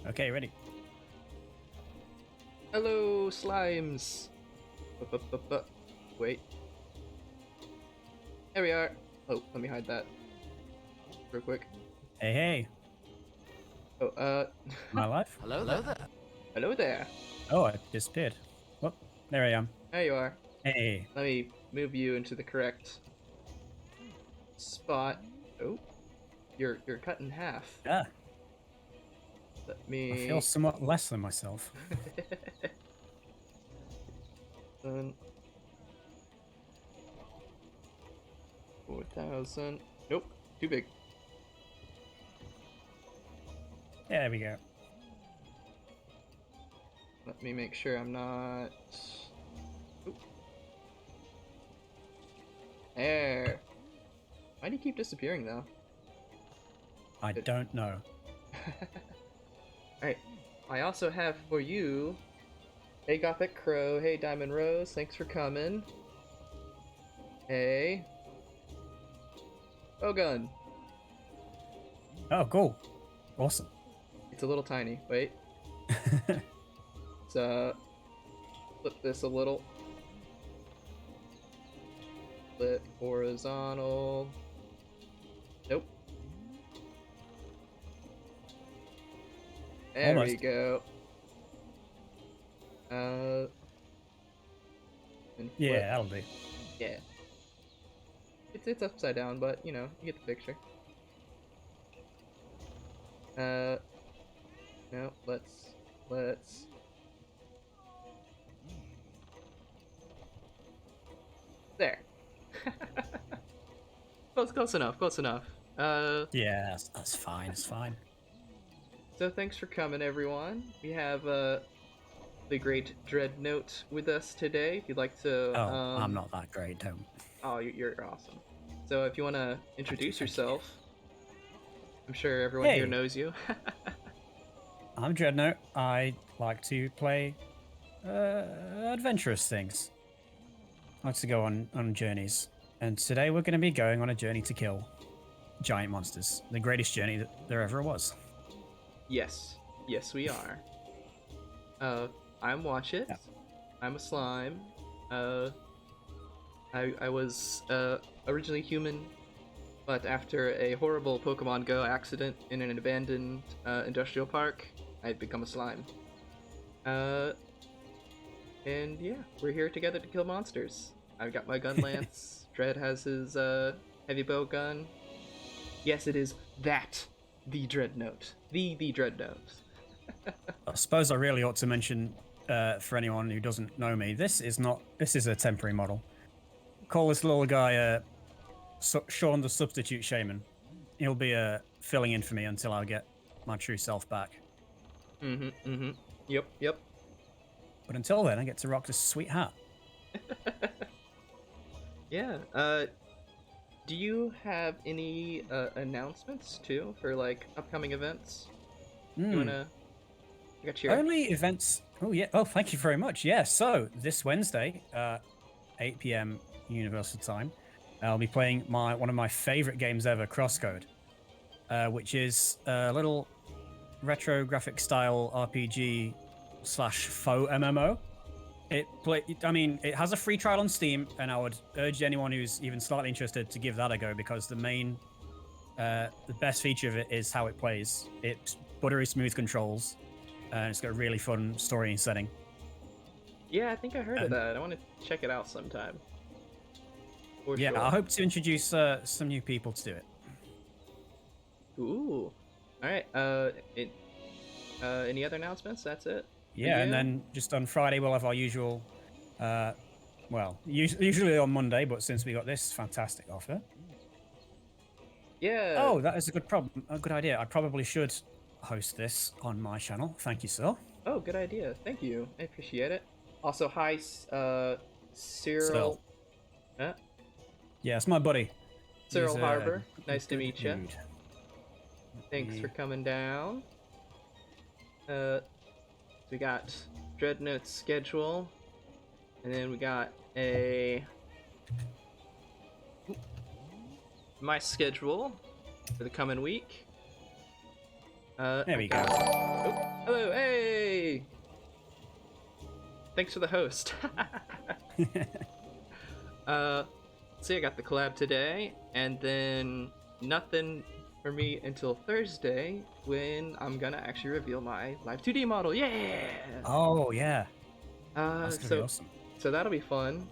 Okay, ready. Hello, slimes. Wait. There we are. Oh, let me hide that real quick. Hey, hey. Oh, My life? Hello there. hello there. Oh, I disappeared. Oh, there I am. There you are. Hey. Let me move you into the correct spot. Oh, you're cut in half. Yeah, Let I feel me. somewhat less than myself. Then 4,000. Nope, too big. Yeah, there we go. Let me make sure I'm not. Oop. There. Why do you keep disappearing though? I don't know. Alright. I also have for you. Hey Gothic Crow, hey Diamond Rose, thanks for coming. Hey. Bowgun. Oh, cool. Awesome. It's a little tiny. Wait. Let's flip this a little. Flip horizontal. Nope. There we Almost. go. And flip. Yeah, that'll do. Yeah. It's upside down, but you know, you get the picture. No, let's there. Close enough, close enough. Yeah, that's fine. It's fine. So thanks for coming, everyone. We have the great Dreadnote with us today. If you'd like to, Oh, I'm not that great, don't. Oh, you're awesome. So if you want to introduce Thank you. yourself, I'm sure everyone here Hey. knows you. I'm Dreadnote. I like to play adventurous things. I like to go on journeys. And today we're going to be going on a journey to kill giant monsters. The greatest journey that there ever was. Yes, we are. I'm Watch It. Yeah. I'm a slime. I was originally human, but after a horrible Pokemon Go accident in an abandoned industrial park, I'd become a slime. And yeah, we're here together to kill monsters. I've got my gun lance. Dread has his heavy bow gun. Yes, it is the Dreadnote. The Dreadnote. I suppose I really ought to mention, for anyone who doesn't know me, this is a temporary model. Call this little guy Sean the Substitute Shaman. He'll be filling in for me until I get my true self back. Yep. But until then, I get to rock this sweet hat. Yeah. Do you have any announcements too for like upcoming events? You wanna? I got your Only events. Oh yeah. Oh, thank you very much. Yeah. So this Wednesday, 8 p.m. Universal Time, I'll be playing one of my favorite games ever, Crosscode, which is a little retro graphic style RPG / faux MMO. It has a free trial on Steam, and I would urge anyone who's even slightly interested to give that a go because the best feature of it is how it plays. It's buttery smooth controls, and it's got a really fun story and setting. Yeah, I think I heard of that. I want to check it out sometime. For yeah, sure. I hope to introduce some new people to do it. Ooh. All right. Any other announcements? That's it. Yeah, and then just on Friday we'll have our usual, usually on Monday, but since we got this fantastic offer. Yeah. Oh, that is a good idea. I probably should host this on my channel. Thank you, sir. Oh, good idea. Thank you. I appreciate it. Also, hi, Cyril. Huh? Yeah, it's my buddy. Cyril He's, Harbor. Nice to meet you. Dude. Thanks for coming down. We got Dreadnote's schedule, and then we got my schedule for the coming week. There we go. Oh, hello, hey! Thanks for the host. See, I got the collab today, and then nothing for me until Thursday when I'm gonna actually reveal my live 2D model. Yeah! Oh yeah, that's gonna be So awesome. that'll be fun.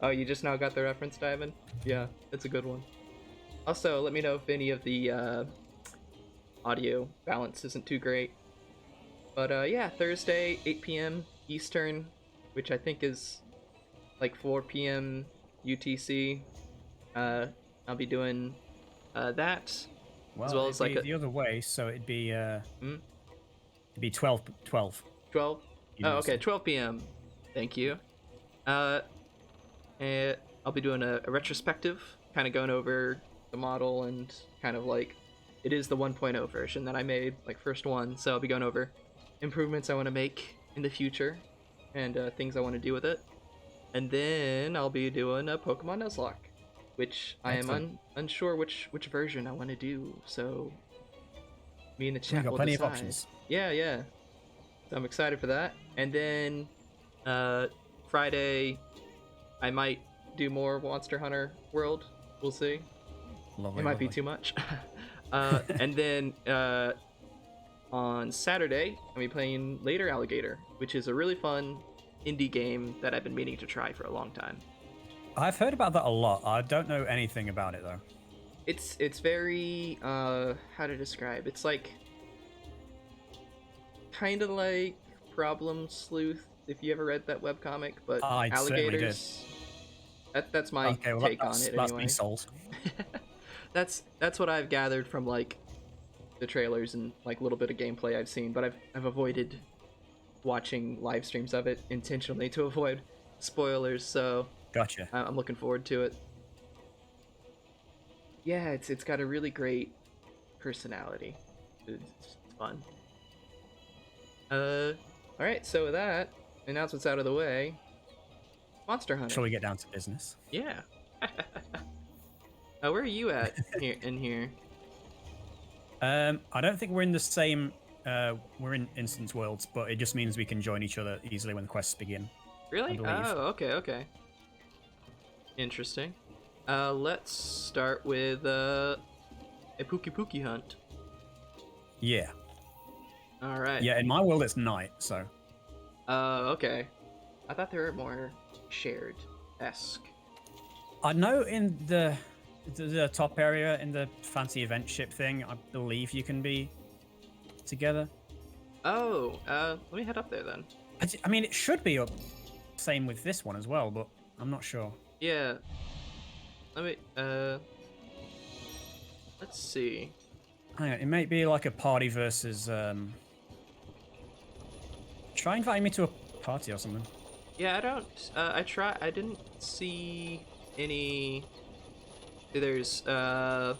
Oh, you just now got the reference, Diamond? Yeah, it's a good one. Also, let me know if any of the audio balance isn't too great. But yeah, Thursday, 8 p.m. Eastern, which I think is like 4 p.m. UTC. I'll be doing that, Well, as well it'd as like be a the other way, so it'd be hmm? 12. 12. Oh, okay, Universal. 12 p.m. Thank you. Uh, and I'll be doing a retrospective, kind of going over the model and kind of like it is the 1.0 version that I made, like first one. So I'll be going over improvements I want to make in the future and things I want to do with it. And then I'll be doing a Pokemon Nuzlocke, which I am Excellent. unsure which version I want to do. So me and the We've chat got will plenty of decide. options. Yeah, yeah. So I'm excited for that. And then Friday, I might do more Monster Hunter World. We'll see. Lovely, It might be lovely. too much. And then on Saturday, I'll be playing Later Alligator, which is a really fun indie game that I've been meaning to try for a long time. I've heard about that a lot. I don't know anything about it though. It's very how to describe? It's like kind of like Problem Sleuth, if you ever read that webcomic, but I certainly did. alligators. That's my Okay, well take on it that's me anyway. sold. That's what I've gathered from like the trailers and like a little bit of gameplay I've seen, but I've avoided watching live streams of it intentionally to avoid spoilers, so Gotcha. I'm looking forward to it. Yeah, it's got a really great personality. It's fun. All right. So with that, announcements out of the way. Monster Hunter. Shall we get down to business? Yeah. Where are you at here? In here? I don't think we're in the same. We're in instance worlds, but it just means we can join each other easily when the quests begin. I Really? believe. Oh, okay. Interesting. Let's start with a Pookie hunt. Yeah. All right. Yeah, in my world it's night, so. Okay. I thought they were more shared-esque. I know in the top area in the fancy event ship thing, I believe you can be together. Oh, let me head up there then. I mean, it should be up. Same with this one as well, but I'm not sure. Yeah. Let me, let's see. Hang on, it might be like a party versus. Try inviting me to a party or something. Yeah, I don't, I didn't see any. There's, party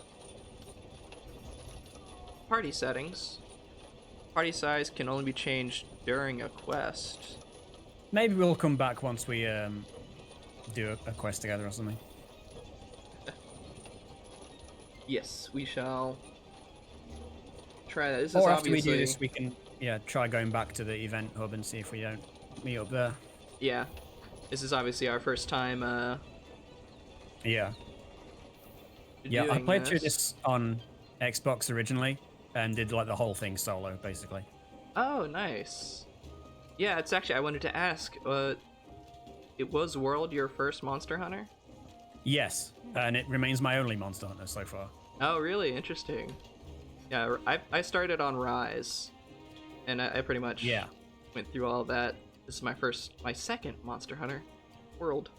settings. Party size can only be changed during a quest. Maybe we'll come back once we do a quest together or something. Yes, we shall try that. This Or is after we do obviously... this, we can try going back to the event hub and see if we don't meet up there. Yeah, this is obviously our first time. Yeah. Yeah, I played through this on Xbox originally and did like the whole thing solo, basically. Oh, nice. Yeah, it's actually I wanted to ask. It was World your first Monster Hunter? Yes, and it remains my only Monster Hunter so far. Oh, really? Interesting. Yeah, I started on Rise, and I pretty much went through all of that. This is my second Monster Hunter World.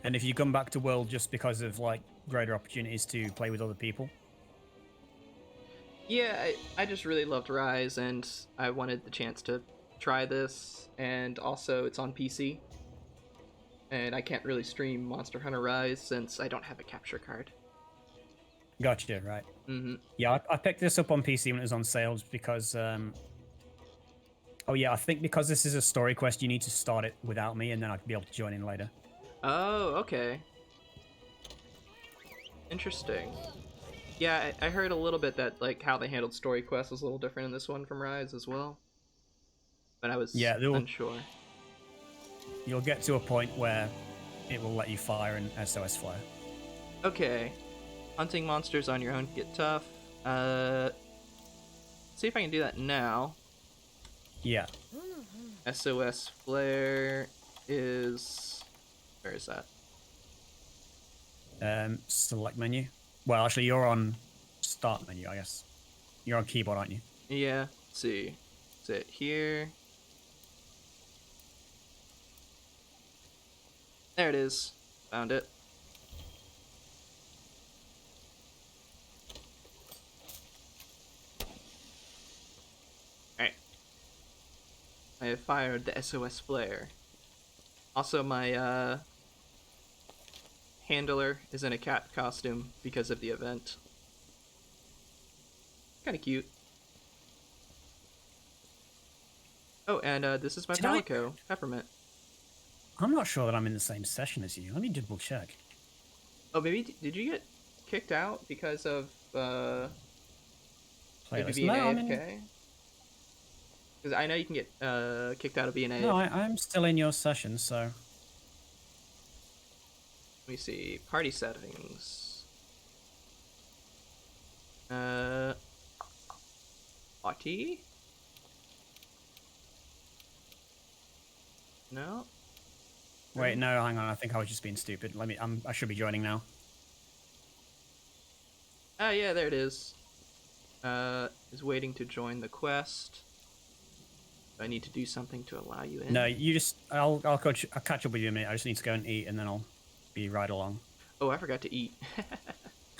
And if you come back to World just because of like greater opportunities to play with other people? Yeah, I just really loved Rise, and I wanted the chance to try this, and also it's on PC. And I can't really stream Monster Hunter Rise since I don't have a capture card. Gotcha, right. Mm-hmm. Yeah, I picked this up on PC when it was on sale just because... Oh yeah, I think because this is a story quest, you need to start it without me, and then I'd be able to join in later. Oh, okay. Interesting. Yeah, I heard a little bit that like how they handled story quests was a little different in this one from Rise as well, but I was Yeah, unsure. you'll get to a point where it will let you fire an SOS flare. Okay, hunting monsters on your own can get tough. See if I can do that now. Yeah. SOS flare is where is that? Select menu. Well, actually, you're on start menu, I guess. You're on keyboard, aren't you? Yeah. Let's see. Is it here? There it is. Found it. Alright. I have fired the SOS flare. Also, my handler is in a cat costume because of the event. Kind of cute. Oh, and this is my Palico, Peppermint. I'm not sure that I'm in the same session as you. Let me double check. Oh, maybe did you get kicked out because of maybe Playlist. being No, AFK? Because I know you can get kicked out of being AFK. No, I'm still in your session, so. Let me see. Party settings. Party? No? Wait, no, hang on. I think I was just being stupid. I should be joining now. Ah, yeah, there it is. Is waiting to join the quest. I need to do something to allow you in. No, you just. I'll catch up with you in a minute. I just need to go and eat, and then I'll be right along. Oh, I forgot to eat.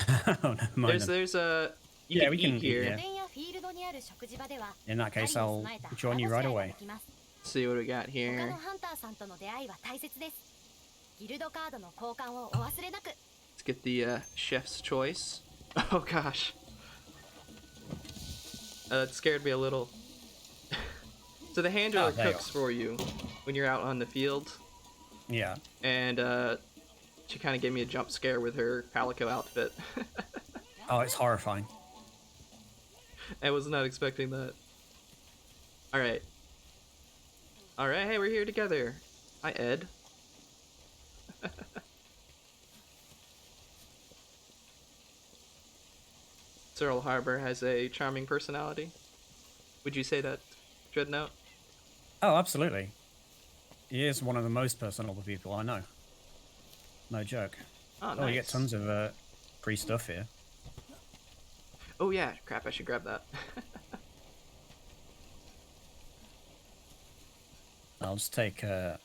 Oh, never mind. There's a. Yeah, we can eat here. eat, yeah. In that case, I'll join you right away. Let's see what we got here. Let's get the chef's choice. Oh gosh. That scared me a little. So the handler cooks for you when you're out on the field. Yeah. And she kind of gave me a jump scare with her Palico outfit. Oh, it's horrifying. I was not expecting that. Alright. Alright, hey, we're here together. Hi, Ed. Cyril Harbor has a charming personality. Would you say that, Dreadnote? Oh, absolutely. He is one of the most personable people I know. No joke. Oh, nice. Oh, you get tons of free stuff here. Oh yeah, crap, I should grab that. I'll just take yeah,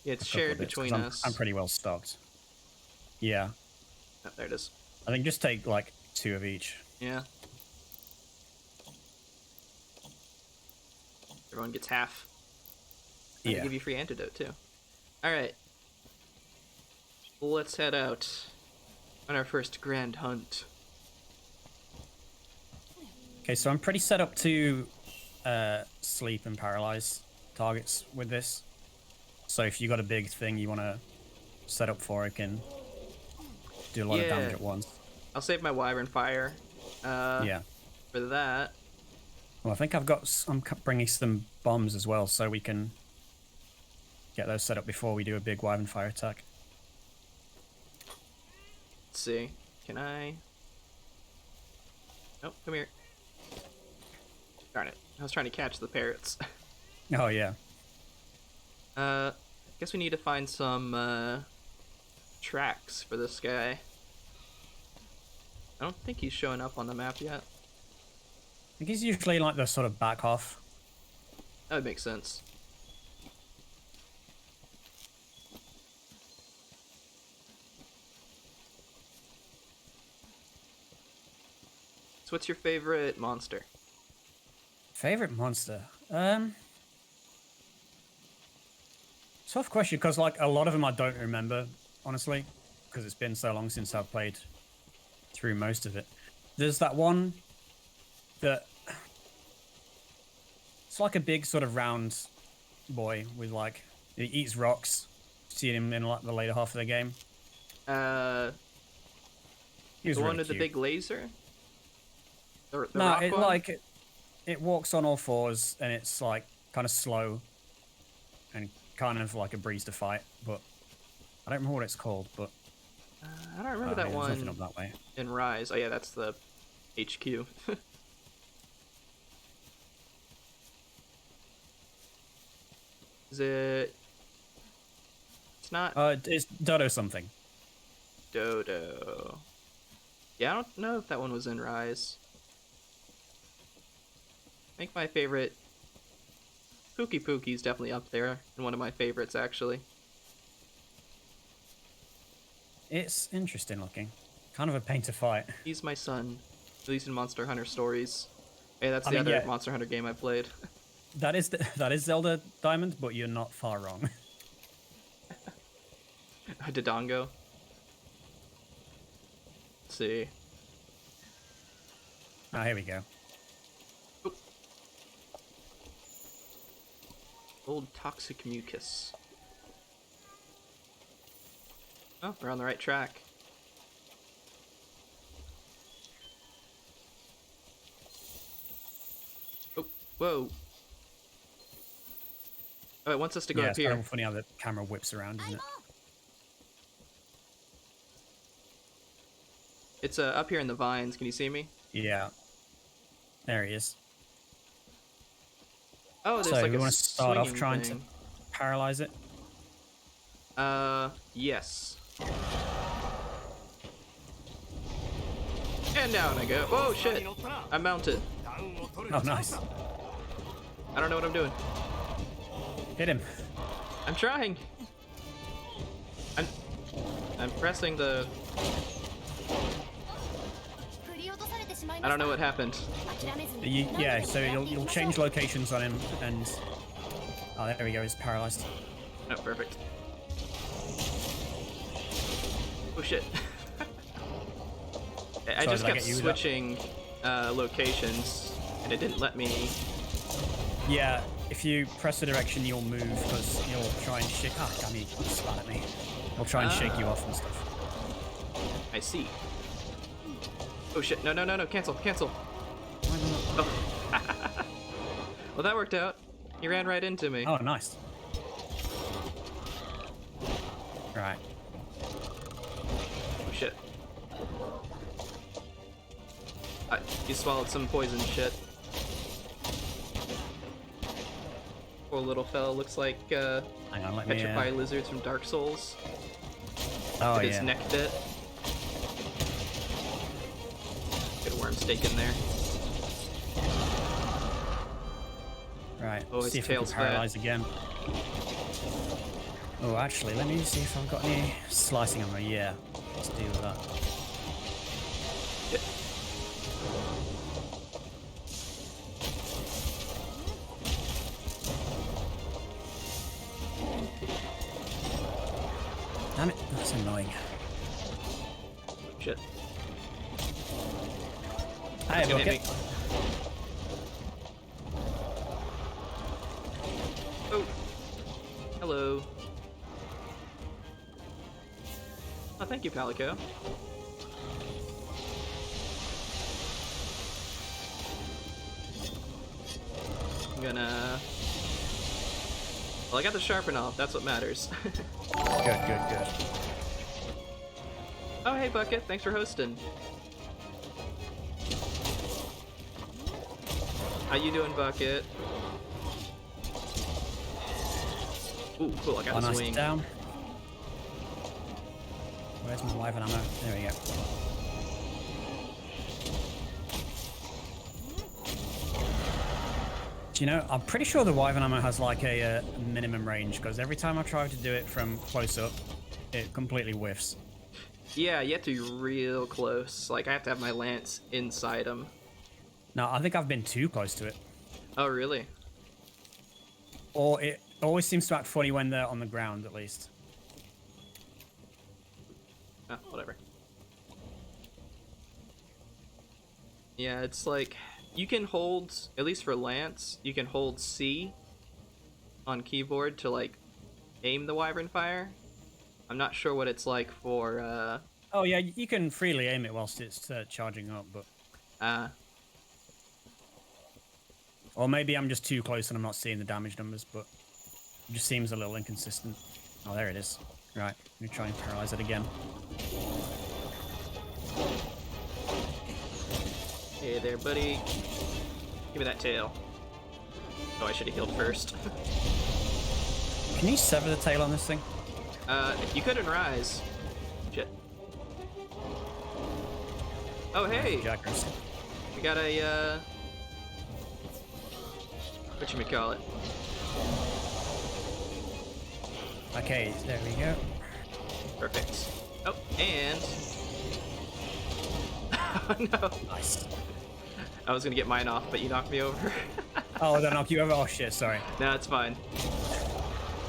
it's shared between us. I'm pretty well stocked. Yeah. Oh, there it is. I think just take like 2 of each. Yeah. Everyone gets half. And Yeah. I give you free antidote too. Alright. Let's head out on our first grand hunt. Okay, so I'm pretty set up to sleep and paralyze targets with this. So if you got a big thing you want to set up for, it can do a lot of damage at once. I'll save my Wyvern Fire. Yeah. For that. Well, I think I'm bringing some bombs as well, so we can get those set up before we do a big Wyvern Fire attack. Let's see. Can I? Nope, come here. Darn it. I was trying to catch the parrots. Oh, yeah. Guess we need to find some, tracks for this guy. I don't think he's showing up on the map yet. I think he's usually like the sort of back half. That would make sense. So what's your favorite monster? Favorite monster? Tough question, because like a lot of them I don't remember, honestly, because it's been so long since I've played through most of it. There's that one that it's like a big sort of round boy with like he eats rocks. See him in like the later half of the game. He was The one really with the cute. big laser? The No, rock it one? like it walks on all fours and it's like kind of slow and kind of like a breeze to fight. But I don't remember what it's called. But I don't remember that yeah, there's nothing one up that way. in Rise. Oh yeah, that's the HQ. Is it? It's not It's Dodo something. Dodo. Yeah, I don't know if that one was in Rise. I think my favorite Pookie Pookie's definitely up there, and one of my favorites actually. It's interesting looking. Kind of a pain to fight. He's my son, at least in Monster Hunter Stories. Hey, that's I the mean, other yeah, Monster Hunter game I played. that is Zelda Diamond, but you're not far wrong. Dodongo. Let's see. Ah, here we go. Oop. Old toxic mucus. Oh, we're on the right track. Oh, whoa. Oh, it wants us to go Yeah, up it's here. kind of funny how the camera whips around, isn't it? It's up here in the vines. Can you see me? Yeah. There he is. Oh, there's So like we a want to start off swinging trying thing. to paralyze it. Yes. And down I go. Oh shit! I'm mounted. Oh, nice. I don't know what I'm doing. Hit him. I'm trying. I'm pressing the. I don't know what happened. Yeah, so you'll change locations on him, and oh, there we go. He's paralyzed. Oh, perfect. Oh shit. I So just did I kept get you with that? switching locations, and it didn't let me. Yeah, if you press the direction, you'll move because you'll try and shake. Ah, damn, he spat at me. He'll try and shake you off and stuff. I see. Oh shit! No! Cancel! Cancel! Oh. Well, that worked out. He ran right into me. Oh, nice. Right. Oh shit. You swallowed some poison shit. Poor little fella looks like Hang on, let me. petrify lizards from Dark Souls. Oh, With yeah. his neck bit. Good worm steak in there. Right. Oh, his see if we can tail's fat. paralyze again. Oh, actually, let me see if I've got any slicing ammo. Yeah, let's deal with that. Shit. Damn it, that's annoying. Shit. Hey, Gonna hit Bucket. me. Oh. Hello. Oh, thank you, Palico. I'm gonna. Well, I got the sharpen off. That's what matters. Good. Oh, hey, Bucket. Thanks for hosting. How you doing, Bucket? Ooh, cool. I got One this nice wing. down. Where's my wyvern ammo? There we go. Do you know, I'm pretty sure the wyvern ammo has like a minimum range, because every time I try to do it from close up, it completely whiffs. Yeah, you have to be real close. Like, I have to have my lance inside him. No, I think I've been too close to it. Oh, really? Or it always seems to act funny when they're on the ground, at least. Oh, whatever. Yeah, it's like, you can hold, at least for lance, you can hold C on keyboard to, like, aim the wyvern fire. I'm not sure what it's like for Oh yeah, you can freely aim it whilst it's charging up, but or maybe I'm just too close and I'm not seeing the damage numbers, but it just seems a little inconsistent. Oh, there it is. Right, let me try and paralyze it again. Hey there, buddy. Give me that tail. Oh, I should have healed first. Can you sever the tail on this thing? You couldn't rise. Shit. Oh, hey! Jackers. We got a, whatchamacallit? Okay, there we go. Perfect. Oh, and... oh, no. Nice. I was gonna get mine off, but you knocked me over. Oh, did I knock you over? Oh shit, sorry. No, it's fine.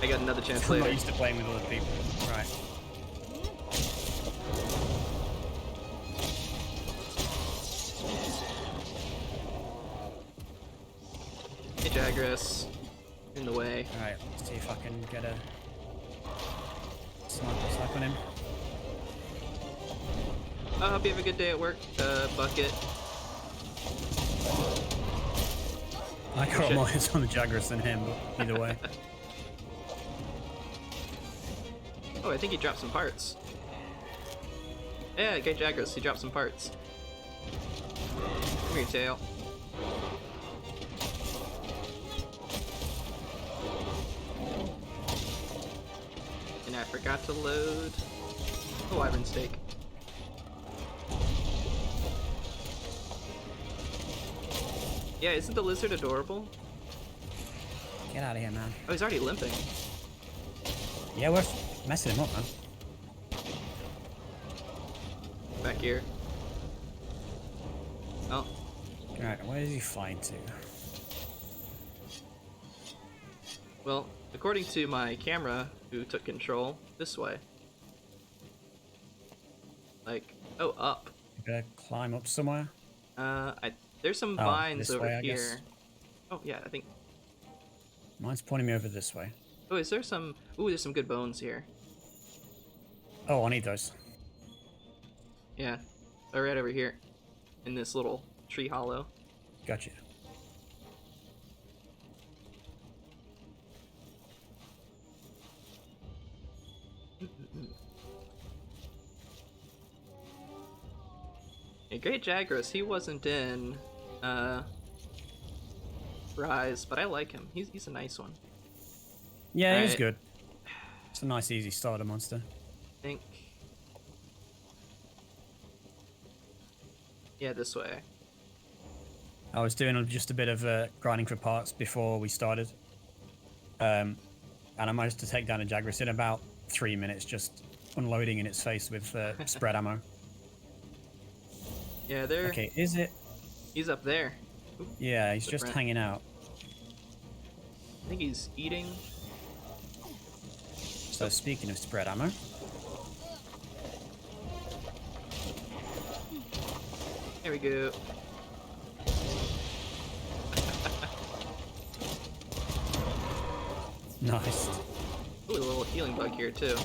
I got another chance I'm later. not used to playing with other people. Right. Hey, Jagras. In the way. Alright, let's see if I can get a snipe on him. I hope you have a good day at work, Bucket. I got more hits on the Jagras than him, but either way. Oh, I think he dropped some parts. Yeah, get Jagras, he dropped some parts. Come here, tail. And I forgot to load a wyvern steak. Yeah, isn't the lizard adorable? Get out of here, man. Oh, he's already limping. Yeah, we're messing him up, man. Back here. Oh, Alright, where is he flying to? well, according to my camera, who took control, this way. Like, oh, up. You gotta climb up somewhere? There's some Oh, vines this over way, I here. guess. Oh, yeah, I think. Mine's pointing me over this way. Oh, is there some? Ooh, there's some good bones here. Oh, I need those. Yeah, they're right over here, in this little tree hollow. Gotcha. Yeah, Great Jagras, he wasn't in Rise, but I like him. He's a nice one. Yeah, he's Alright. good. It's a nice, easy starter monster. I think. Yeah, this way. I was doing just a bit of grinding for parts before we started. And I managed to take down a Jagras in about 3 minutes, just unloading in its face with spread ammo. Yeah, there. Okay, is it? He's up there. Oop, Yeah, he's just Different. hanging out. I think he's eating. So speaking of spread ammo, There we go. nice. Ooh, a little healing bug here too.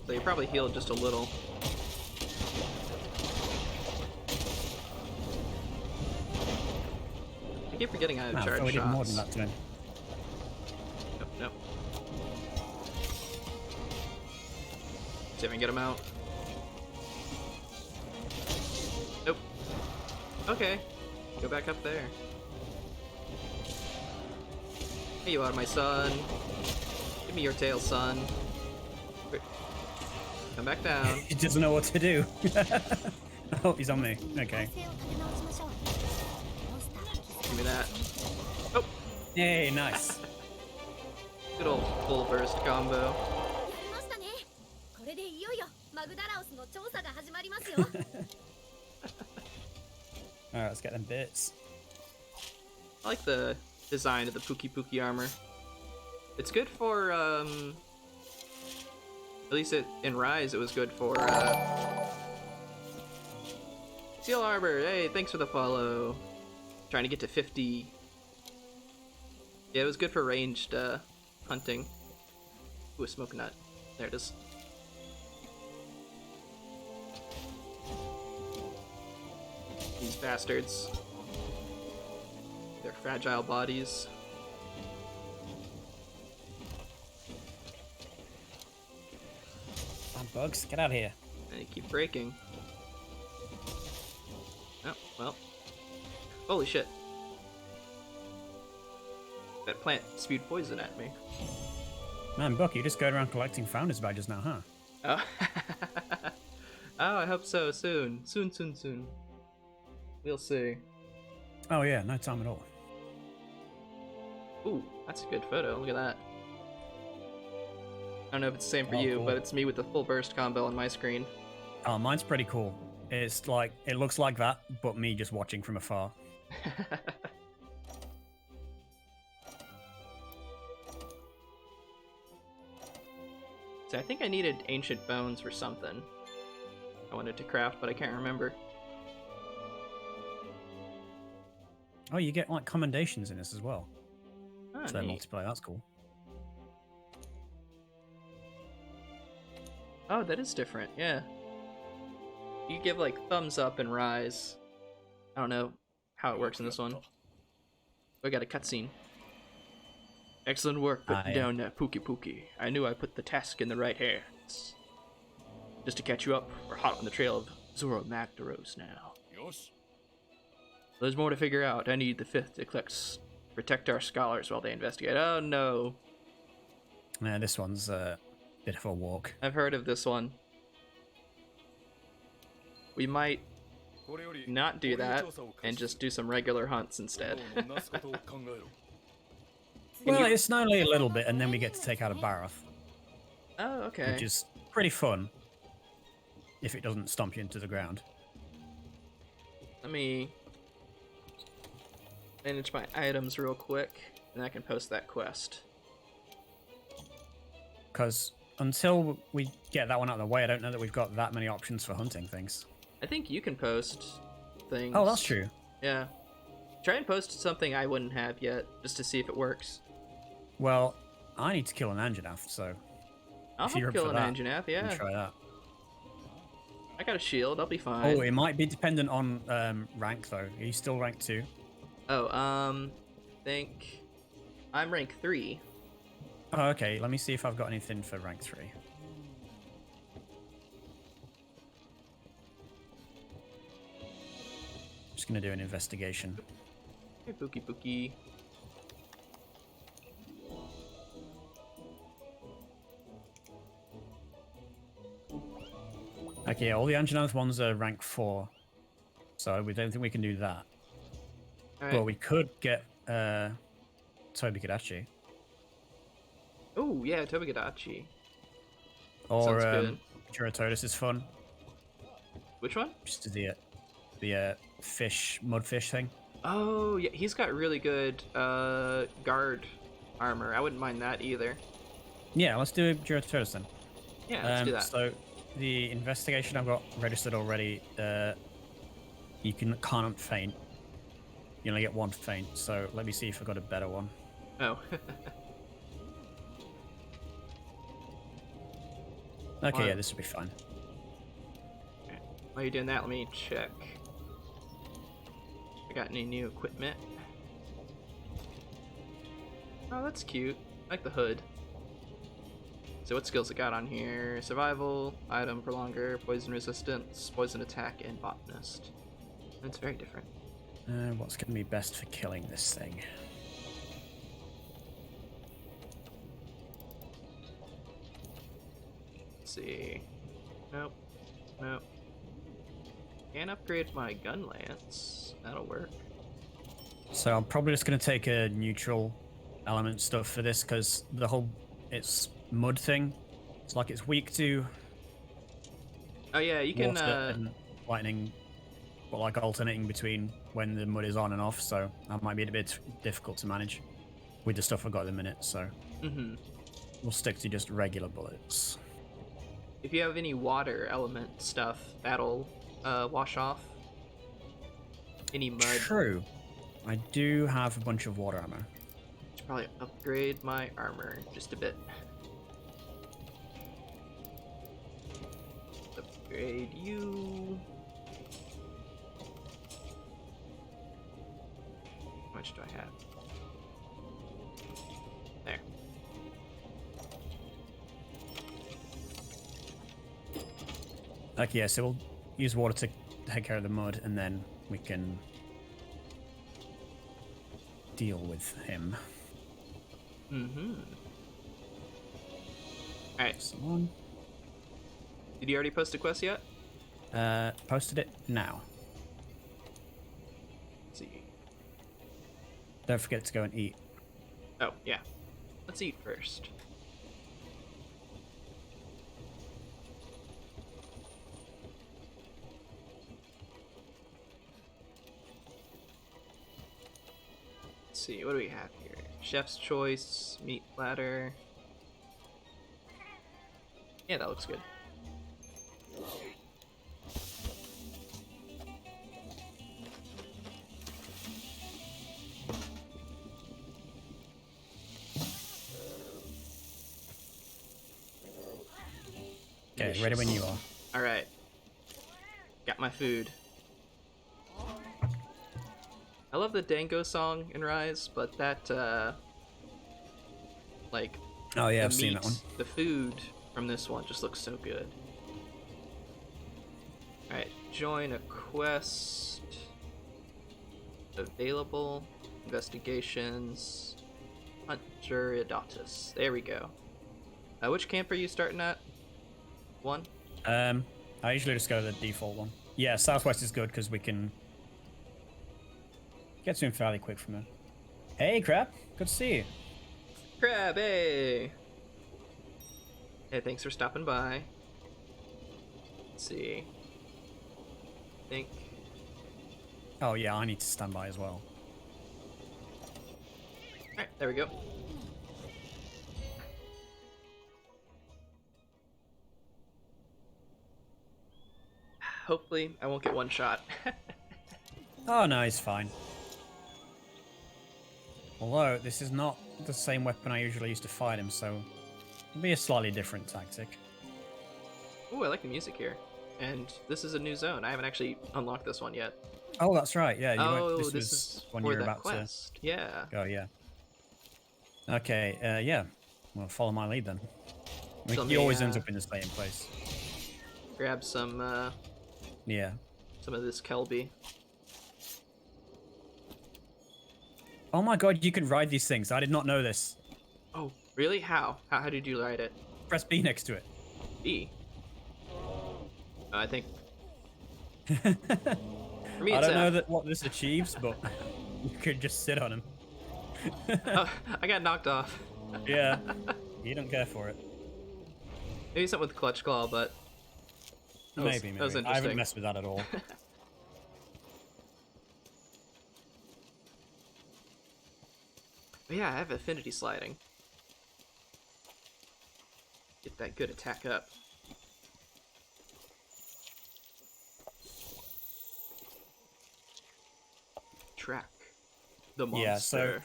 So you probably healed just a little. I keep forgetting I have Wow, I charge thought we did more than shots. that to him. Nope, nope. See if I can get him out. Nope. Okay. Go back up there. Hey, you are, my son. Give me your tail, son. Come back down. He doesn't know what to do. Oh, he's on me. Okay. Give me that. Oh, Yay, nice. good old full burst combo. ましたね。これでいよいよマグダラオスの調査が始まりますよ。 Alright, let's get them bits. I like the design of the Pookie Pookie armor. It's good for, at least in Rise it was good for, Steel Arbor, hey, thanks for the follow. Trying to get to 50. Yeah, it was good for ranged hunting. Ooh, a smoke nut. There it is. These bastards. Their fragile bodies. Damn bugs, get out of here. And they keep breaking. Oh, well. Holy shit. That plant spewed poison at me. Man, Buck, you're just going around collecting founders badges now, huh? Oh. Oh, I hope so. Soon. Soon. We'll see. Oh yeah, no time at all. Ooh, that's a good photo. Look at that. I don't know if it's the same for Oh, you, cool. but it's me with the full burst combo on my screen. Oh, mine's pretty cool. It's like, it looks like that, but me just watching from afar. So I think I needed ancient bones for something I wanted to craft, but I can't remember. Oh, you get like commendations in this as well. Oh, So neat. multiplayer, that's cool. Oh, that is different, yeah. You give like thumbs up and rise. I don't know how it works in this one. We got a cutscene. Excellent work putting down that Pookie. I knew I put the task in the right hands. Just to catch you up, we're hot on the trail of Zoro Magdaros now. There's more to figure out. I need the fifth to protect our scholars while they investigate. Oh no. Yeah, this one's a bit of a walk. I've heard of this one. We might not do that and just do some regular hunts instead. Well, it's only a little bit, and then we get to take out a Barath, Oh, okay. which is pretty fun if it doesn't stomp you into the ground. Let me manage my items real quick, and I can post that quest. Because until we get that one out of the way, I don't know that we've got that many options for hunting things. I think you can post things. Oh, that's true. Yeah. Try and post something I wouldn't have yet, just to see if it works. Well, I need to kill an Anjanath, so I'll if you're help up kill for an that, Anjanath, we can yeah. try that. I got a shield, I'll be fine. Oh, it might be dependent on rank, though. Are you still rank 2? Oh, think I'm rank 3. Oh, okay. Let me see if I've got anything for rank 3. Just gonna do an investigation. Hey, Pookie. Okay, yeah, all the Anjanath ones are rank 4, so we don't think we can do that. Alright. Well, we could get Tobikadachi. Oh, yeah, Tobigadachi. Or Sounds good. Juratotus is fun. Which one? Just the mudfish thing. Oh, yeah, he's got really good guard armor. I wouldn't mind that either. Yeah, let's do Juratotus then. Yeah, let's do that. So the investigation I've got registered already. You can't faint. You only get one faint. So let me see if I've got a better one. Oh. Okay, Wow. yeah, this will be fine. While you're doing that, let me check. I got any new equipment? Oh, that's cute. I like the hood. So what skills I got on here? Survival, item prolonger, poison resistance, poison attack, and botanist. That's very different. What's going to be best for killing this thing? Let's see. Nope. Can't upgrade my gun lance. That'll work. So I'm probably just going to take a neutral element stuff for this because it's mud thing. It's like it's weak to Oh yeah, you can. water and lightning, but like alternating between when the mud is on and off. So that might be a bit difficult to manage with the stuff I've got at the minute. So we'll stick to just regular bullets. If you have any water element stuff, that'll wash off any mud. True. I do have a bunch of water ammo. Probably upgrade my armor just a bit. Upgrade you. How much do I have? There. Okay, yeah, so we'll use water to take care of the mud, and then we can deal with him. Mm-hmm. Alright. Someone Did you already post a quest yet? posted it now. Let's see. Don't forget to go and eat. Oh, yeah. Let's eat first. Let's see, what do we have here? Chef's choice, meat platter. Yeah, that looks good. Okay, ready when you are. Alright. Got my food. I love the Dango song in Rise, but that, like, Oh yeah, the I've seen that one. the food from this one just looks so good. Alright, join a quest. Available. Investigations. Hunter Idatus. There we go. Which camp are you starting at? One? I usually just go to the default one. Yeah, southwest is good because we can get to him fairly quick from there. Hey, Crab. Good to see you. Crab, hey! Hey, thanks for stopping by. Let's see. I think. Oh yeah, I need to stand by as well. Alright, there we go. Hopefully, I won't get one shot. Oh no, he's fine. Although this is not the same weapon I usually use to fight him, so it'll be a slightly different tactic. Ooh, I like the music here. And this is a new zone. I haven't actually unlocked this one yet. Oh, that's right. Yeah, Oh, this this was is when for you were that about quest. Yeah. to go. Yeah. Okay. Yeah. Well, follow my lead then. He always ends up in the same place. Grab some Yeah. some of this Kelby. Oh my god, you can ride these things. I did not know this. Oh, really? How? How did you ride it? Press B next to it. B. I think. For me, I it's don't know F. what this achieves, but you could just sit on him. Oh, I got knocked off. Yeah. You don't care for it. Maybe something with Clutch Claw, but that was Maybe. interesting. I haven't messed with that at all. But yeah, I have affinity sliding. Get that good attack up. Track the monster. Yeah, so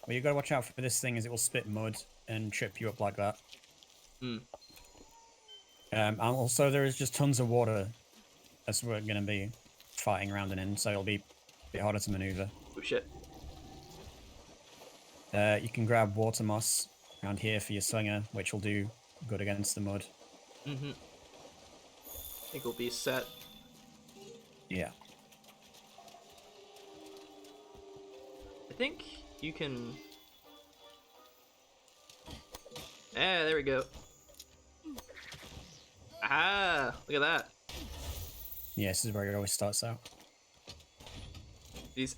well, you gotta watch out for this thing, as it will spit mud and trip you up like that. Hmm. And also, there is just tons of water as we're gonna be fighting around and in, so it'll be a bit harder to maneuver. Oh shit. You can grab water moss around here for your slinger, which will do good against the mud. Mm-hmm. I think we'll be set. Yeah. I think you can... Ah, there we go. Ah, look at that. Yeah, this is where it always starts out.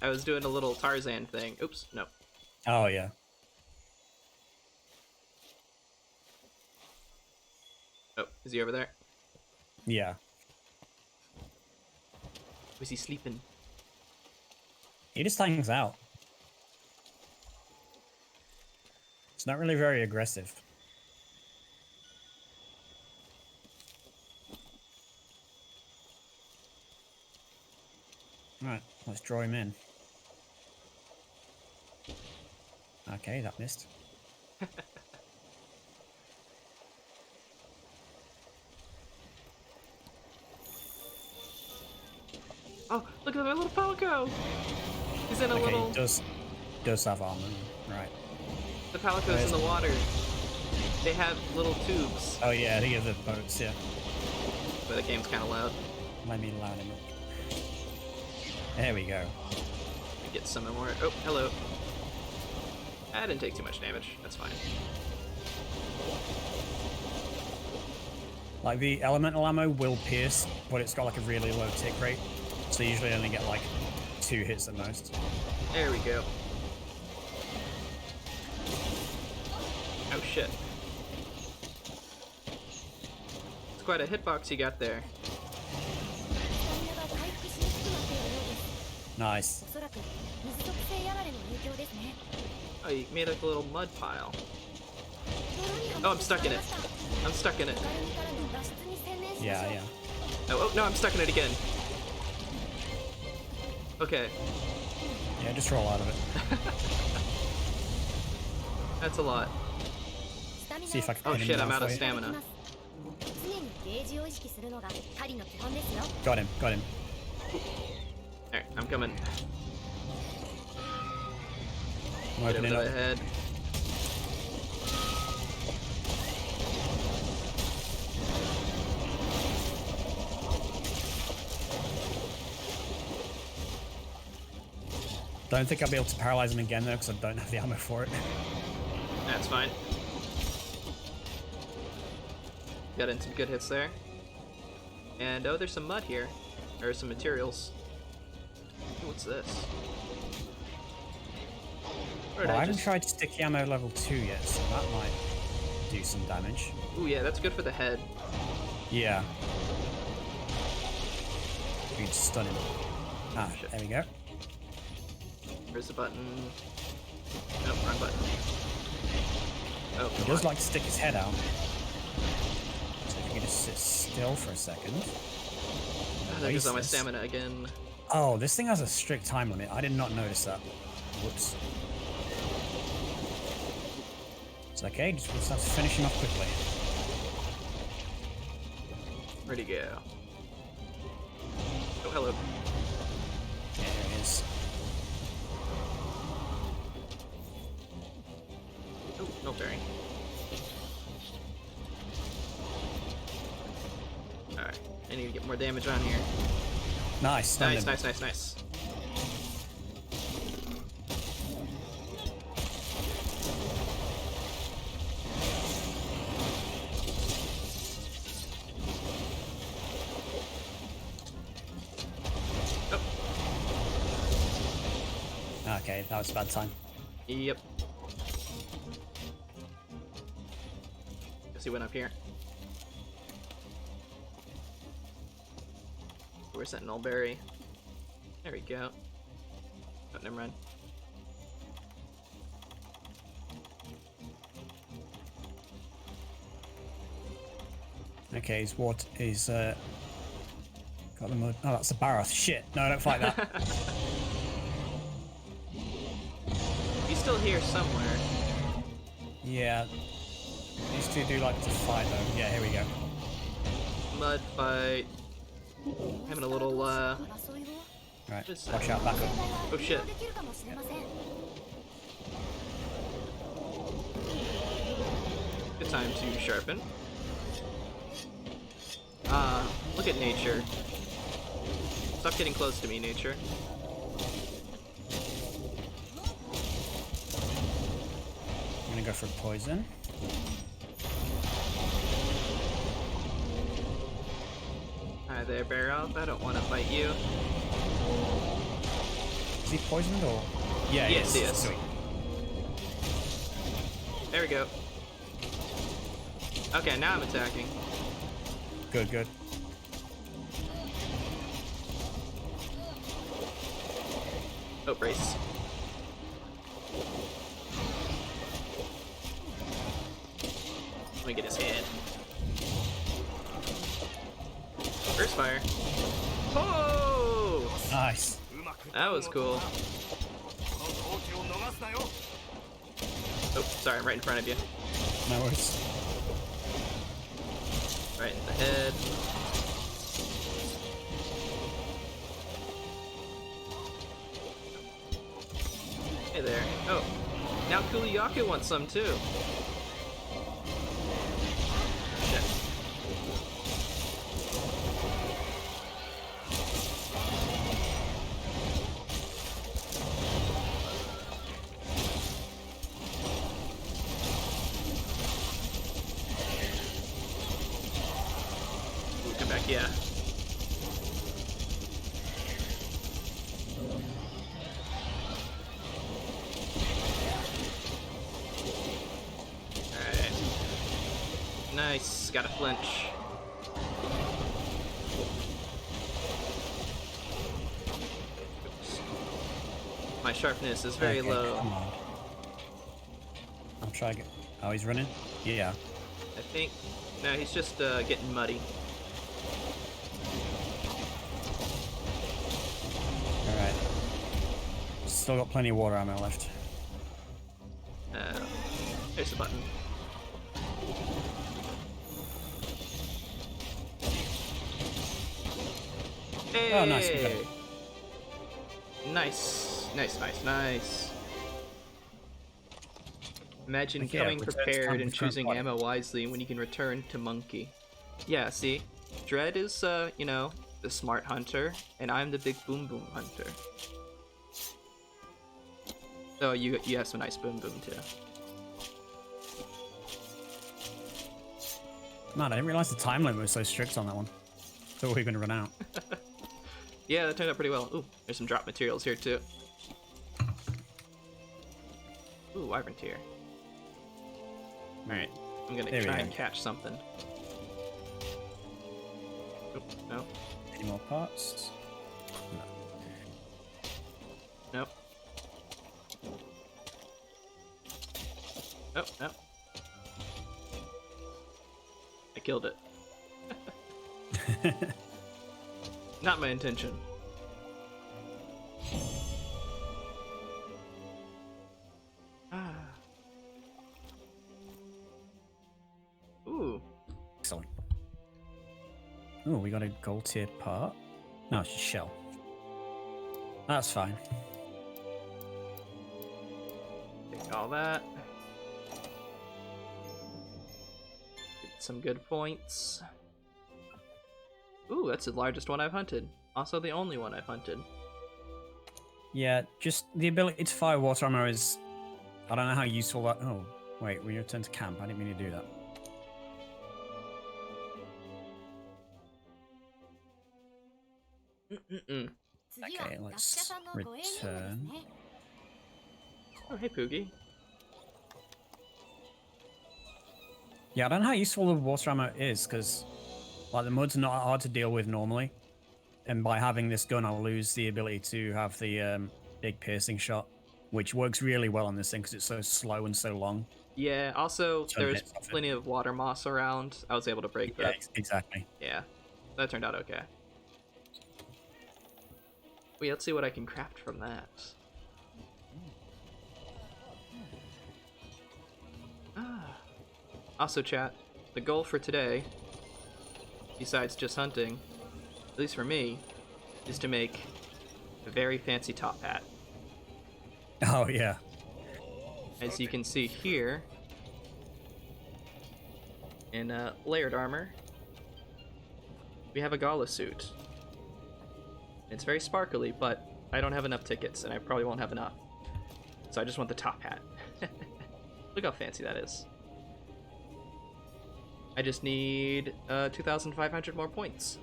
I was doing a little Tarzan thing. Oops, no. Oh, yeah. Oh, is he over there? Yeah. Was he sleeping? He just hangs out. It's not really very aggressive. Alright, let's draw him in. Okay, that missed. Oh, look at that little palico! He's in a Okay, little... he does have armor. Right. The palico's in the water. They have little tubes. Oh yeah, the other boats, yeah. But the game's kind of loud. Let me line him up. There we go. Get some more. Oh, hello. I didn't take too much damage. That's fine. Like the elemental ammo will pierce, but it's got like a really low tick rate. So you usually only get like 2 hits at most. There we go. Oh shit. It's quite a hitbox you got there. Nice. Oh, you made like a little mud pile. Oh, I'm stuck in it. I'm stuck in it. Yeah, yeah. Oh, no, I'm stuck in it again. Okay. Yeah, just roll out of it. That's a lot. See if I can Oh pin him shit, down I'm out of for you. stamina. Got him, got him. Alright, I'm coming. I'm Get opening over up. the head. Don't think I'll be able to paralyze him again though, because I don't have the ammo for it. That's fine. Got in some good hits there. And oh, there's some mud here. Or some materials. Ooh, what's this? Or did Well, I I haven't just... tried sticky ammo level 2 yet, so that might do some damage. Ooh, yeah, that's good for the head. Yeah. We can stun him. Ah, Shit. there we go. Where's the button? Nope, wrong button. Oh, He come does on. like to stick his head out. So if you can just sit still for a second. Ah, there goes all my Oasis. stamina again. Oh, this thing has a strict time limit. I did not notice that. Whoops. It's okay, just we'll have to finish him off quickly. Where'd he go? Oh, hello. Yeah, there it is. Oh, no berry. Alright, I need to get more damage on here. Nice. stunned Nice, him. nice, nice, nice. Okay, that was a bad time. Yep. Guess he went up here. Where's that null berry? There we go. Oh, never mind. Okay, his what is got the mud. Oh, that's a Baroth. Shit. No, I don't fight that. He's still here somewhere. Yeah. These two do like to fight though. Yeah, here we go. Mud fight. Having a little Right. Just- Watch out, back up. oh shit. Good time to sharpen. Look at nature. Stop getting close to me, nature. I'm gonna go for poison. Hi there, Barrel. I don't want to fight you. Is he poisoned or? Yeah, Yes, he is. Sweet. There we go. Okay, now I'm attacking. Good, good. Oh, brace. Let me get his head. First fire. Oh! Nice. That was cool. Oh, sorry, I'm right in front of you. No worries. Right in the head. Hey there. Oh, now Kuliyaku wants some too. Shit. Ooh, come back, yeah. Nice, got a flinch. Oops. My sharpness is very Okay, low. come on. I'll try again. Oh, he's running? Yeah. I think. No, he's just getting muddy. Alright. Still got plenty of water ammo left. There's the button. Hey! Oh, nice, we got it. Nice, nice, nice, nice. Imagine Like, yeah, coming return to prepared camp and with choosing current ammo wisely when you can return to monkey. Yeah, see? Dread is, you know, the smart hunter, and I'm the big boom boom hunter. Oh, you have some nice boom boom too. Man, I didn't realize the time limit was so strict on that one. Thought we were going to run out. Yeah, that turned out pretty well. Ooh, there's some drop materials here too. Ooh, Wyvern tier. Alright, I'm gonna There we try go. and catch something. Oop, no, Any more parts? No. nope. Nope, nope. I killed it. Not my intention. Ah. Ooh. Excellent. Oh, we got a gold tier part. No, it's just shell. That's fine. Take all that. Get some good points. Ooh, that's the largest one I've hunted. Also the only one I've hunted. Yeah, just the ability to fire water armor is... I don't know how useful that... Oh, wait, we returned to camp. I didn't mean to do that. Mm-mm-mm. Okay, let's return. Oh, hey, Poogie. Yeah, I don't know how useful the water ammo is, because like the mud's not hard to deal with normally. And by having this gun, I'll lose the ability to have the big piercing shot, which works really well on this thing because it's so slow and so long. Yeah, also, Turn there's hits off it. plenty of water moss around. I was able to break Yeah, that. exactly. Yeah, that turned out okay. Wait, let's see what I can craft from that. Ah. Also, chat, the goal for today, besides just hunting, at least for me, is to make a very fancy top hat. Oh, yeah. As you can see here, in layered armor, we have a gala suit. It's very sparkly, but I don't have enough tickets, and I probably won't have enough. So I just want the top hat. Look how fancy that is. I just need 2,500 more points.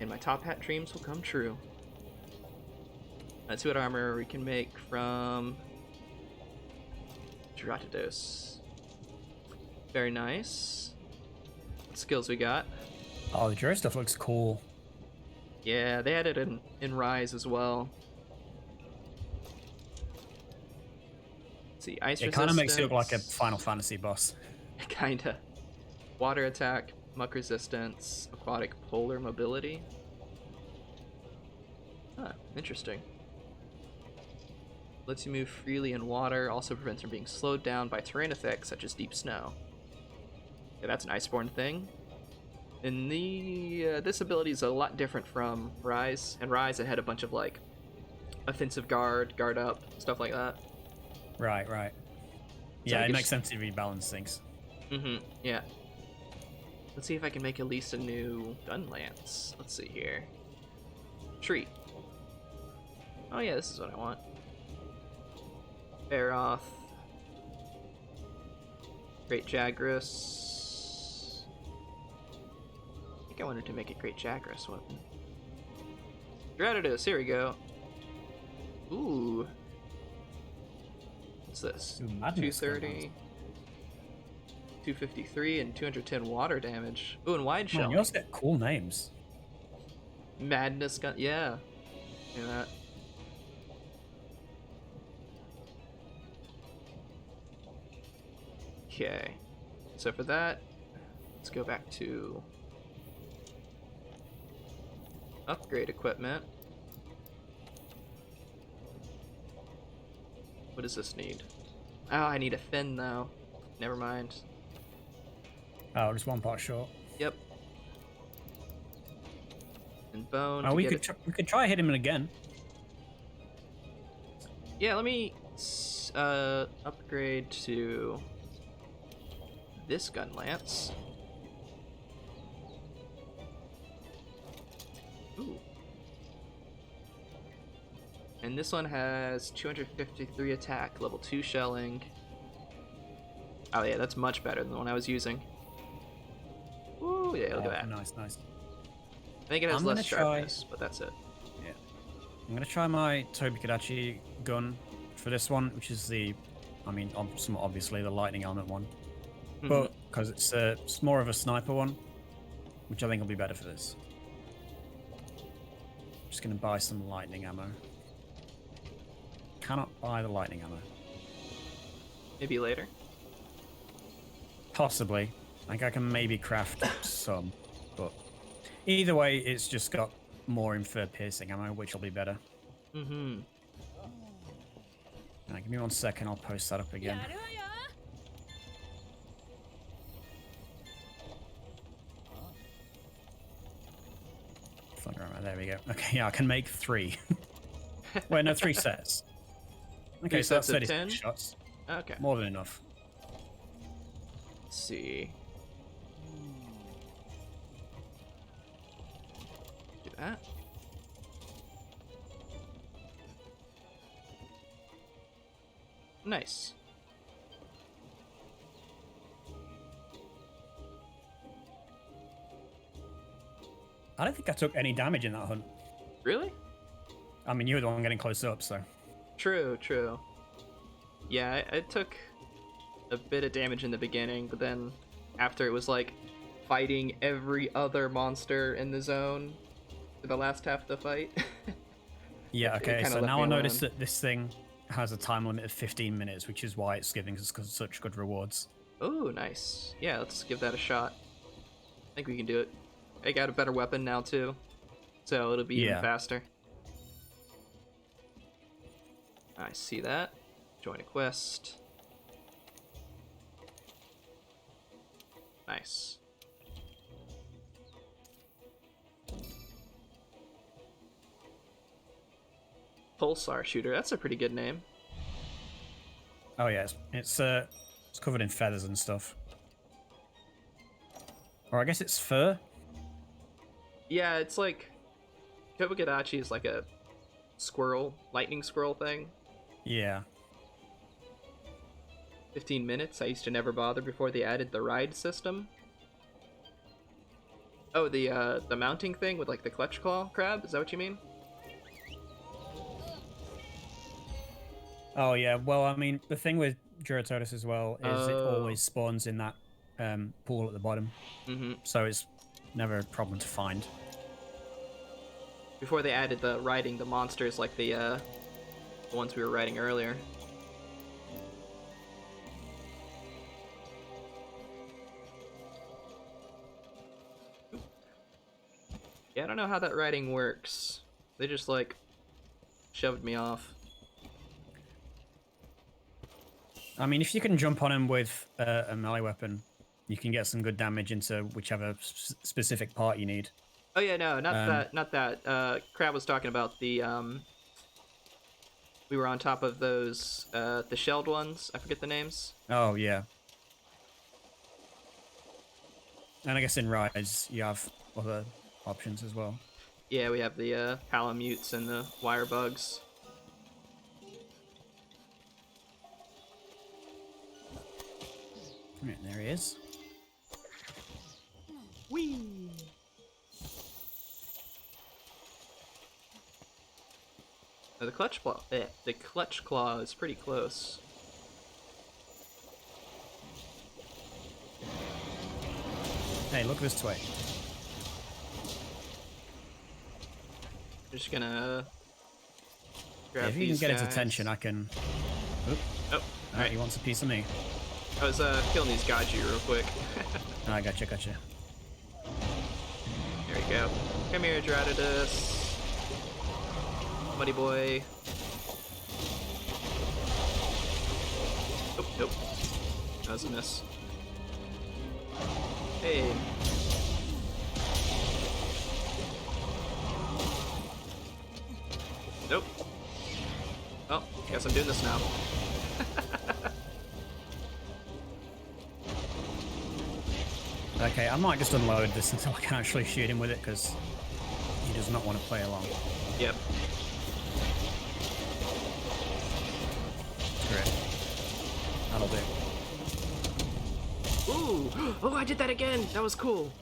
And my top hat dreams will come true. Let's see what armor we can make from Dreadnote. Very nice. What skills we got? Oh, the Juro stuff looks cool. Yeah, they had it in Rise as well. Let's see, ice It resistance. kind of makes it look like a Final Fantasy boss. Kinda. Water attack, muck resistance, aquatic polar mobility. Huh, interesting. Lets you move freely in water. Also prevents from being slowed down by terrain effects such as deep snow. Yeah, that's an Iceborne thing. And this ability is a lot different from Rise. And Rise, it had a bunch of like offensive guard, guard up, stuff like that. Right, right. So Yeah, it makes sense to rebalance things. Yeah. Let's see if I can make at least a new gun lance. Let's see here. Tree. Oh yeah, this is what I want. Baroth. Great Jagras. I think I wanted to make a Great Jagras weapon. Dreadnote, here we go. Ooh. What's this? Ooh, madness 230. 253 and 210 water damage. Ooh, and wide shell. You also get cool names. Madness gun. Yeah. Look at that. Okay. So for that, let's go back to upgrade equipment. What does this need? Oh, I need a fin though. Never mind. Oh, just one part short. Yep. And bone. Oh, to we get could it. we could try hitting him again. Yeah, let me upgrade to this gun lance. Ooh. And this one has 253 attack, level 2 shelling. Oh yeah, that's much better than the one I was using. Ooh, yeah, look at that. Nice, nice. I think it has I'm less gonna sharpness, but that's it. Yeah. I'm gonna try my Tobi Kadachi gun for this one, which is somewhat obviously the lightning element one. But because it's more of a sniper one, which I think will be better for this. Just gonna buy some lightning ammo. Cannot buy the lightning ammo. Maybe later. Possibly. Like I can maybe craft some, but either way, it's just got more inferred piercing ammo, which will be better. Mm-hmm. Give me 1 second, I'll post that up again. There we go. Okay, yeah, I can make 3. Wait, no, 3 sets. Okay, 3 so that's sets of 36 10? shots. Okay. More than enough. Let's see. Do that. Nice. I don't think I took any damage in that hunt. Really? I mean, you were the one getting close up, so. True, true. Yeah, I took a bit of damage in the beginning, but then after it was like fighting every other monster in the zone for the last half of the fight. Yeah, okay, kinda so left now me I notice alone. that this thing has a time limit of 15 minutes, which is why it's giving us such good rewards. Oh, nice. Yeah, let's give that a shot. I think we can do it. I got a better weapon now too, so it'll be even Yeah. faster. I see that. Join a quest. Nice. Pulsar shooter. That's a pretty good name. Oh yeah, it's covered in feathers and stuff. Or I guess it's fur. Yeah, it's like Kobukadachi is like a squirrel, lightning squirrel thing. Yeah. 15 minutes. I used to never bother before they added the ride system. Oh, the mounting thing with like the clutch claw crab. Is that what you mean? Oh yeah. Well, I mean, the thing with Duratotus as well is it Oh. always spawns in that pool at the bottom, Mm-hmm. so it's never a problem to find. Before they added the riding the monsters like the ones we were riding earlier. Yeah, I don't know how that riding works. They just like shoved me off. I mean, if you can jump on him with a melee weapon, you can get some good damage into whichever specific part you need. Oh yeah, no, not that. Crab was talking about the we were on top of those the shelled ones. I forget the names. Oh yeah. And I guess in Rise you have other options as well. Yeah, we have the palamutes and the wire bugs. Right, there he is. Whee! The clutch claw. The clutch claw is pretty close. Hey, look this way. Just gonna grab If you can these get guys. his attention, I can. Oop. Oh, Alright, he wants a piece of me. I was killing these gaji real quick. Oh, I gotcha. There we go. Come here, Dreadnote. Buddy boy. Oh, nope. That was a miss. Hey. Nope. Oh, guess I'm doing this now. Okay, I might just unload this until I can actually shoot him with it, because he does not want to play along. Yep. Great. That'll do. Ooh! Oh, I did that again! That was cool!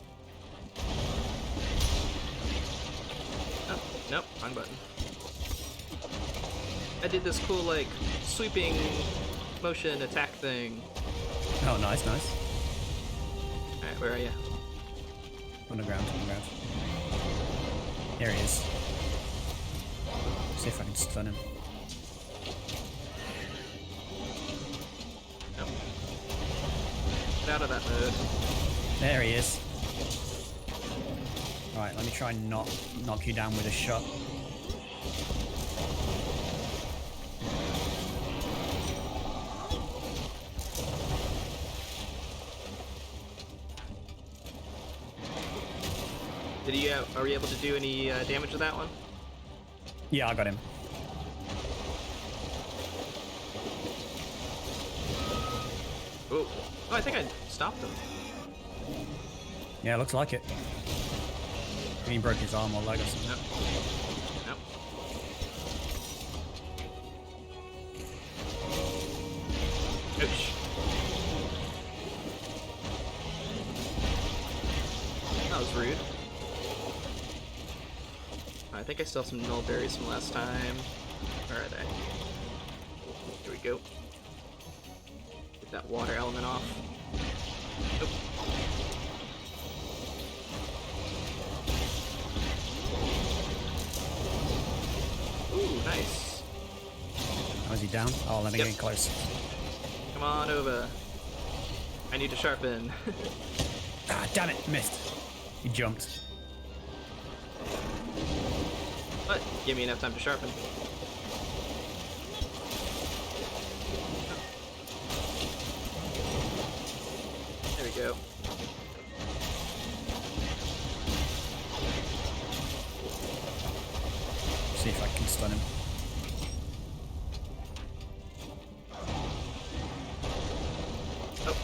Oh, nope, wrong button. I did this cool, like, sweeping motion attack thing. Oh, nice. Alright, where are you? Underground. There he is. See if I can stun him. Nope. Get out of that mode. There he is. Right, let me try and knock you down with a shot. Are we able to do any damage to that one? Yeah, I got him. Oh, I think I stopped him. Yeah, looks like it. He broke his arm or leg or something. Nope. Nope. Ouch. That was rude. I think I still have some null berries from last time. Where are they? Here we go. Get that water element off. Nope. Ooh, nice. Oh, is he down? Oh, let me Yep. get in close. Come on over. I need to sharpen. Ah, damn it, missed. He jumped. But give me enough time to sharpen. There we go. See if I can stun him. Oh.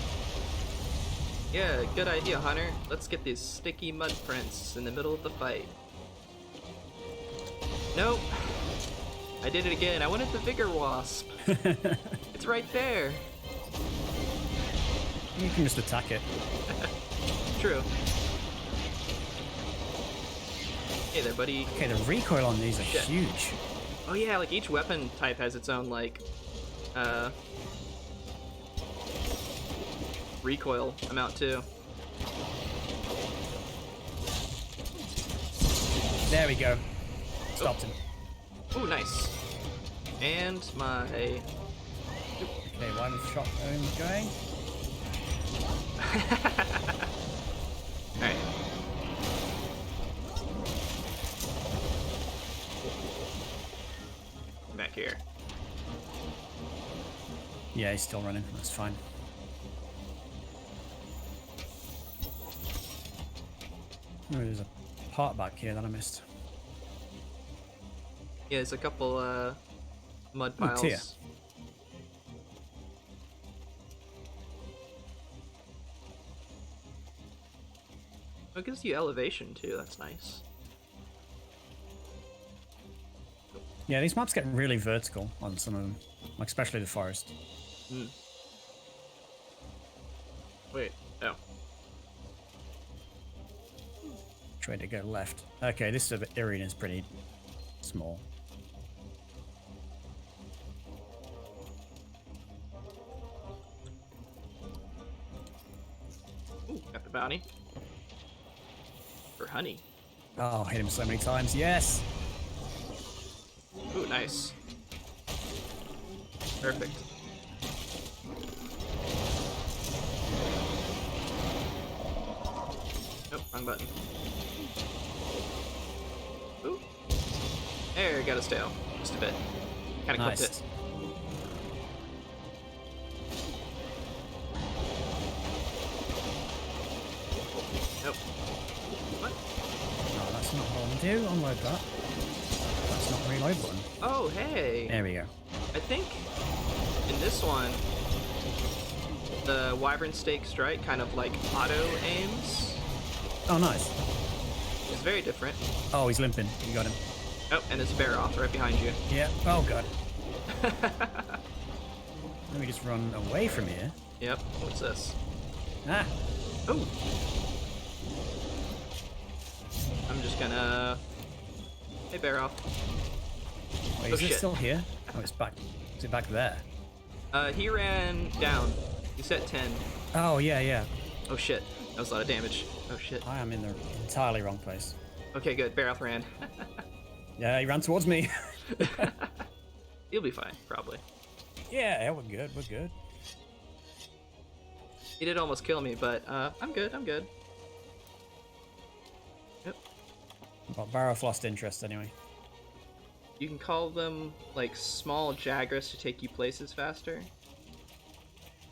Yeah, good idea, Hunter. Let's get these sticky mud prints in the middle of the fight. Nope. I did it again. I wanted the Vigor Wasp. It's right there. You can just attack it. True. Hey there, buddy. Okay, the recoil on these are Shit. huge. Oh yeah, like each weapon type has its own like recoil amount too. There we go. Stopped him. Ooh, nice. And my Okay, one shot going. Alright. Back here. Yeah, he's still running. That's fine. Oh, there's a part back here that I missed. Yeah, there's a couple mud Ooh, piles. tear. It gives you elevation too, that's nice. Yeah, these maps get really vertical on some of them, like especially the forest. Hmm. Wait, oh. Try to go left. Okay, this arena is pretty small. Ooh, got the bounty. For honey. Oh, hit him so many times. Yes! Ooh, nice. Perfect. Nope, wrong button. Ooh. There, got his tail. Just a bit. Kinda Nice. clipped it. Nope. What? No, that's not what I want to do. Unload that. That's not the reload button. Oh, hey! There we go. I think in this one, the Wyvern Stake Strike kind of like auto aims. Oh, nice. It's very different. Oh, he's limping. You got him. Oh, and there's a bear off right behind you. Yeah. Oh, God. Let me just run away from here. Yep. What's this? Ah. Oh. I'm just gonna. Hey, bear off. Wait, Oh, is it shit. still here? Oh, it's back. Is it back there? He ran down. He's at 10. Oh, yeah, yeah. Oh shit. That was a lot of damage. Oh shit. I am in the entirely wrong place. Okay, good. Bear off ran. Yeah, he ran towards me. You'll be fine, probably. Yeah, we're good. We're good. He did almost kill me, but I'm good. I'm good. Yep. But Barof lost interest anyway. You can call them like small Jagras to take you places faster.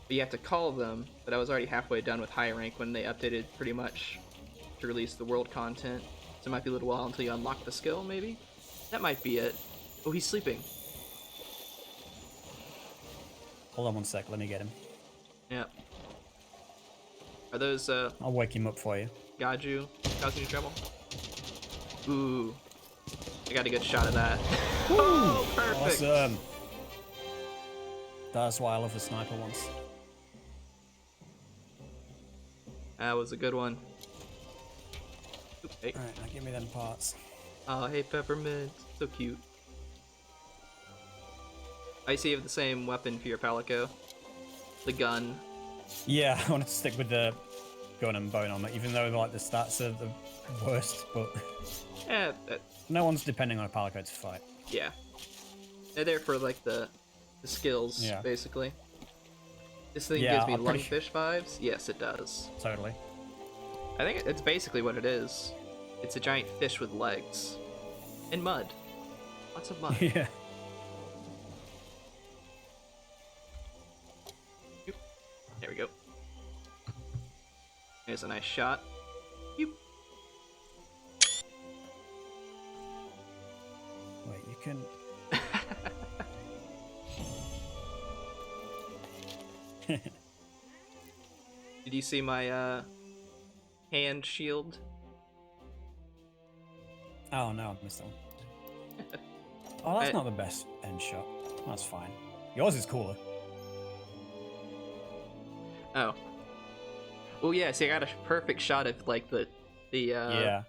But you have to call them, but I was already halfway done with high rank when they updated pretty much to release the world content. So it might be a little while until you unlock the skill, maybe? That might be it. Oh, he's sleeping. Hold on one sec. Let me get him. Yeah. Are those I'll wake him up for you. Gaju causing you trouble? Ooh. I got a good shot of that. Oh, perfect! Awesome. That's why I love the sniper ones. That was a good one. Oop, hey. Alright, now give me them parts. Oh, hey, Peppermint. So cute. I see you have the same weapon for your Palico. The gun. Yeah, I wanted to stick with the gun and bone armor, even though like the stats are the worst, but Yeah, no one's depending on a Palico to fight. yeah. They're there for like the skills, Yeah. basically. This thing Yeah, gives me I'm pretty- lungfish vibes. Yes, it does. Totally. I think it's basically what it is. It's a giant fish with legs. And mud. Lots of mud. Yeah. There we go. There's a nice shot. Yoop. Wait, you can. Did you see my hand shield? Oh no, I missed that one. Oh, that's not the best end shot. That's fine. Yours is cooler. Oh. Oh yeah, see I got a perfect shot of like the Yeah.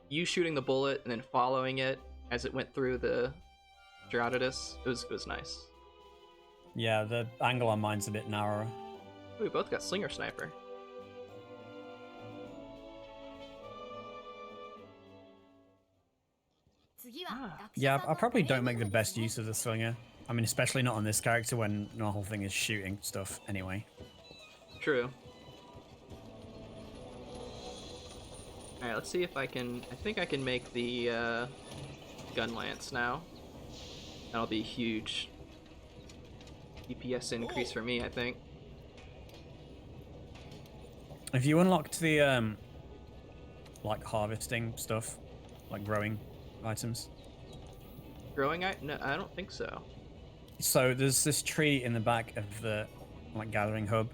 you shooting the bullet and then following it as it went through the Gerardus. It was nice. Yeah, the angle on mine's a bit narrower. We both got Slinger Sniper. Yeah, I probably don't make the best use of the slinger. I mean, especially not on this character when the whole thing is shooting stuff anyway. True. Alright, let's see if I can... I think I can make the gun lance now. That'll be huge. DPS increase for me, I think. Have you unlocked the like harvesting stuff, like growing items? Growing? No, I don't think so. So there's this tree in the back of the like gathering hub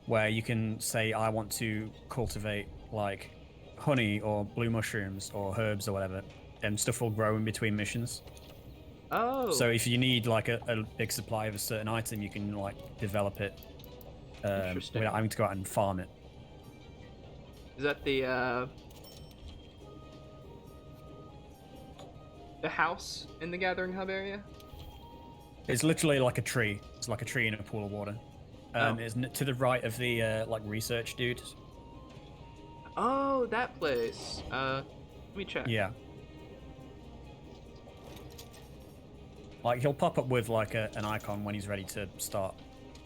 where you can say I want to cultivate like honey or blue mushrooms or herbs or whatever, and stuff will grow in between missions. Oh. So if you need like a big supply of a certain item, you can like develop it without having to go out and farm it. Is that the house in the gathering hub area? It's literally like a tree. It's like a tree in a pool of water. It's to the right of the like research dude. Oh, that place. Let me check. Yeah. Like he'll pop up with like an icon when he's ready to start.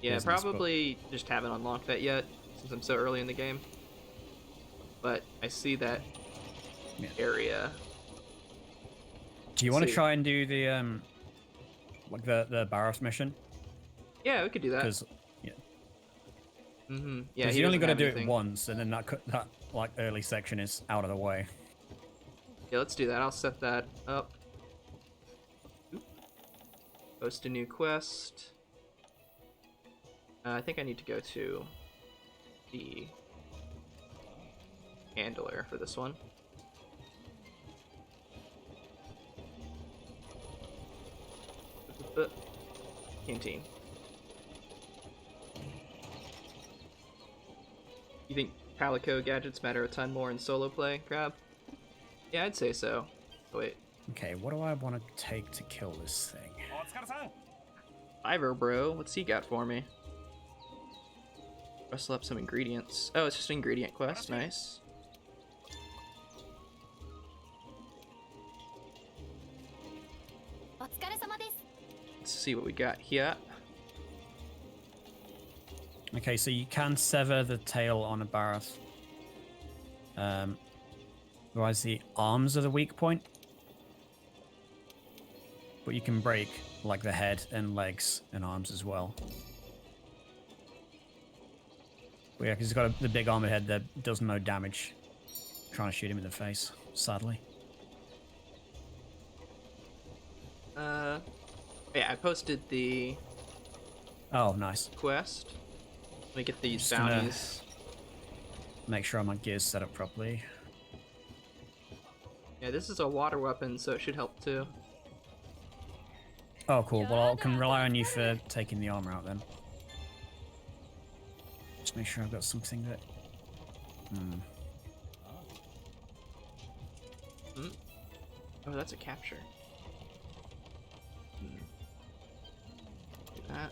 Yeah, business, probably just haven't unlocked that yet since I'm so early in the game. But I see that area. Do you want to try and do the like the Barrows mission? Yeah, we could do that. Because yeah. Yeah, you only got to do it once, and then that like early section is out of the way. Yeah, let's do that. I'll set that up. Post a new quest. I think I need to go to the handler for this one. Canteen. You think Calico gadgets matter a ton more in solo play, Crab? Yeah, I'd say so. Oh, wait. Okay, what do I want to take to kill this thing? Ivor, bro. What's he got for me? Rustle up some ingredients. Oh, it's just an ingredient quest. Nice. Let's see what we got here. Okay, so you can sever the tail on a Barrows. Otherwise, the arms are the weak point. But you can break like the head and legs and arms as well. But yeah, because he's got the big armored head that does no damage. Trying to shoot him in the face, sadly. Yeah, I posted the Oh, nice. quest. Let me get these Just gonna bounties. Make sure my gear's set up properly. Yeah, this is a water weapon, so it should help too. Oh, cool. Well, I can rely on you for taking the armor out then. Just make sure I've got something that... Oh, that's a capture. Do that.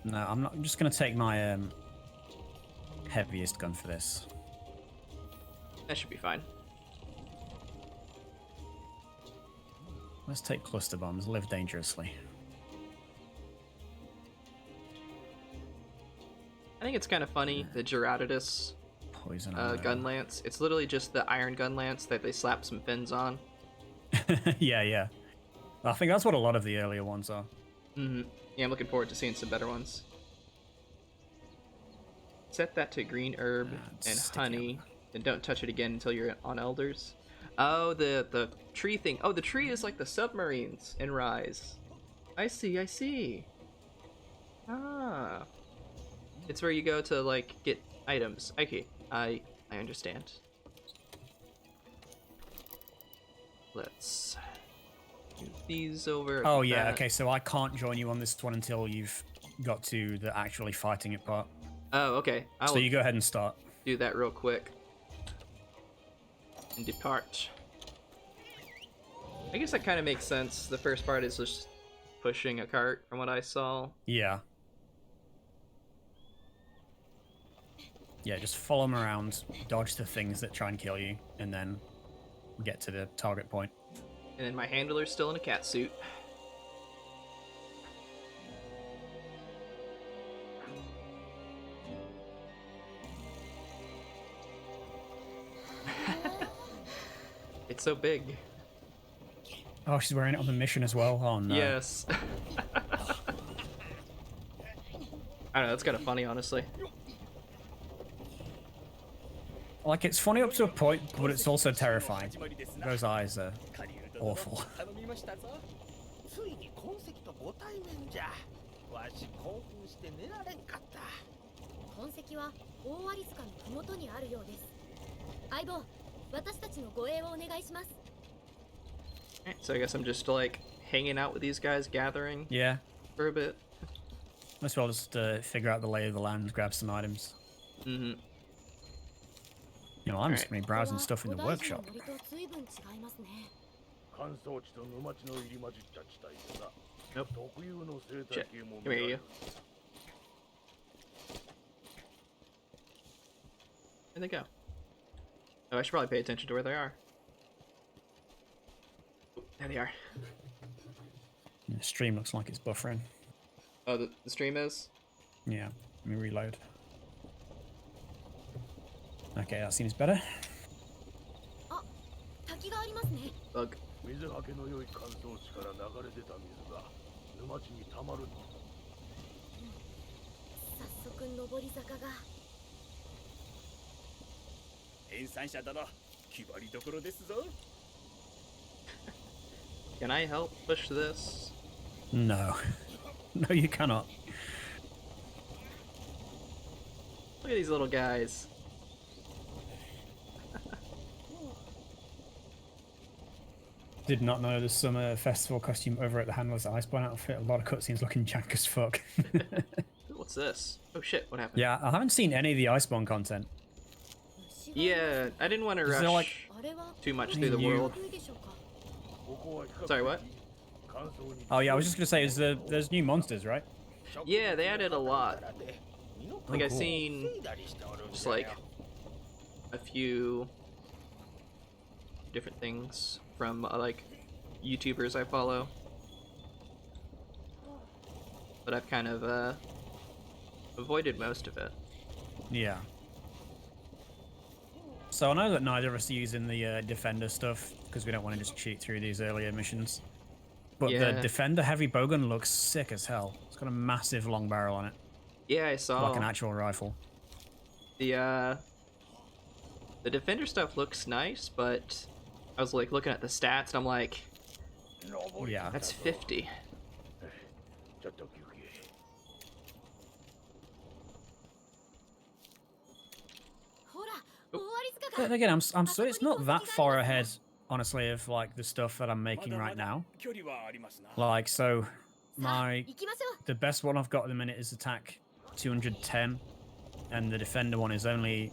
No, I'm not. I'm just going to take my heaviest gun for this. That should be fine. Let's take cluster bombs. Live dangerously. I think it's kind of funny, the Gerardus Poison gun lance. It's literally just the iron gun lance that they slap some fins on. Yeah, yeah. I think that's what a lot of the earlier ones are. Yeah, I'm looking forward to seeing some better ones. Set that to green herb and honey, and don't touch it again until you're on elders. Oh, the tree thing. Oh, the tree is like the submarines in Rise. I see, I see. Ah. It's where you go to, like, get items. Okay, I understand. Let's move these over. Oh, yeah, okay, so I can't join you on this one until you've got to the actually fighting it part. Oh, okay. So you go ahead and start. Do that real quick. And depart. I guess that kind of makes sense. The first part is just pushing a cart from what I saw. Yeah. Yeah, just follow them around, dodge the things that try and kill you, and then get to the target point. And then my handler's still in a cat suit. It's so big. Oh, she's wearing it on the mission as well? Oh, no. Yes. I don't know, that's kind of funny, honestly. Like, it's funny up to a point, but it's also terrifying. Those eyes are awful. ついに痕跡とご対面じゃ。わし興奮して寝られんかった。痕跡は大アリ塚の麓にあるようです。相棒、私たちの護衛をお願いします。 Alright, so I guess I'm just like hanging out with these guys, gathering Yeah. for a bit. Might as well just figure out the lay of the land, grab some items. Mm-hmm. You know, I'm just gonna be browsing stuff in the workshop. 乾燥地と沼地の入り混じった地帯でさ。Nope. 特有の生態 Shit. 系も Come here, you. Where'd they go? Oh, I should probably pay attention to where they are. Oh, there they are. The stream looks like it's buffering. Oh, the stream is? Yeah, let me reload. Okay, that seems better. Bug. 水はけの良い乾燥地から流れ出た水が沼地にたまる。早速上り坂が。編纂者殿、決まりどころですぞ。Can I help push this? No. No, you cannot. Look at these little guys. Did not know the summer festival costume over at the Handler's Iceborne outfit. A lot of cutscenes looking jank as fuck. What's this? Oh shit, what happened? Yeah, I haven't seen any of the Iceborne content. Yeah, I didn't want to rush like too much through the you- world. Sorry, what? Oh yeah, I was just gonna say, there's new monsters, right? Yeah, they added a lot. Like I've cool. seen just like a few different things from like YouTubers I follow, but I've kind of avoided most of it. Yeah. So I know that neither of us are using the Defender stuff because we don't want to just cheat through these earlier missions. But Yeah. the Defender heavy bowgun looks sick as hell. It's got a massive long barrel on it, Yeah, I saw like an actual rifle. the Defender stuff looks nice, but I was like looking at the stats and I'm like, Yeah. that's 50. ちょっと休憩。 But again, I'm so it's not that far ahead, honestly, of like the stuff that I'm making right now. 距離はありますな。 Like, so my 行きましょう。 the best one I've got at the minute is attack 210, and the Defender one is only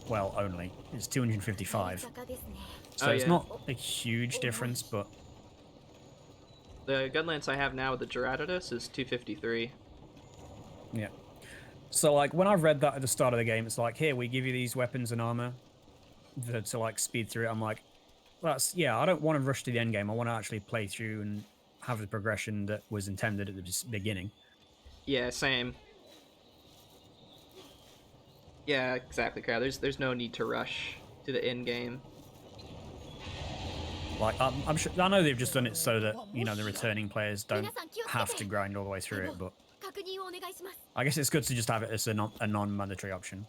it's 255. 坂ですね。 So Oh, it's yeah. not a huge difference, but The gun lance I have now with the Dreadnote is 253. yeah. So like when I read that at the start of the game, it's like, here we give you these weapons and armor to like speed through it. I'm like, I don't want to rush to the end game. I want to actually play through and have the progression that was intended at the beginning. Yeah, same. Yeah, exactly, Crowd. There's no need to rush to the end game. Like I'm sure I know they've just done it so that the returning players don't have to grind all the way through it, but 確認をお願いします。 I guess it's good to just have it as a non-mandatory option,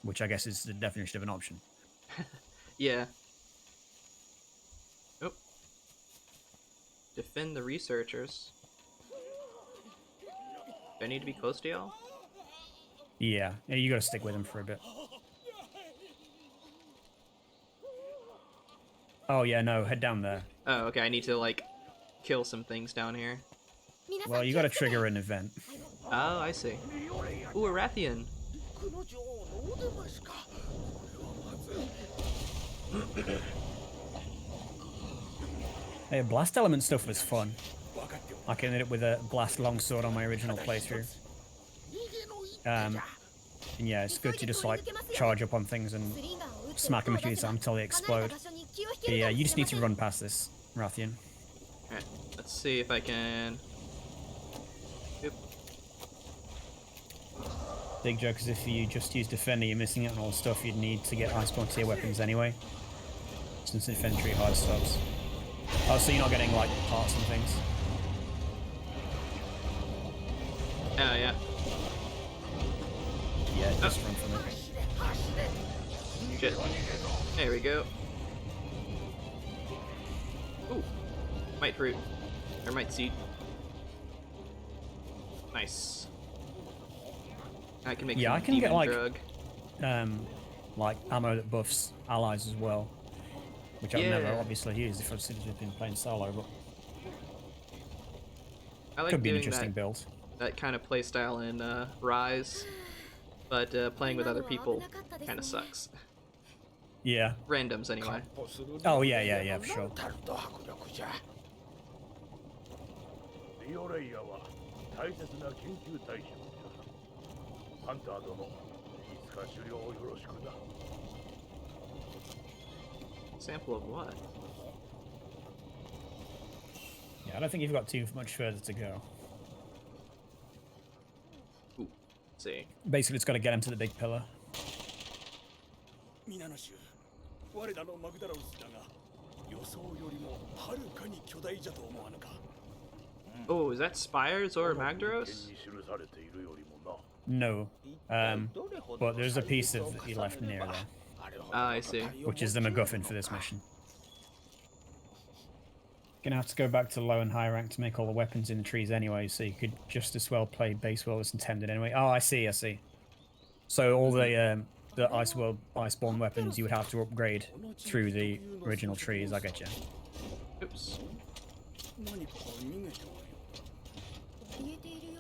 which I guess is the definition of an option. Yeah. Oh. Defend the researchers. Do I need to be close to y'all? Yeah, you gotta stick with them for a bit. Oh yeah, no, head down there. Oh, okay. I need to like kill some things down here. Well, you gotta trigger an event. Oh, I see. Ooh, a Rathian. 陸の女王のお出ましか。これはまずい。 Hey, blast element stuff was fun. I ended up with a blast longsword on my original playthrough. And yeah, it's good to just like charge up on things and smack them a few times until they explode. But yeah, you just need to run past this, Rathian. Alright, let's see if I can. Oop. Big joke is if you just use Defender, you're missing out on all the stuff you'd need to get Iceborne tier weapons anyway. Since infantry hard stops. Oh, so you're not getting like parts and things. Oh, yeah. Just run from it. Shit. There we go. Ooh. Might fruit. Or might seed. Nice. I can make Yeah, some I can get, demon like, drug. Like ammo that buffs allies as well, which I've never Yeah. obviously used if I've just been playing solo, but I like could be an doing interesting build. that kind of playstyle in Rise, but playing with other people kind of sucks. Yeah. Randoms anyway. Oh yeah, for sure. リオレイヤは大切な研究対象じゃ。ハンター殿、いつか狩猟をよろしくな。Sample of what? Yeah, I don't think you've got too much further to go. Ooh, let's see. Basically, it's got to get him to the big pillar. 皆の衆、我らのマグダラウスだが、予想よりもはるかに巨大じゃと思わぬか。Oh, is that Spires or Magdaros? に記されているよりもな。 No, but there's a piece of that he left near there, Ah, I see. which is the MacGuffin for this mission. Gonna have to go back to low and high rank to make all the weapons in the trees anyway, so you could just as well play base world as intended anyway. Oh, I see. So all the Iceborne weapons you would have to upgrade through the original trees. I get you. Oops. 何かが逃げておる。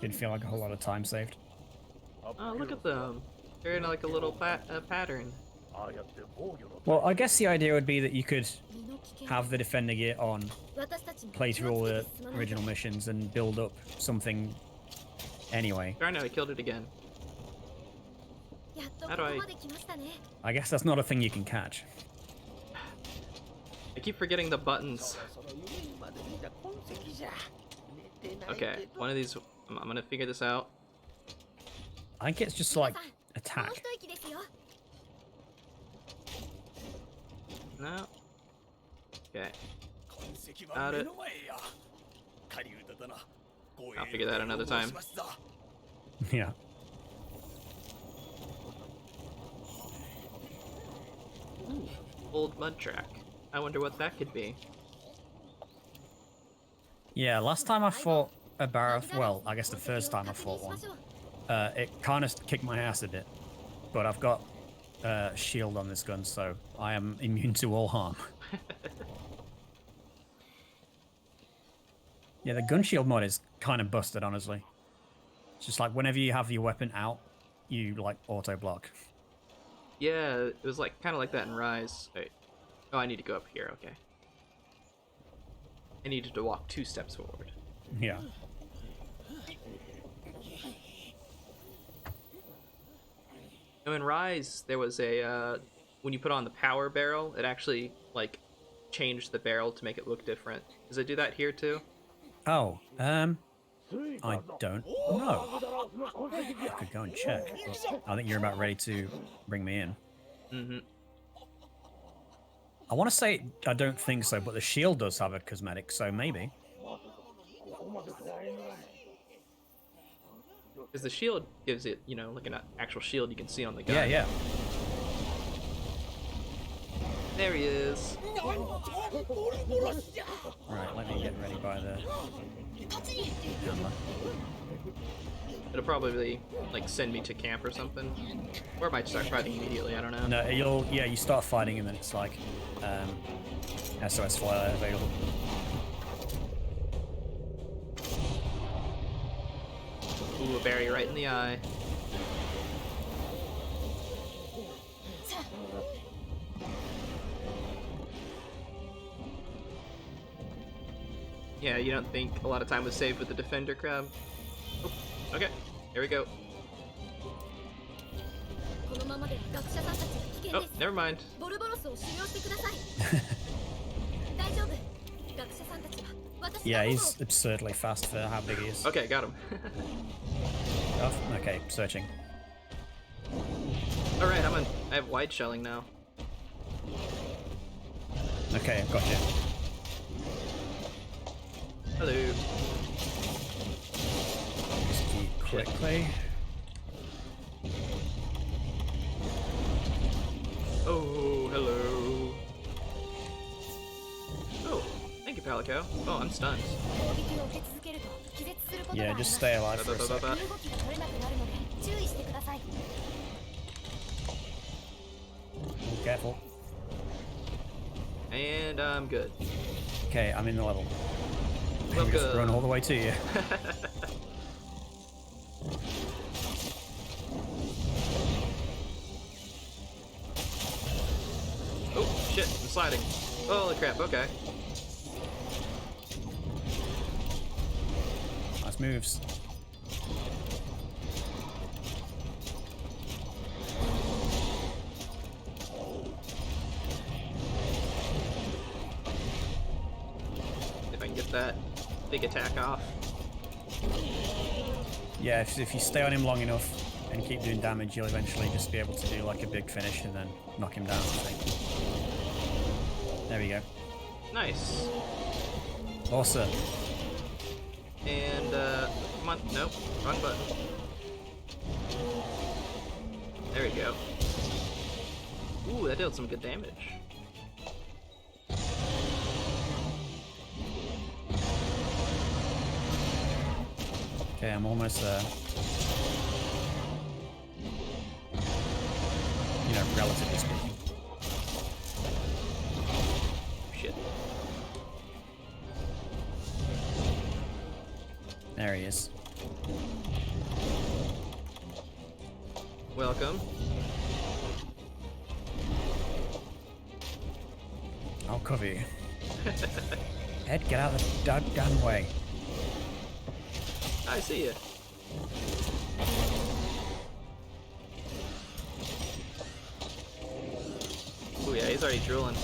Didn't feel like a whole lot of time saved. Oh, look at them. They're in like a little pattern. ああやって防御の Well, I guess the idea would be that you could have the defender gear on, 私たちも play 気 through を all つけ the て進まないと original missions and build up something anyway. Darn it, I killed it again. やっとこ How こ do I- まで来ましたね I guess that's not a thing you can catch. I keep forgetting the buttons. そろそろ夢にまで見た痕跡じゃ。寝てないけ Okay, ど one of these. I'm gonna figure this out. I think it's just like もう attack. 一息ですよ No. Okay. 痕跡は目の前や。狩人だな。ご I'll figure that another time. しますぞ。 Yeah. Old mud track. I wonder what that could be. Yeah, last time I fought a Barroth, well, I guess the first time I fought one, it kind of kicked my ass a bit. But I've got shield on this gun, so I am immune to all harm. Yeah, the gun shield mod is kind of busted, honestly. It's just like whenever you have your weapon out, you like auto block. Yeah, it was like kind of like that in Rise. Wait. Oh, I need to go up here. Okay. I needed to walk 2 steps forward. Yeah. Now in Rise, there was a when you put on the power barrel, it actually like changed the barrel to make it look different. Does it do that here too? Oh, I don't know. I could go and check. But I think you're about ready to bring me in. Mm-hmm. I want to say I don't think so, but the shield does have a cosmetic, so maybe. Because the shield gives it, you know, like an actual shield you can see on the gun. Yeah, yeah. There he is. Right, let me get ready by the camera. It'll probably like send me to camp or something, or I might start fighting immediately. I don't know. No, you start fighting and then it's like SOS flare available. Ooh, a berry right in the eye. Yeah, you don't think a lot of time was saved with the defender crab? Oop, okay, here we go. このままでは学者さんたちが危険 Oh, です never mind. ボルボロスを修行してください大丈夫学者さんたちは私 Yeah, の he's absurdly fast for how big he is. Okay, got him. Oh, okay, searching. All right, I have wide shelling now. Okay, I've got you. Hello. Just keep quickly. Calico. Oh, I'm stunned. 攻撃を受け続けると気絶することがあ Yeah, りま just す stay alive for a sec. ばばばば身動きが取れなくなるので注意してください Oh, careful. And I'm good. Okay, I'm in the level. Maybe just run all the way to you. Oh, shit, I'm sliding. Holy crap, okay. Nice moves. If I can get that big attack off. Yeah, if you stay on him long enough and keep doing damage, you'll eventually just be able to do like a big finish and then knock him down, I think. There we go. Nice. Awesome. And, come on. Nope. Wrong button. There we go. Ooh, that dealt some good damage. Okay, I'm almost there. You know, relatively speaking. Shit. There he is. Welcome. I'll cover you. Ed, get out of the goddamn way. I see ya. Oh yeah, he's already drooling.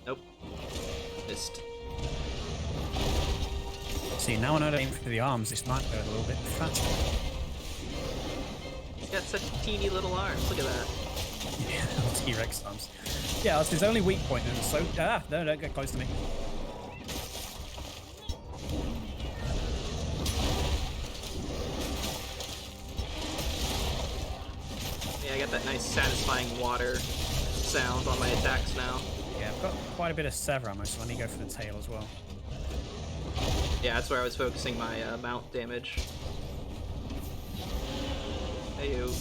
Nope. Missed. See, now I know to aim for the arms, this might go a little bit faster. He's got such teeny little arms. Look at that. Yeah, T-Rex arms. Yeah, that's his only weak point, and so... Ah, no, don't get close to me. Yeah, I got that nice satisfying water sound on my attacks now. Yeah, I've got quite a bit of sever ammo, so let me go for the tail as well. Yeah, that's where I was focusing my mount damage. Heyo.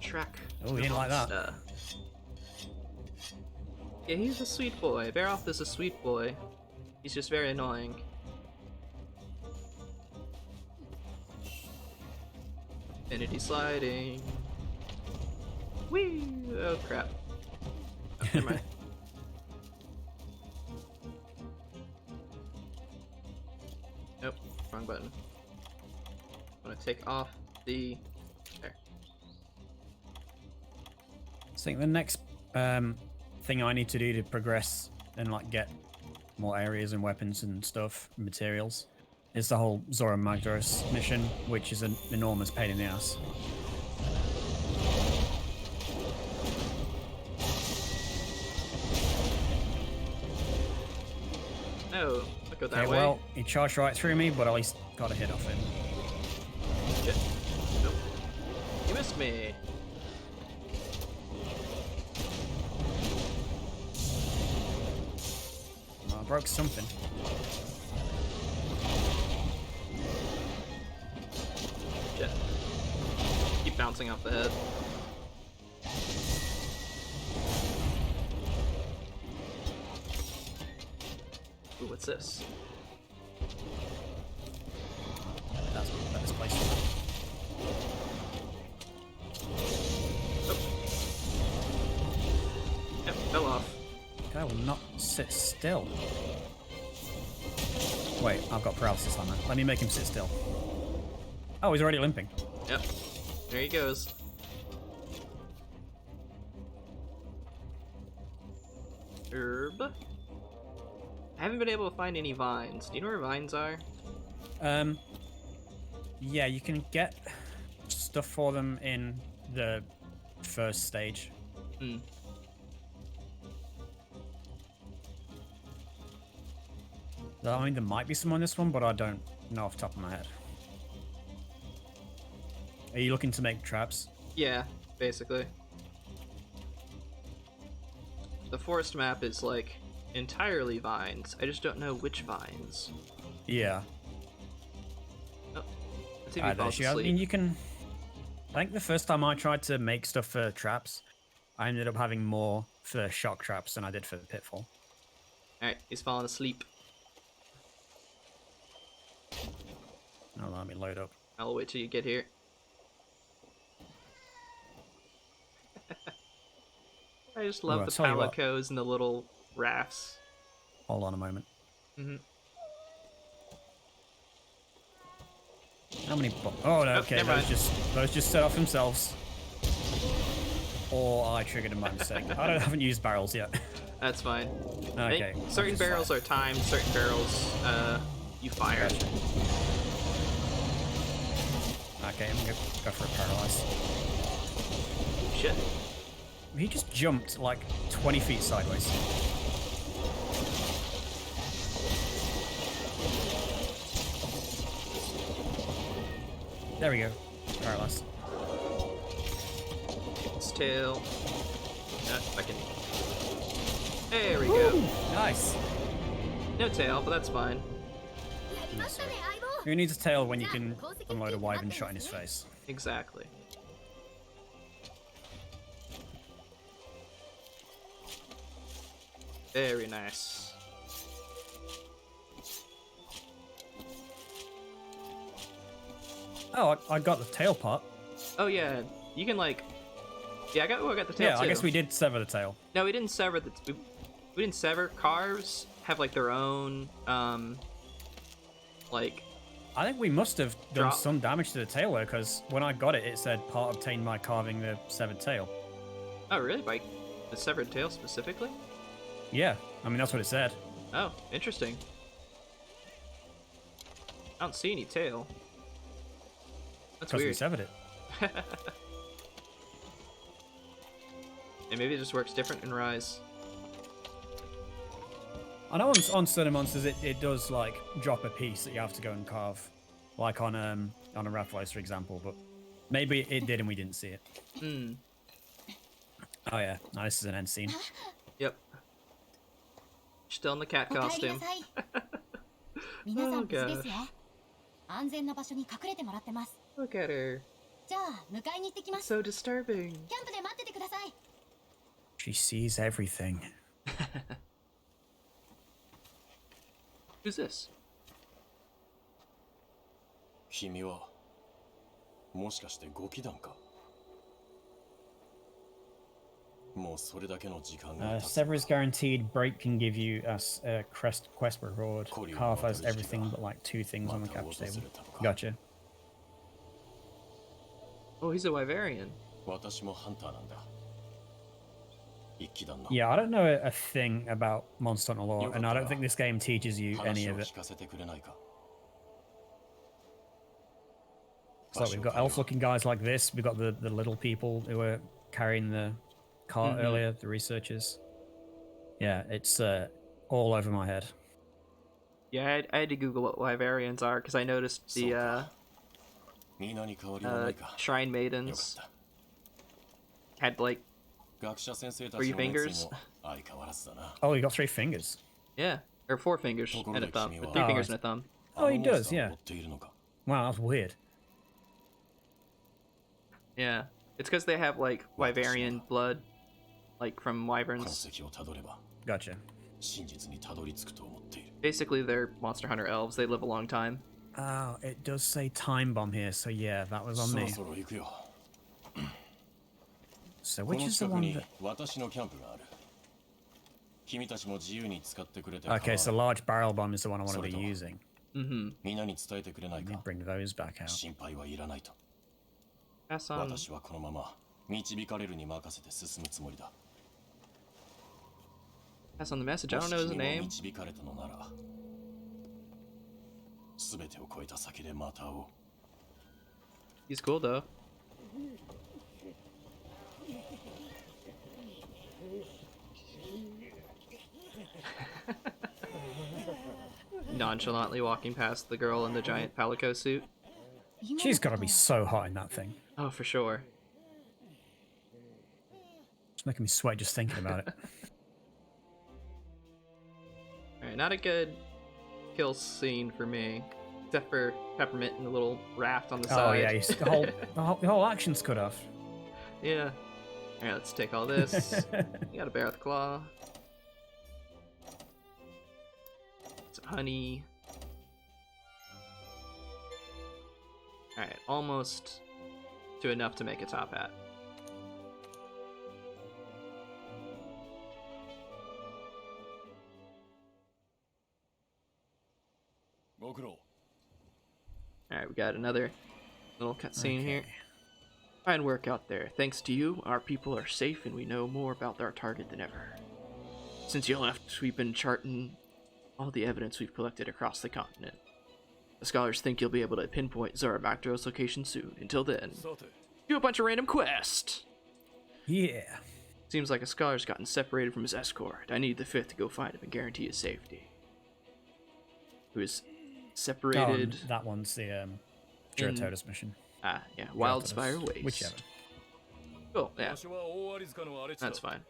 Track. Oh, he didn't like that. monster. Yeah, he's a sweet boy. Baroth is a sweet boy. He's just very annoying. Infinity sliding. Whee! Oh crap. Oh, never mind. Nope, wrong button. I'm gonna take off the... There. I think the next thing I need to do to progress and like get more areas and weapons and stuff, materials, is the whole Zora Magdaros mission, which is an enormous pain in the ass. Oh, look go that Okay, way. well, he charged right through me, but at least got a hit off him. Shit. Nope. You missed me. Well, I broke something. Shit. Keep bouncing off the head. Ooh, what's this? That's not this place. Oh. Yep, fell off. Guy will not sit still. Wait, I've got paralysis on that. Let me make him sit still. Oh, he's already limping. Yep. There he goes. Herb. I haven't been able to find any vines. Do you know where vines are? Yeah, you can get stuff for them in the first stage. Hmm. I mean, there might be some on this one, but I don't know off the top of my head. Are you looking to make traps? Yeah, basically. The forest map is like entirely vines. I just don't know which vines. Yeah. Oh, let's see if he falls I asleep. mean, you can. I think the first time I tried to make stuff for traps, I ended up having more for shock traps than I did for the pitfall. Alright, he's falling asleep. Oh, let me load up. I'll wait till you get here. I just love I'll the tell you what. palicos and the little rafts. Hold on a moment. How many? Oh no, okay, never mind. those just set off themselves. Or I triggered them by mistake. haven't used barrels yet. That's fine. I Okay. think certain barrels are timed, certain barrels you fire. Gotcha. Okay, I'm gonna go for a paralyze. Shit. He just jumped like 20 feet sideways. There we go. Paralyzed. Its tail. I can. There we go. Nice. No tail, but that's fine. やりましたね相棒。 Who needs a tail when you can unload a wyvern shot in his face? Exactly. Very nice. Oh, I got the tail part. Oh yeah, you can like. Yeah, I got the tail Yeah, too. I guess we did sever the tail. No, we didn't sever the. We didn't sever. Cars have like their own like. I think we must have done Drop. some damage to the tail though, because when I got it, it said part obtained by carving the severed tail. Oh really? By the severed tail specifically? Yeah, I mean that's what it said. Oh, interesting. I don't see any tail. That's Because we weird. severed it. And maybe it just works different in Rise. I know on certain monsters it does like drop a piece that you have to go and carve, like on a Rathalos, for example. But maybe it did and we didn't see it. Hmm. Oh yeah, no, this is an end scene. Yep. Still in the cat お帰りな costume. さい。皆さん Oh, 無事ですよ。安全な場所に隠れてもらってます。 Look at her. じゃあ迎えに行ってきます。 So disturbing. キャンプで待っててください。 She sees everything. Who's this? 君はもしかしてご気団かもうそれだけの時間が経つ Sever is guaranteed. Break can give you a quest reward. Carve has everything but like 2 things on the capture table. Gotcha. Oh, he's a Wyverian. 私もハンターなんだ一気団の Yeah, I don't know a thing about Monster Hunter lore, and I don't think this game teaches you any 話を of it. 聞かせてくれないか So we've got elf-looking guys like this. We've got the little people who were carrying the cart earlier, the researchers. Yeah, it's all over my head. Yeah, I had to Google what Wyverians are because I noticed the 皆に変わりはないか shrine よかっ maidens た had like 学者先生た Three ちの熱 fingers? 意も相変わらずだな Oh, he got 3 fingers. yeah, or 4 fingers and a thumb, or 3 Oh, fingers and a thumb. Oh, he あのモンス does, ターを yeah. 追っているのか Wow, that's weird. Yeah, it's because they have like Wyverian blood, like from 痕 wyverns. 跡をたどれば Gotcha. 真実にたどり着くと思っている Basically, they're Monster Hunter elves. They live a long time. Oh, it does say time bomb here, so yeah, that was on そろ me. そろ行くよ So こ which の is the 近く one に that... 私のキャンプがある君たちも自由に使ってくれて構わ Okay, ない so large barrel bomb is the one I want to be Sorry, using. Mm-hmm. 皆に伝えてくれない Let me か bring those back out. 心配はいらないと Pass on. 私はこのまま導かれるに任せて進むつもりだ Pass on the message. I も don't し know his 君も name. 導かれたのなら全てを超えた先でまた会おう He's cool though. Nonchalantly walking past the girl in the giant palico suit. She's got to be so hot in that thing. Oh, for sure. It's making me sweat just thinking about it. Alright, not a good kill scene for me. Except for Peppermint and the little raft on the Oh side. yeah, the whole action's cut off. Yeah. Alright, let's take all this. You got a Barroth Claw. Some honey. Alright, almost to enough to make a top hat. Alright, we got another little cutscene here. Fine work out there. Thanks to you, our people are safe and we know more about our target than ever. Since you left, we've been charting all the evidence we've collected across the continent. The scholars think you'll be able to pinpoint Zorobactro's location soon. Until then, do a bunch of random quests! Yeah. Seems like a scholar's gotten separated from his escort. I need the fifth to go find him and guarantee his safety. Who is separated... Oh, that one's the Dreadnote mission. Ah, yeah, Wildspire Waste. Whichever. Cool, yeah. That's fine.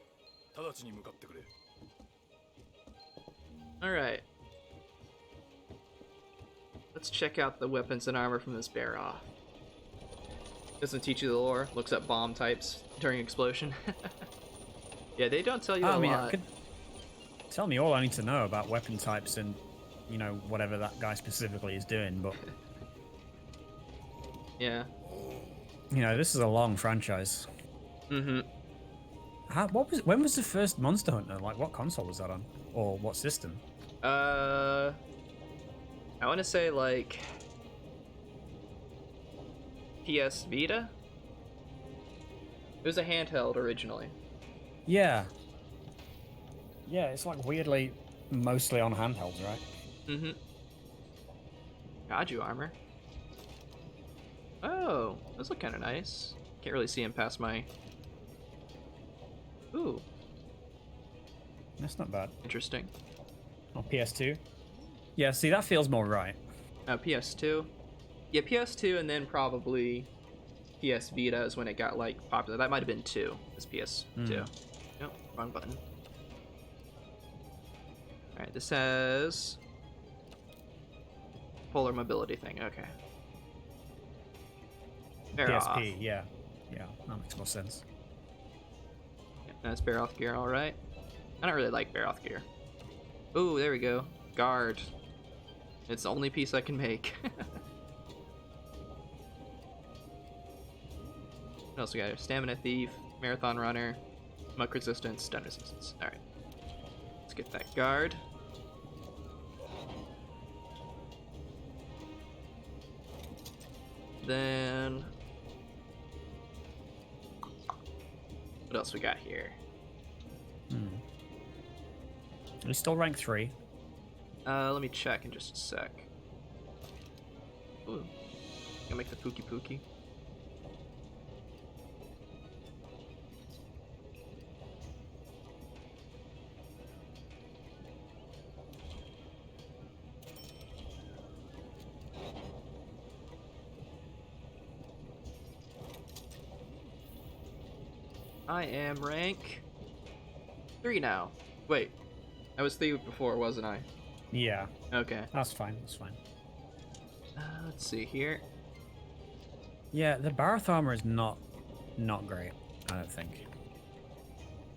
Alright. Let's check out the weapons and armor from this Barroth. Doesn't teach you the lore, looks up bomb types during explosion. Yeah, they don't tell you a lot. Tell me all I need to know about weapon types and, you know, whatever that guy specifically is doing, but... Yeah. You know, this is a long franchise. Mm-hmm. When was the first Monster Hunter? Like, what console was that on? Or what system? I want to say, like... PS Vita? It was a handheld originally. Yeah. Yeah, it's like weirdly mostly on handhelds, right? Mm-hmm. Gaju armor. Oh, those look kind of nice. Can't really see him past my... Ooh. That's not bad. Interesting. Oh, PS2? Yeah, see, that feels more right. PS2? Yeah, PS2 and then probably PS Vita is when it got, like, popular. That might have been 2. It's PS2. Nope, wrong button. Alright, this has... Polar mobility thing, okay. PSP, yeah. Yeah, that makes more sense. Yeah, that's Barroth gear, alright. I don't really like Barroth gear. Ooh, there we go. Guard. It's the only piece I can make. What else we got here? Stamina Thief, Marathon Runner, Muck Resistance, Stun Resistance. Alright. Let's get that guard. Then... What else we got here? He's still rank 3. Let me check in just a sec. Ooh. Gonna make the Pookie Pookie. I am rank 3 now. Wait, I was 3 before, wasn't I? Yeah. Okay. That's fine, that's fine. Let's see here. Yeah, the Barroth armor is not great, I don't think.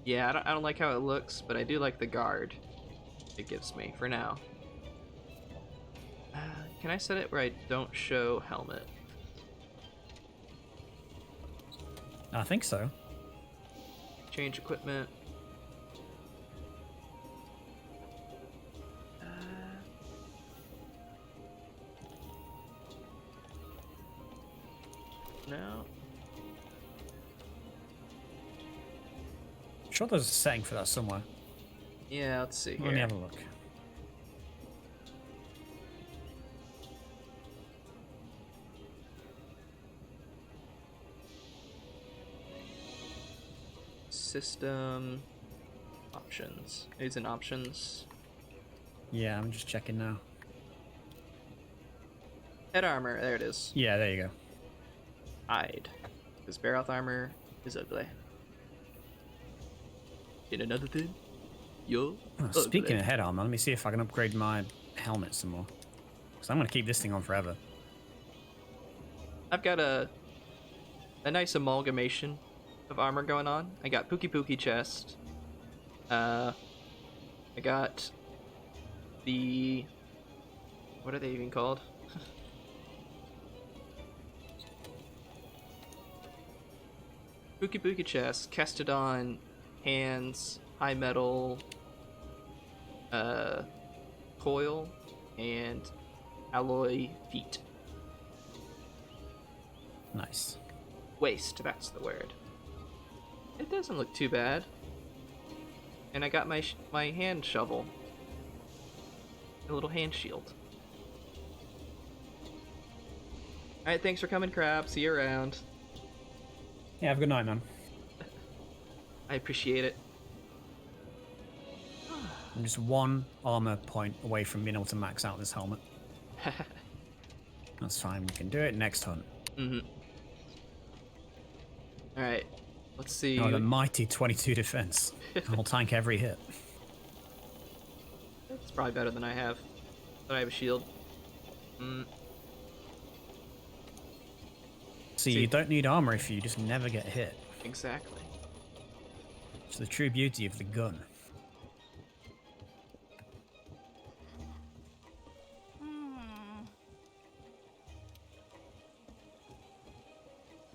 Yeah, I don't like how it looks, but I do like the guard it gives me for now. Can I set it where I don't show helmet? I think so. Change equipment. No. I'm sure there's a setting for that somewhere. Yeah, let's see here. Let me have a look. System options. It's in options. Yeah, I'm just checking now. Head armor, there it is. Yeah, there you go. Hide. This Barroth armor is ugly. In another thing, yo. Oh, speaking of head armor, let me see if I can upgrade my helmet some more. Because I'm going to keep this thing on forever. I've got a nice amalgamation of armor going on. I got Pookie chest. I got the... what are they even called? Pookie chest, Kestodon, hands, high metal, coil, and alloy feet. Nice. Waist, that's the word. It doesn't look too bad. And I got my hand shovel. A little hand shield. Alright, thanks for coming, Crab. See you around. Yeah, have a good night, man. I appreciate it. I'm just one armor point away from being able to max out this helmet. That's fine, we can do it next hunt. Mm-hmm. Alright, let's see. Oh, the mighty 22 defense. I'll tank every hit. It's probably better than I have. But I have a shield. See, you don't need armor if you just never get hit. Exactly. It's the true beauty of the gun.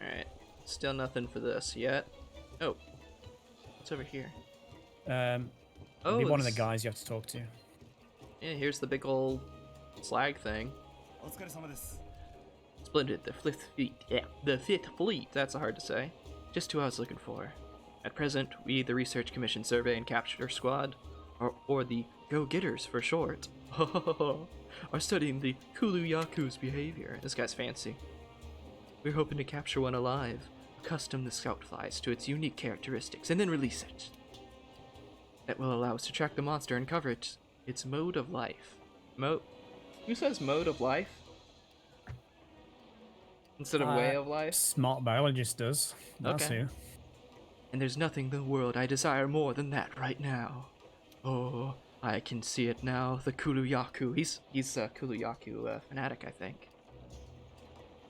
Alright. Still nothing for this yet. Oh. What's over here? It'll be one of the guys you have to talk to. Yeah, here's the big old slag thing. Splendid, the fifth fleet. Yeah, the fifth fleet. That's hard to say. Just who I was looking for. At present, we, the Research Commission Survey and Capture Squad, or the Go-Getters for short, are studying the Kulu-Yaku's behavior. This guy's fancy. We're hoping to capture one alive, accustom the scout flies to its unique characteristics, and then release it. That will allow us to track the monster and cover its mode of life. Who says mode of life? Instead of way of life? Smart biologist does. That's Okay. who. And there's nothing in the world I desire more than that right now. Oh, I can see it now. The Kulu-Yaku. He's a Kulu-Yaku fanatic, I think.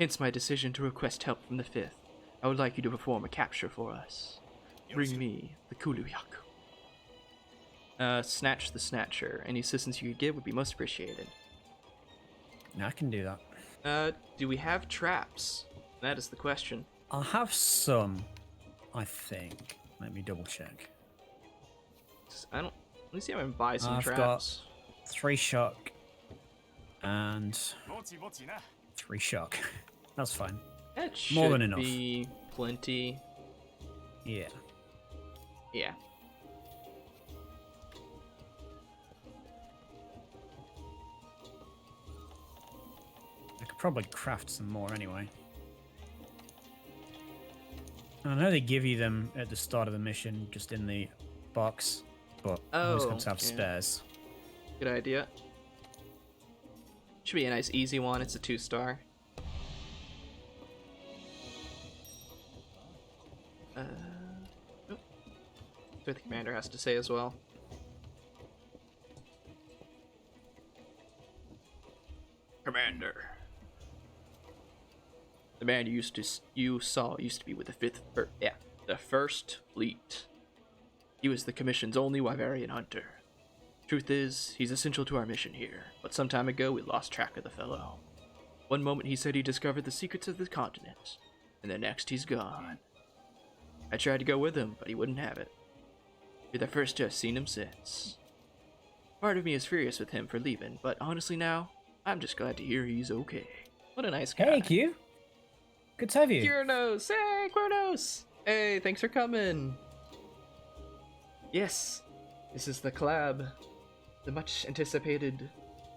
Hence my decision to request help from the Fifth. I would like you to perform a capture for us. Bring me the Kulu-Yaku. Snatch the Snatcher. Any assistance you could give would be most appreciated. I can do that. Do we have traps? That is the question. I'll have some, I think. Let me double check. Let me see if I can buy some I've traps. got 3 shock and 3 shock. That's fine. That should More than enough. be plenty. Yeah. Yeah. I could probably craft some more anyway. I know they give you them at the start of the mission, just in the box, but I always got to have yeah. spares. Good idea. Should be a nice easy one. It's a 2-star. Oh. That's what the commander has to say as well. Commander. The man you saw used to be with the First Fleet. He was the Commission's only Wyverian hunter. Truth is, he's essential to our mission here, but some time ago we lost track of the fellow. One moment he said he discovered the secrets of the continent, and the next he's gone. I tried to go with him, but he wouldn't have it. You're the first to have seen him since. Part of me is furious with him for leaving, but honestly now, I'm just glad to hear he's okay. What a nice guy. Hey, Q. Good to have you. Kyranos! Hey, Kyranos! Hey, thanks for coming. Yes, this is the collab. The much anticipated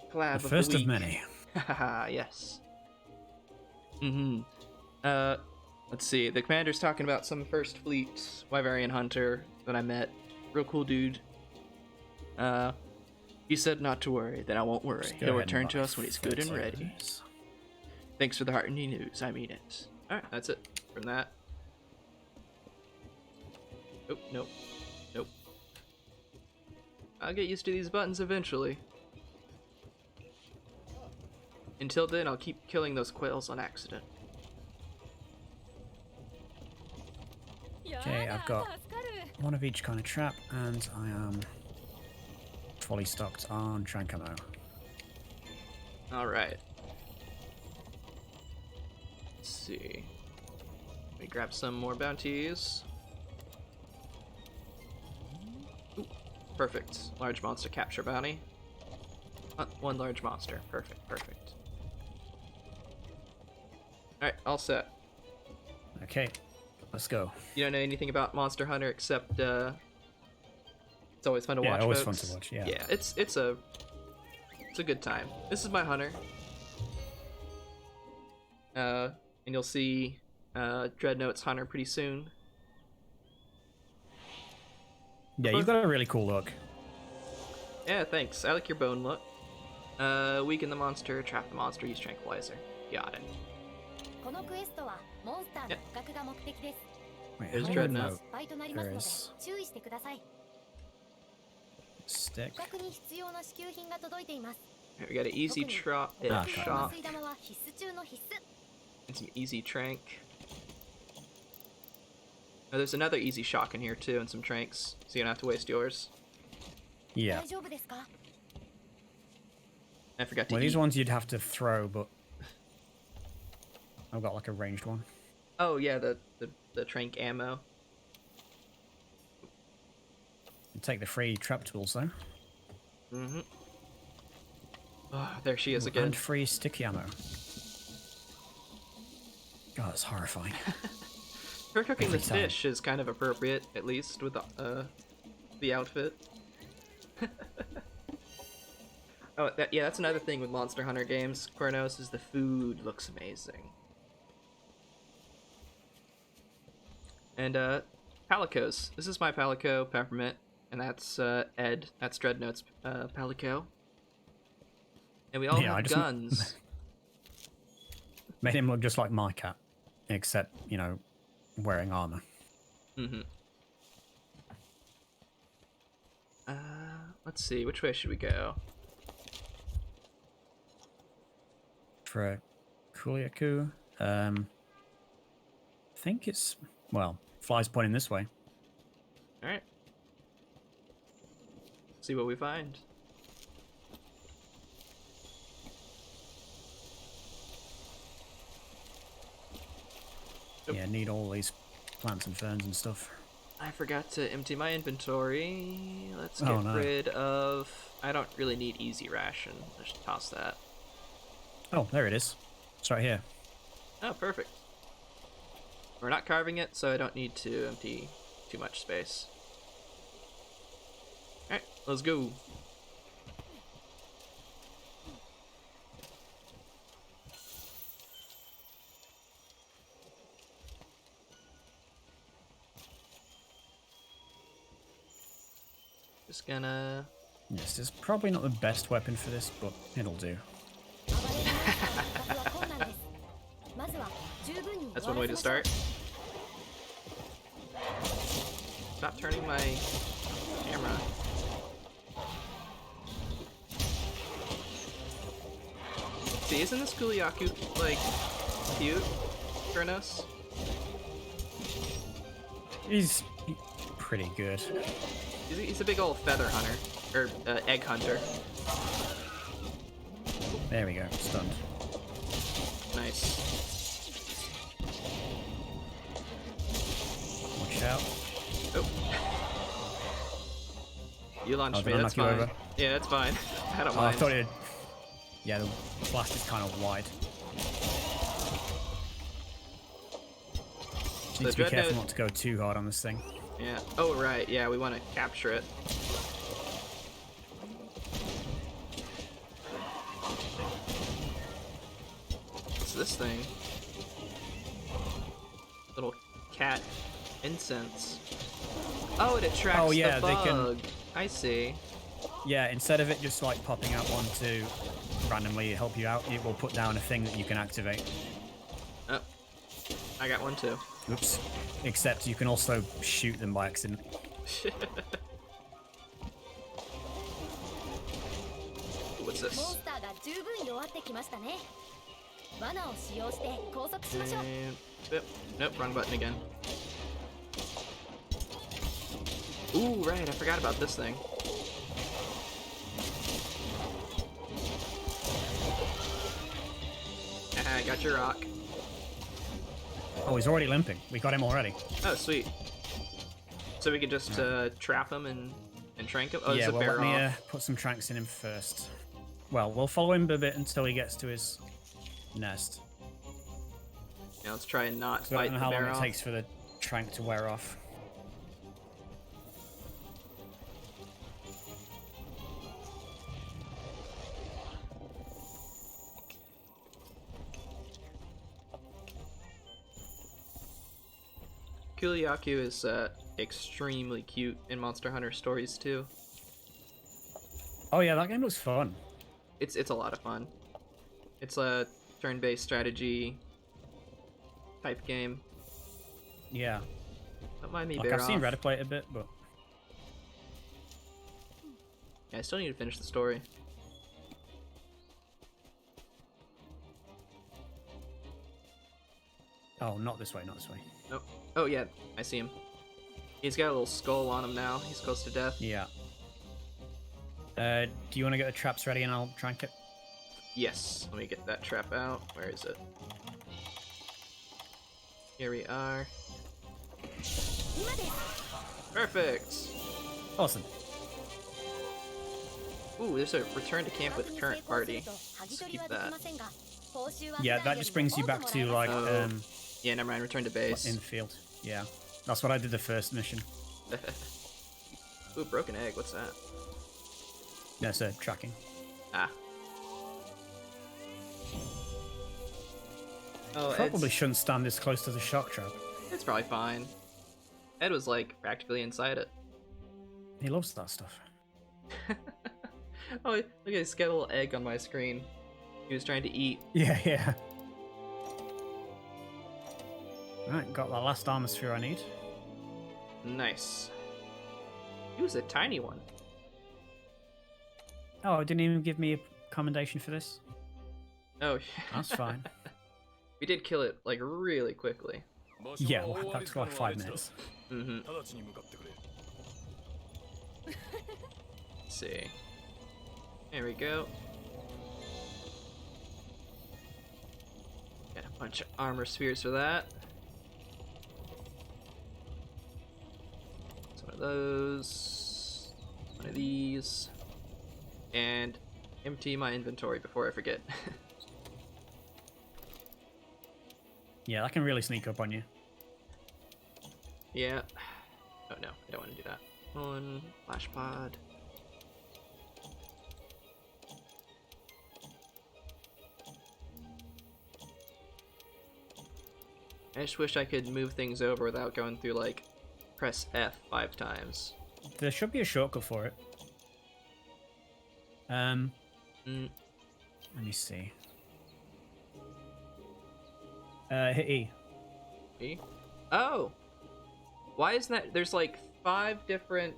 collab of the first week. of many. Haha, yes. Let's see. The commander's talking about some First Fleet Wyverian hunter that I met. Real cool dude. He said not to worry, then I won't worry. Just go He'll ahead and return to buy us when he's good and ready. photos. Thanks for the heartening news, I mean it. Alright, that's it from that. Oh, nope. Nope. I'll get used to these buttons eventually. Until then, I'll keep killing those quails on accident. Okay, I've got one of each kind of trap, and I am fully stocked on trank ammo. Alright. Let's see. Let me grab some more bounties. Ooh, perfect. Large monster capture bounty. One large monster. Perfect, perfect. Alright, all set. Okay, let's go. You don't know anything about Monster Hunter except it's always fun to Yeah, watch. always folks. fun to watch, yeah. Yeah, it's a good time. This is my hunter. And you'll see Dreadnote's hunter pretty soon. Yeah, you've got a really cool look. Yeah, thanks. I like your bone look. Weaken the monster, trap the monster, use tranquilizer. Got it. このクエストはモンスターの捕獲が目的です。 Wait, There's how do I Dreadnote. know 失敗となりますの there で is 注意してください。 stick? 捕獲に必要な支給品が届いています。 Alright, we got an easy Ah, shot 麻酔玉は必須中の必須。 and some easy trank. Oh, there's another easy shock in here too, and some tranks, so you don't have to waste yours. Yeah. 大丈夫ですか？ I forgot to Well, eat. these ones you'd have to throw, but I've got like a ranged one. Oh yeah, the trank ammo. You take the free trap tools though. Mm-hmm. Oh, there she is Ooh, again. and free sticky ammo. God, that's horrifying. Her cooking every the time. fish is kind of appropriate, at least with the outfit. Oh, yeah, that's another thing with Monster Hunter games, Kornos, is the food looks amazing. And Palicos. This is my Palico, Peppermint, and that's Ed. That's Dreadnote's Palico. And we all Yeah, I have just guns. Made him look just like my cat, except, you know, wearing armor. Mm-hmm. Let's see, which way should we go? For a Kuliaku, I think it's, well, fly's pointing this way. Alright. See what we find. Nope. Yeah, need all these plants and ferns and stuff. I forgot to empty my inventory. Let's get Oh, no. rid of... I don't really need easy ration. Let's just toss that. Oh, there it is. It's right here. Oh, perfect. We're not carving it, so I don't need to empty too much space. Alright, let's go. Just gonna... Yes, it's probably not the best weapon for this, but it'll do. 暴れるモンスターの捕獲は困難です。まずは十分に That's one way to 終わら start. Stop turning my camera. See, isn't this Kuliaku, like, cute? Kronos? He's pretty good. He's a big old feather hunter. Or, egg hunter. There we go, stunned. Nice. Watch out. Oh. You launched Oh, me, did I that's knock you fine. over? Yeah, that's fine. I don't Oh, I mind. thought it. Yeah, the blast is kind of wide. Need The to be careful Dreadnote- not to go too hard on this thing. Yeah. Oh, right. Yeah, we want to capture it. What's this thing? Little cat incense. Oh, it attracts Oh, yeah, the they bug. can- I see. Yeah, instead of it just like popping out one to randomly help you out, it will put down a thing that you can activate. Oh, I got one too. Oops. Except you can also shoot them by accident. What's モン this? スターが十分弱ってきましたね。罠を使用して拘束しましょう。 And, yep. Nope, wrong button again. Ooh, right, I forgot about this thing. I got your rock. Oh, he's already limping. We got him already. Oh, sweet. So we could just trap him and trank him? Oh, Yeah, there's a well, bear let me off. put some tranks in him first. Well, we'll follow him a bit until he gets to his nest. Yeah, let's try and not So I fight don't know the how bear long it off. takes for the trank to wear off. Kuliaku is extremely cute in Monster Hunter stories too. Oh yeah, that game looks fun. It's a lot of fun. It's a turn-based strategy type game. Yeah. Don't mind me, Like, bear I've seen off. Reddit play it a bit, but... Yeah, I still need to finish the story. Oh, not this way, not this way. Nope. Oh yeah, I see him. He's got a little skull on him now. He's close to death. Yeah. Do you want to get the traps ready and I'll trank it? Yes. Let me get that trap out. Where is it? Here we are. 今です。 Perfect. Awesome. Ooh, there's a return to camp with current party. 剥ぎ Let's 取り keep はでき that. ませんが、報酬は Yeah, 普段 that よ just りも brings you 多く back も to, らえます like, Oh. Yeah, never mind. Return to base. in the field. Yeah. That's what I did the first mission. Ooh, broken egg. What's that? No, sir, tracking. Ah. Oh, Probably Ed's, shouldn't stand this close to the shock trap. it's probably fine. Ed was like practically inside it. He loves that stuff. Oh, look at this got a little egg on my screen. He was trying to eat. Yeah, yeah. Right, got that last armor sphere I need. Nice. He was a tiny one. Oh, it didn't even give me a commendation for this? Oh, That's fine. we did kill it like really quickly. Yeah, well, that took like 5 minutes. Mm-hmm. Let's see. There we go. Got a bunch of armor spheres for that. It's one of those. One of these. And empty my inventory before I forget. Yeah, that can really sneak up on you. Yeah. Oh no, I don't want to do that. One flash pod. I just wish I could move things over without going through like press F 5 times. There should be a shortcut for it. Mm. Let me see. Hit E. E? Oh! Why isn't that? There's like 5 different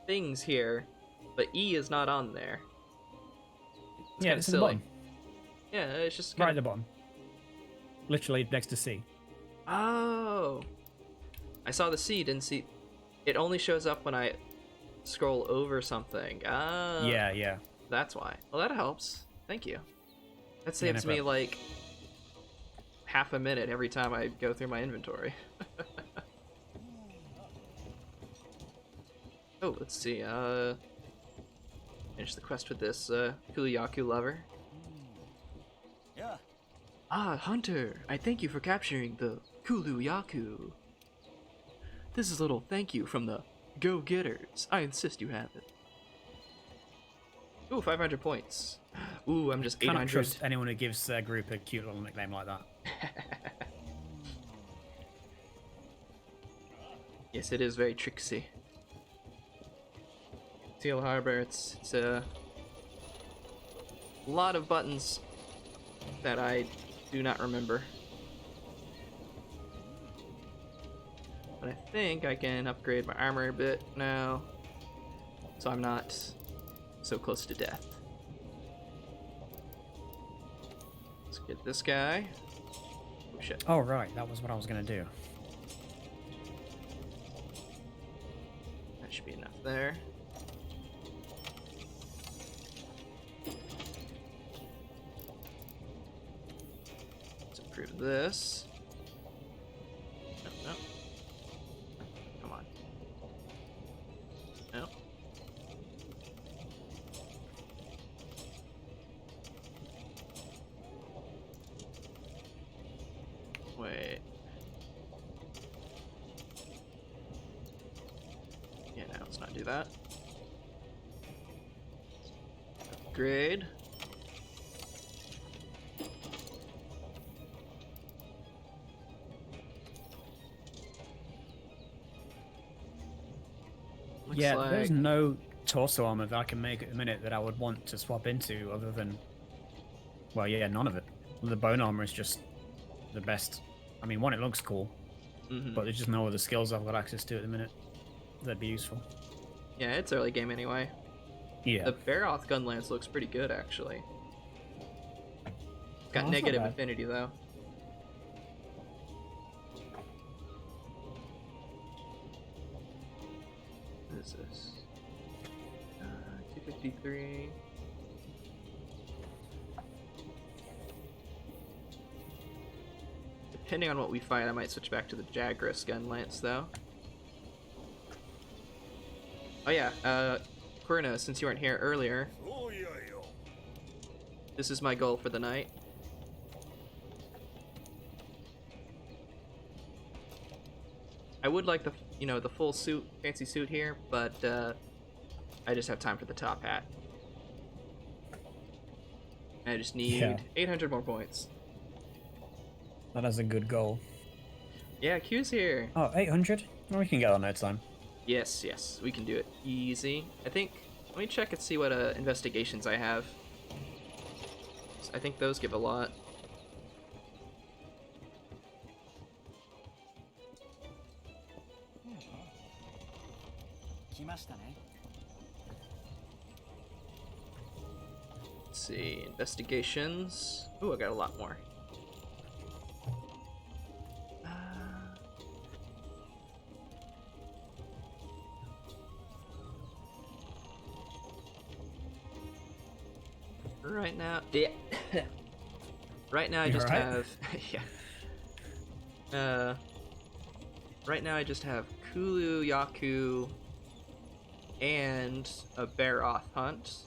things here, but E is not on there. It's Yeah, kinda it's in the silly. bottom. Yeah, it's just Right kinda... at the bottom. Literally next to C. Oh! I saw the C, didn't see... It only shows up when I scroll over something. Ah. Yeah, yeah. That's why. Well, that helps. Thank you. That Yeah, no saves me problem. like half a minute every time I go through my inventory. Oh, let's see. Finish the quest with this Kuliaku lover. Yeah. Ah, Hunter, I thank you for capturing the Kuliaku. This is a little thank you from the Go-Getters. I insist you have it. Ooh, 500 points. Ooh, I'm just Cannot 800. trust anyone who gives their group a cute little nickname like that. Yes, it is very tricksy. Seal Harbor, it's a lot of buttons that I do not remember. But I think I can upgrade my armor a bit now, so I'm not so close to death. Let's get this guy. Oh shit. Oh, right. That was what I was going to do. That should be enough there. Let's improve this. No, no. Come on. No. Wait. Yeah, no, let's not do that. Upgrade. Looks Yeah, like... there's no torso armor that I can make at the minute that I would want to swap into other than... Well, yeah, none of it. The bone armor is just the best. I mean, one, it looks cool, but there's just no other skills I've got access to at the minute that'd be useful. Yeah, it's early game anyway. Yeah. The Baroth gun lance looks pretty good, actually. It's got Oh, that's not negative bad. affinity, though. What is this? 253. Depending on what we fight, I might switch back to the Jagras gun lance, though. Oh yeah, Kurna, since you weren't here earlier, そういやよ this is my goal for the night. I would like the, you know, the full suit, fancy suit here, but I just have time for the top hat. I just need Yeah. 800 more points. That is a good goal. Yeah, Q's here. Oh, 800? Well, we can get on no time. Yes, yes, we can do it easy. I think, let me check and see what investigations I have. I think those give a lot. Let's see, investigations. Ooh, I got a lot more. Right now, yeah. Right now I You just alright? have, yeah. Right now I just have Kulu, Yaku, and a Baroth hunt.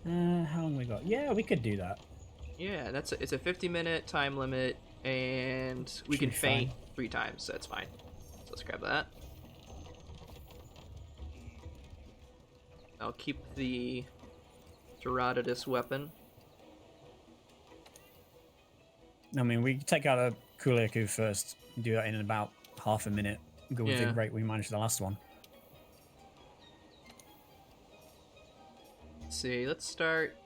How long we got? Yeah, we could do that. Yeah, it's a 50-minute time limit, and we Should can be fine. faint 3 times. So that's fine. So let's grab that. I'll keep the Gerardus weapon. I mean, we take out a Kuliaku first, do that in about half a minute, go with Yeah. the rate we managed the last one. Let's see, let's start.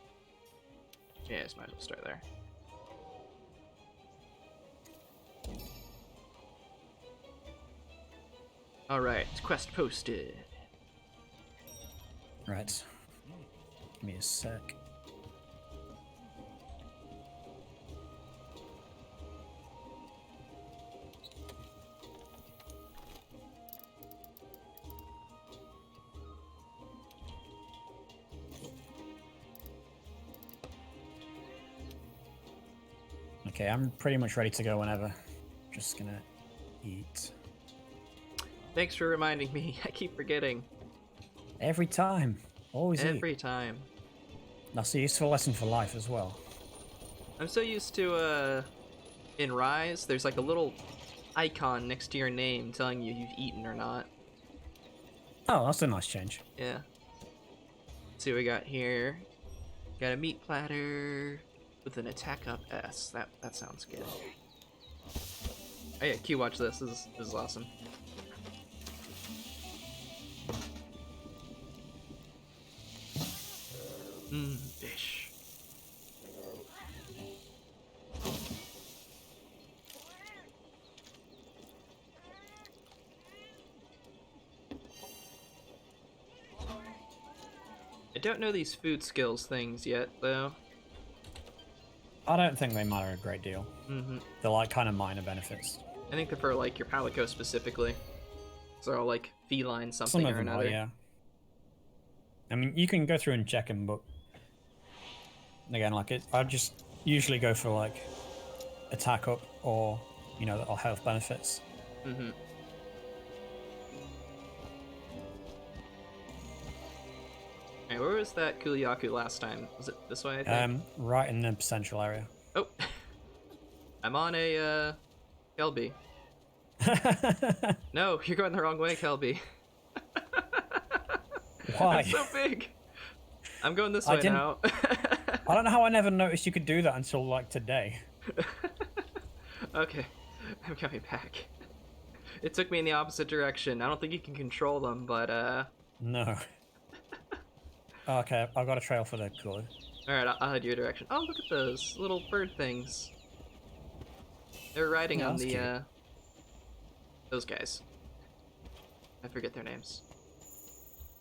Yeah, just might as well start there. Alright, quest posted. Right. Give me a sec. Okay, I'm pretty much ready to go whenever. Just gonna eat. Thanks for reminding me. I keep forgetting. Every time. Always eat. Every time. That's a useful lesson for life as well. I'm so used to, in Rise, there's like a little icon next to your name telling you you've eaten or not. Oh, that's a nice change. Yeah. Let's see what we got here. Got a meat platter with an attack up S. That sounds good. Oh yeah, Q, watch this. This is awesome. Fish. don't know these food skills things yet, though. I don't think they matter a great deal. Mm-hmm. They're like kind of minor benefits. I think they're for like your palico specifically. So they're all like feline something Some of or them another. are, yeah. I mean, you can go through and check them, but again, like I just usually go for like attack up or or health benefits. Mm-hmm. Alright, where was that Kuliaku last time? Was it this way, I think? Right in the central area. Oh! I'm on a, Kelby. No, you're going the wrong way, Kelby. Why? I'm so big! I'm going this way now. I don't know how I never noticed you could do that until like today. Okay, I'm coming back. It took me in the opposite direction. I don't think you can control them, but, No. Okay, I've got a trail for the cooler. Alright, I'll head your direction. Oh, look at those little bird things. They're riding Yeah, on that's the, cute. those guys. I forget their names.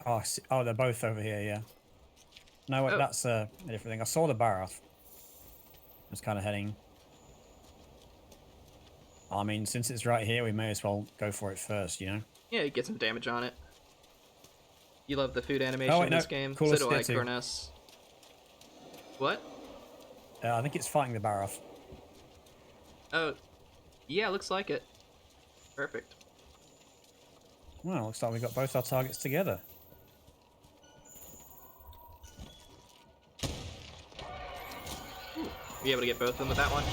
Oh, oh, they're both over here, yeah. No, wait, Oh. that's a different thing. I saw the Barath. I was kind of heading. I mean, since it's right here, we may as well go for it first, you know? Yeah, get some damage on it. You love the food animation wait, in no. this game. Coolest So do I, bit too. Kronos. What? I think it's fighting the Barath. Oh, yeah, looks like it. Perfect. Well, looks like we got both our targets together. Be able to get both of them with that one?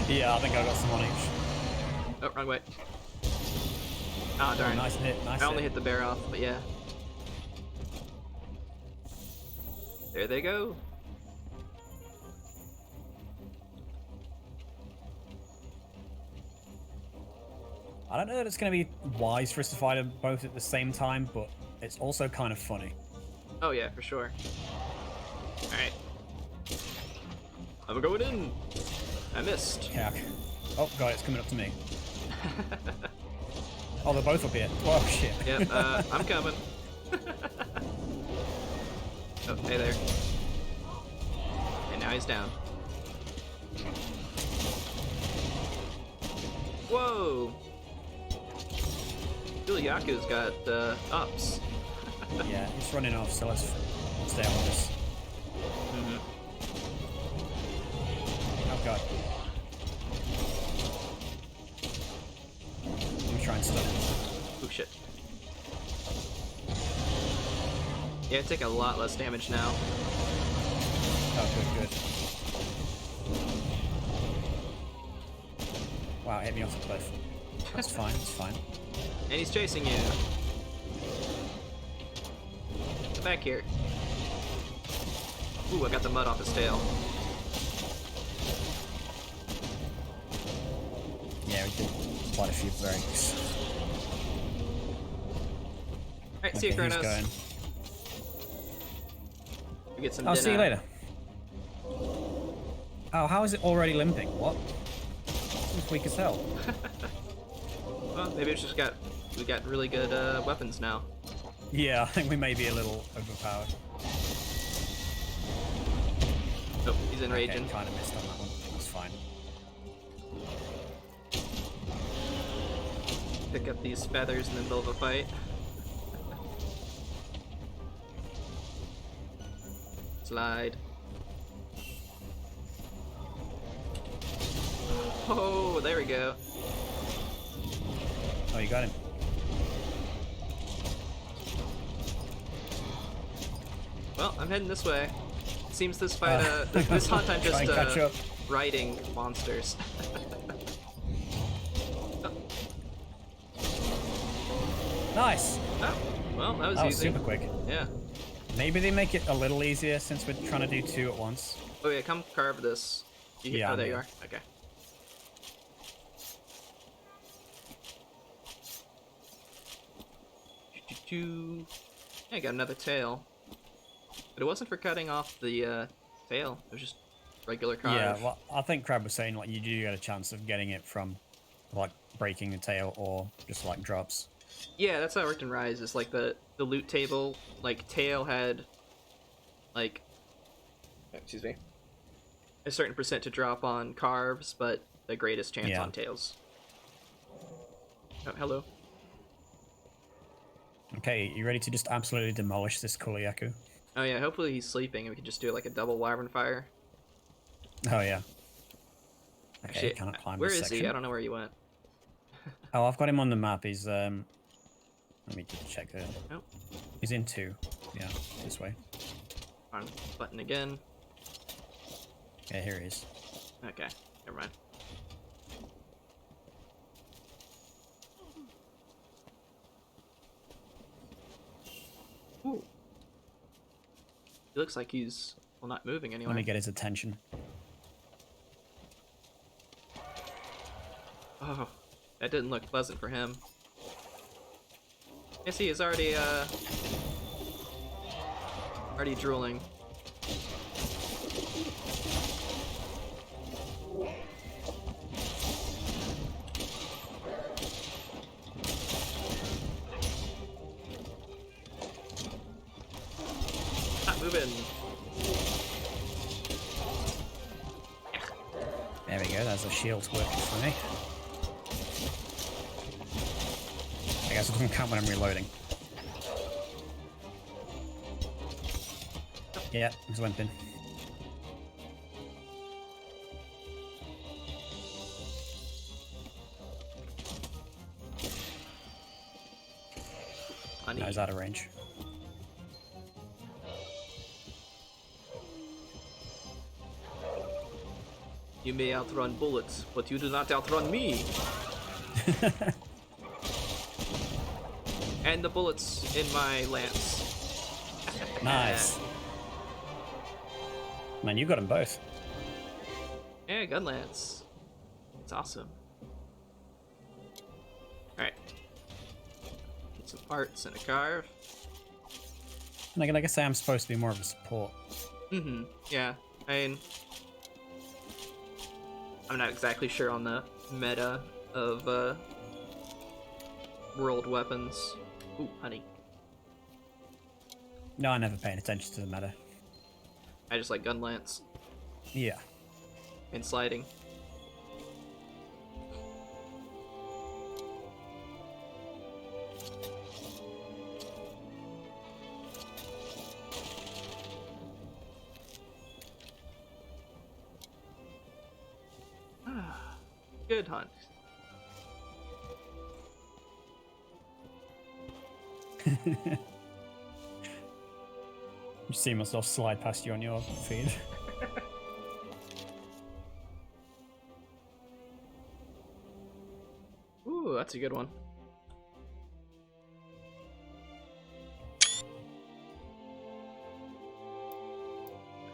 Yeah, I think I got some on each. Oh, wrong way. Ah, darn. Nice hit, nice I only hit. hit the bear off, but yeah. There they go. I don't know that it's going to be wise for us to fight them both at the same time, but it's also kind of funny. Oh yeah, for sure. Alright. I'm going in! I missed. Yeah. Oh, God, it's coming up to me. Oh, they're both up here. Oh, shit. Yep, I'm coming. Oh, hey there. And now he's down. Whoa! Yaku's got, ups. Yeah, it's running off, so let's stay on this. Mm-hmm. Oh, God. Let me try and stun him. Oh, shit. Yeah, I take a lot less damage now. Oh, good, good. Wow, it hit me off the cliff. That's fine, it's fine. And he's chasing you. Get back here. Ooh, I got the mud off his tail. Yeah, we did quite a few breaks. Alright, see you, Okay, he's Kronos. going. We get some I'll dinner. see you later. Oh, how is it already limping? What? It's weak as hell. Well, maybe it's just we got really good weapons now. Yeah, I think we may be a little overpowered. Oh, he's enraging. Okay, kind of missed on that one. That's fine. Pick up these feathers in the middle of a fight. Slide. Oh, there we go. Oh, you got him. Well, I'm heading this way. Seems this fight, this hunt I'm Try and catch just up. riding monsters. Nice. Oh, well, that was That was easy. super quick. Yeah. Maybe they make it a little easier since we're trying to do two at once. Oh yeah, come carve this. Yeah, Oh, there I'm you here. are. Okay. Yeah, I got another tail. But it wasn't for cutting off the tail. It was just regular carve. Yeah, well, I think Crab was saying like you do get a chance of getting it from like breaking the tail or just like drops. Yeah, that's how it worked in Rise. Is like the loot table, like Tail had, like, excuse me, a certain percent to drop on Carves, but the greatest chance Yeah. on Tails. Oh, hello. Okay, you ready to just absolutely demolish this Kuliaku? Oh yeah, hopefully he's sleeping and we can just do like a double Wyvern Fire. Oh yeah. Okay, Actually, cannot climb where this is section. he? I don't know where he went. Oh, I've got him on the map. He's let me just check there. Nope. He's in 2. Yeah, this way. On button again. Yeah, here he is. Okay, never mind. Ooh. He looks like he's, well, not moving anywhere. Let me get his attention. Oh, that didn't look pleasant for him. Yes, he is already drooling. Not moving. There we go. That's the shields working for me. I guess it doesn't count when I'm reloading. Yeah, he's limping. Honey. No, he's out of range. You may outrun bullets, but you do not outrun me. And the bullets in my lance. Nice. Man, you got them both. Yeah, gun lance. It's awesome. Alright. Get some parts and a carve. And like I say, I'm supposed to be more of a support. Mm-hmm. Yeah. I mean, I'm not exactly sure on the meta of world weapons. Ooh, honey. No, I never paid attention to the meta. I just like gun lance Yeah. and sliding. Good hunt. You see myself slide past you on your feed. Ooh, that's a good one.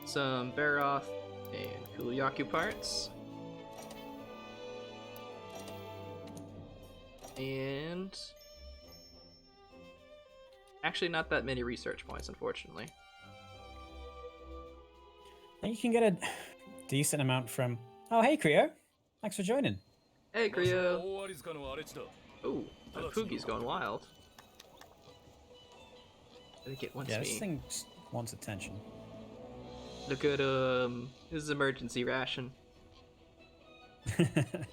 Some Baroth and Kuluyaku parts. And actually not that many research points, unfortunately. You can get a decent amount from... Oh, hey, Creo. Thanks for joining. Hey, Creo. 大アリ塚の荒れ地だ Ooh, that Poogie's going wild. I think it wants Yeah, me. this thing just wants attention. Look at his emergency ration. Alright,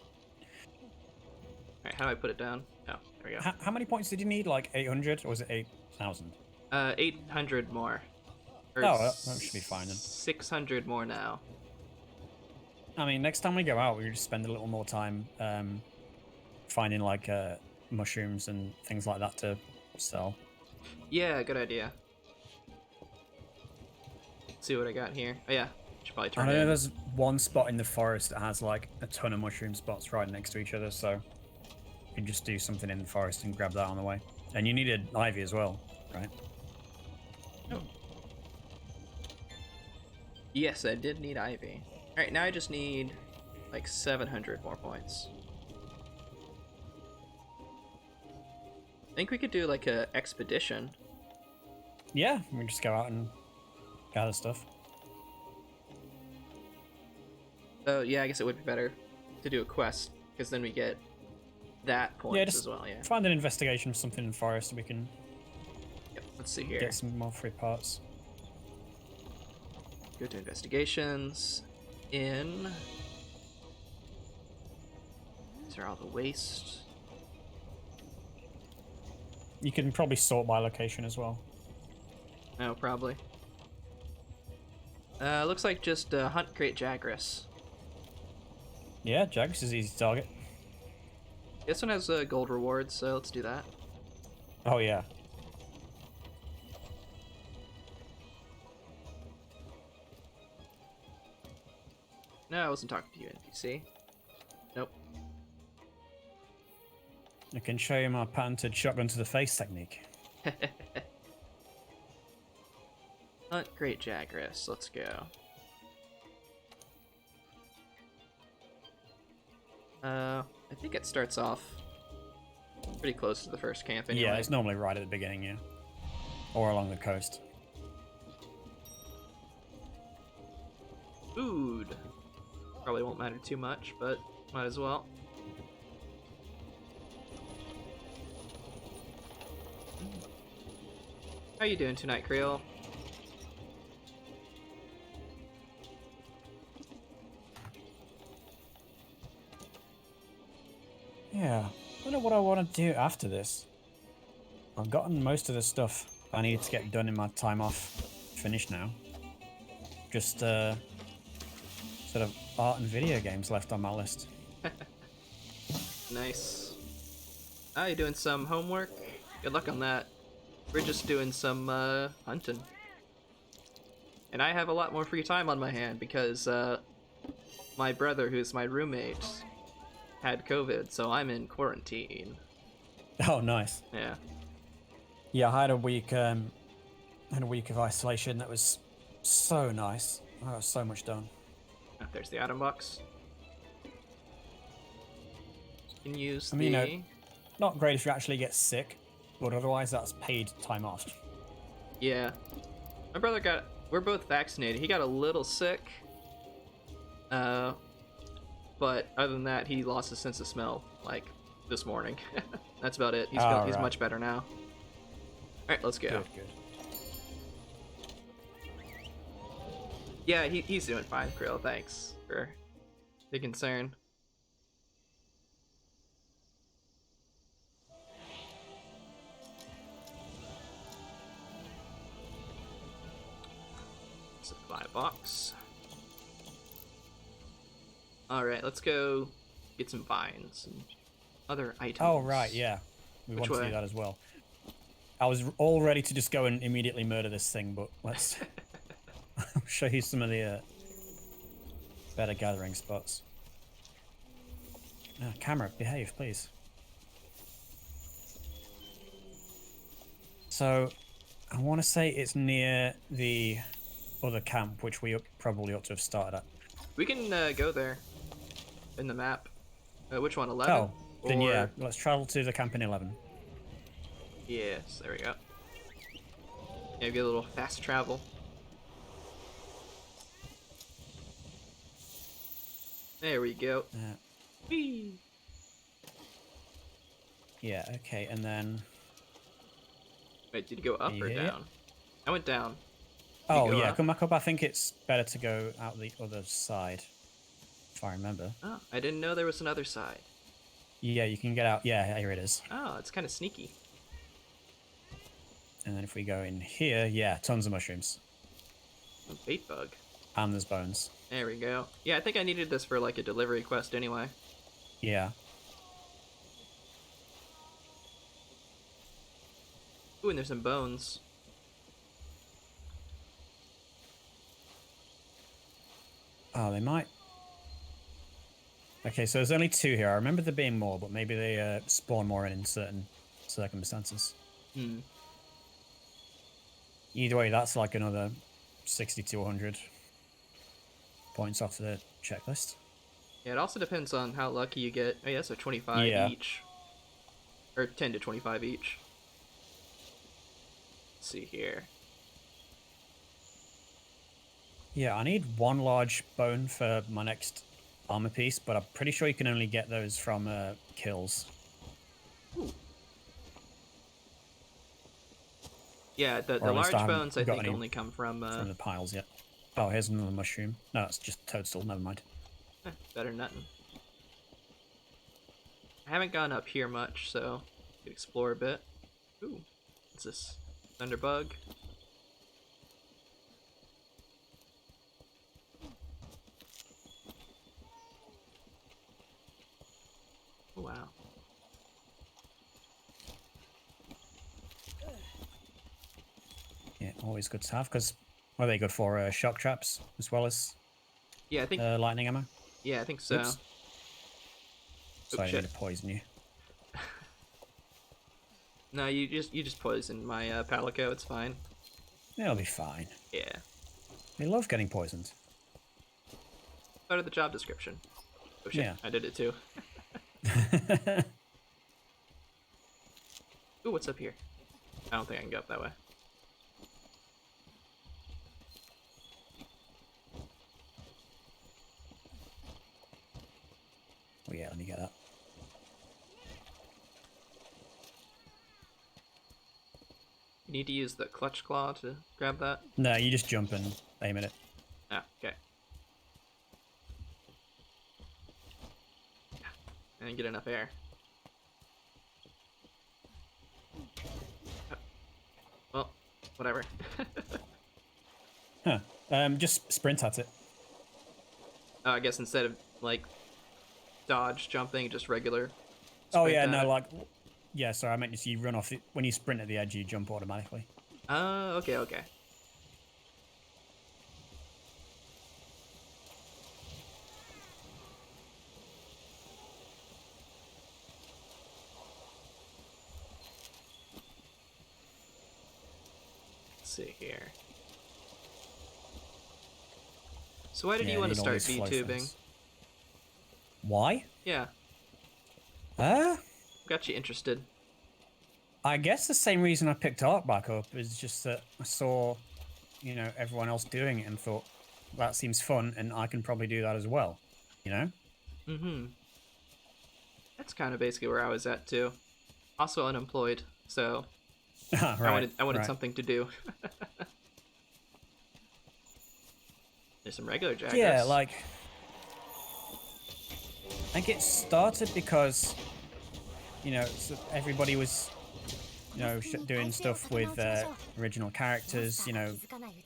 how do I put it down? Oh, there we go. How many points did you need? Like 800? Or was it 8,000? 800 more. Or Oh, that should be fine then. 600 more now. I mean, next time we go out, we just spend a little more time finding like mushrooms and things like that to sell. Yeah, good idea. Let's see what I got here. Oh yeah, should probably I turn know it in. there's one spot in the forest that has like a ton of mushroom spots right next to each other, so you can just do something in the forest and grab that on the way. And you needed ivy as well, right? Oh. Yes, I did need ivy. Alright, now I just need like 700 more points. I think we could do like a expedition. Yeah, we just go out and gather stuff. Oh yeah, I guess it would be better to do a quest, because then we get that point Yeah, just as well. Yeah. find an investigation for something in the forest. We can Yep. Let's see here. get some more free parts. Go to investigations. In. These are all the waste. You can probably sort by location as well. No, probably. Looks like just hunt great Jagras. Yeah, Jags is easy to target. This one has gold rewards, so let's do that. Oh yeah. No, I wasn't talking to you, NPC. Nope. I can show you my patented shotgun to the face technique. Hunt great Jagras. Let's go. I think it starts off pretty close to the first camp anyway. Yeah, it's normally right at the beginning, yeah. Or along the coast. Food. Probably won't matter too much, but might as well. How you doing tonight, Creole? Yeah, I don't know what I want to do after this. I've gotten most of the stuff I needed to get done in my time off finished now. Just sort of art and video games left on my list. Nice. Ah, you doing some homework? Good luck on that. We're just doing some hunting. And I have a lot more free time on my hand because my brother, who's my roommate, had COVID, so I'm in quarantine. Oh, nice. Yeah. Yeah, I had a week of isolation that was so nice. I got so much done. Oh, there's the item box. You can use I mean, not great if you actually get sick, but otherwise that's paid time off. Yeah. My brother got... We're both vaccinated. He got a little sick. But other than that, he lost his sense of smell, like, this morning. That's about it. He's Right. much better now. Alright, let's go. Good. Yeah, he's doing fine, Krill. Thanks for the concern. Supply box. Alright, let's go get some vines and other items. Oh, right, yeah. We Which want to way? do that as well. I was all ready to just go and immediately murder this thing, but let's I'll show you some of the better gathering spots. Camera, behave, please. So, I want to say it's near the other camp, which we probably ought to have started at. We can go there in the map. Which one, 11? Oh, then Or- yeah, let's travel to the camp in 11. Yes, there we go. Yeah, get a little fast travel. There we go. Whee! Yeah, okay, and then... Wait, did you go up Are you or here? down? I went down. Oh, go yeah, up? come back up. I think it's better to go out the other side, if I remember. Oh, I didn't know there was another side. Yeah, you can get out. Yeah, here it is. Oh, it's kind of sneaky. And then if we go in here, yeah, tons of mushrooms. A bait bug. And there's bones. There we go. Yeah, I think I needed this for like a delivery quest anyway. Yeah. Ooh, and there's some bones. Oh, they might... Okay, so there's only 2 here. I remember there being more, but maybe they spawn more in certain circumstances. Hmm. Either way, that's like another 60 to 100 points off the checklist. Yeah, it also depends on how lucky you get. Oh yeah, so 25 Yeah. each. Or 10 to 25 each. Let's see here. Yeah, I need 1 large bone for my next armor piece, but I'm pretty sure you can only get those from kills. Ooh. Yeah, the Or at least large I haven't bones I got think any only come from the piles yet. Oh, here's another mushroom. No, it's just toadstool. Never mind. better nothing. I haven't gone up here much, so could explore a bit. Ooh, what's this? Thunderbug. Oh, wow. Yeah, always good to have because what are they good for? Shock traps as well as Yeah, I think. lightning ammo. Yeah, I think so. Oops. Sorry, I shit. need to poison you. No, you just poisoned my Palico. It's fine. It'll be fine. Yeah. They love getting poisoned. Part of the job description. Oh shit! Yeah. I did it too. Ooh, what's up here? I don't think I can go up that way. Oh yeah, let me get that. You need to use the clutch claw to grab that. No, you just jump and aim at it. Ah, okay. I didn't get enough air. Oh. Well, whatever. Huh. Just sprint at it. Oh, I guess instead of like dodge jumping, just regular. Oh sprint yeah, at no, it. like, yeah. Sorry, I meant just you run off it when you sprint at the edge. You jump automatically. Okay, okay. Let's see here. So why did Yeah, you want need to all start these flow VTubing? things. Why? Yeah, Uh, got you interested. I guess the same reason I picked art back up is just that I saw, you know, everyone else doing it and thought that seems fun and I can probably do that as well. You know? Mm-hmm. That's kind of basically where I was at too. Also unemployed, so Right. I wanted right. something to do. There's some regular jaggers. Yeah, like, I think it started because, you know, everybody was, you know, doing stuff with original characters, you know,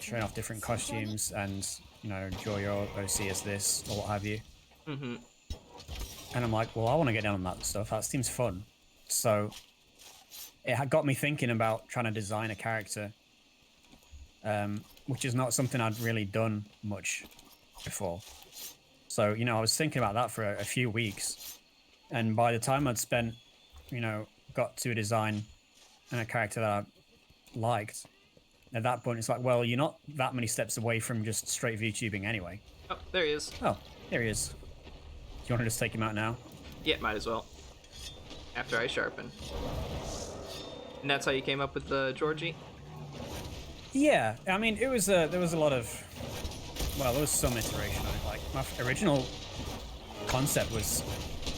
showing off different costumes and, you know, draw your OC as this or what have you. Mm-hmm. And I'm like, well, I want to get down on that stuff. That seems fun. So it had got me thinking about trying to design a character, which is not something I'd really done much before. So, you know, I was thinking about that for a few weeks. And by the time I'd spent, you know, got to a design and a character that I liked, at that point, it's like, well, you're not that many steps away from just straight VTubing anyway. Oh, there he is. Oh, here he is. Do you want to just take him out now? Yeah, might as well. After I sharpen. And that's how you came up with the Georgie? Yeah, I mean, it was there was a lot of, well, there was some iteration on it. Like my original concept was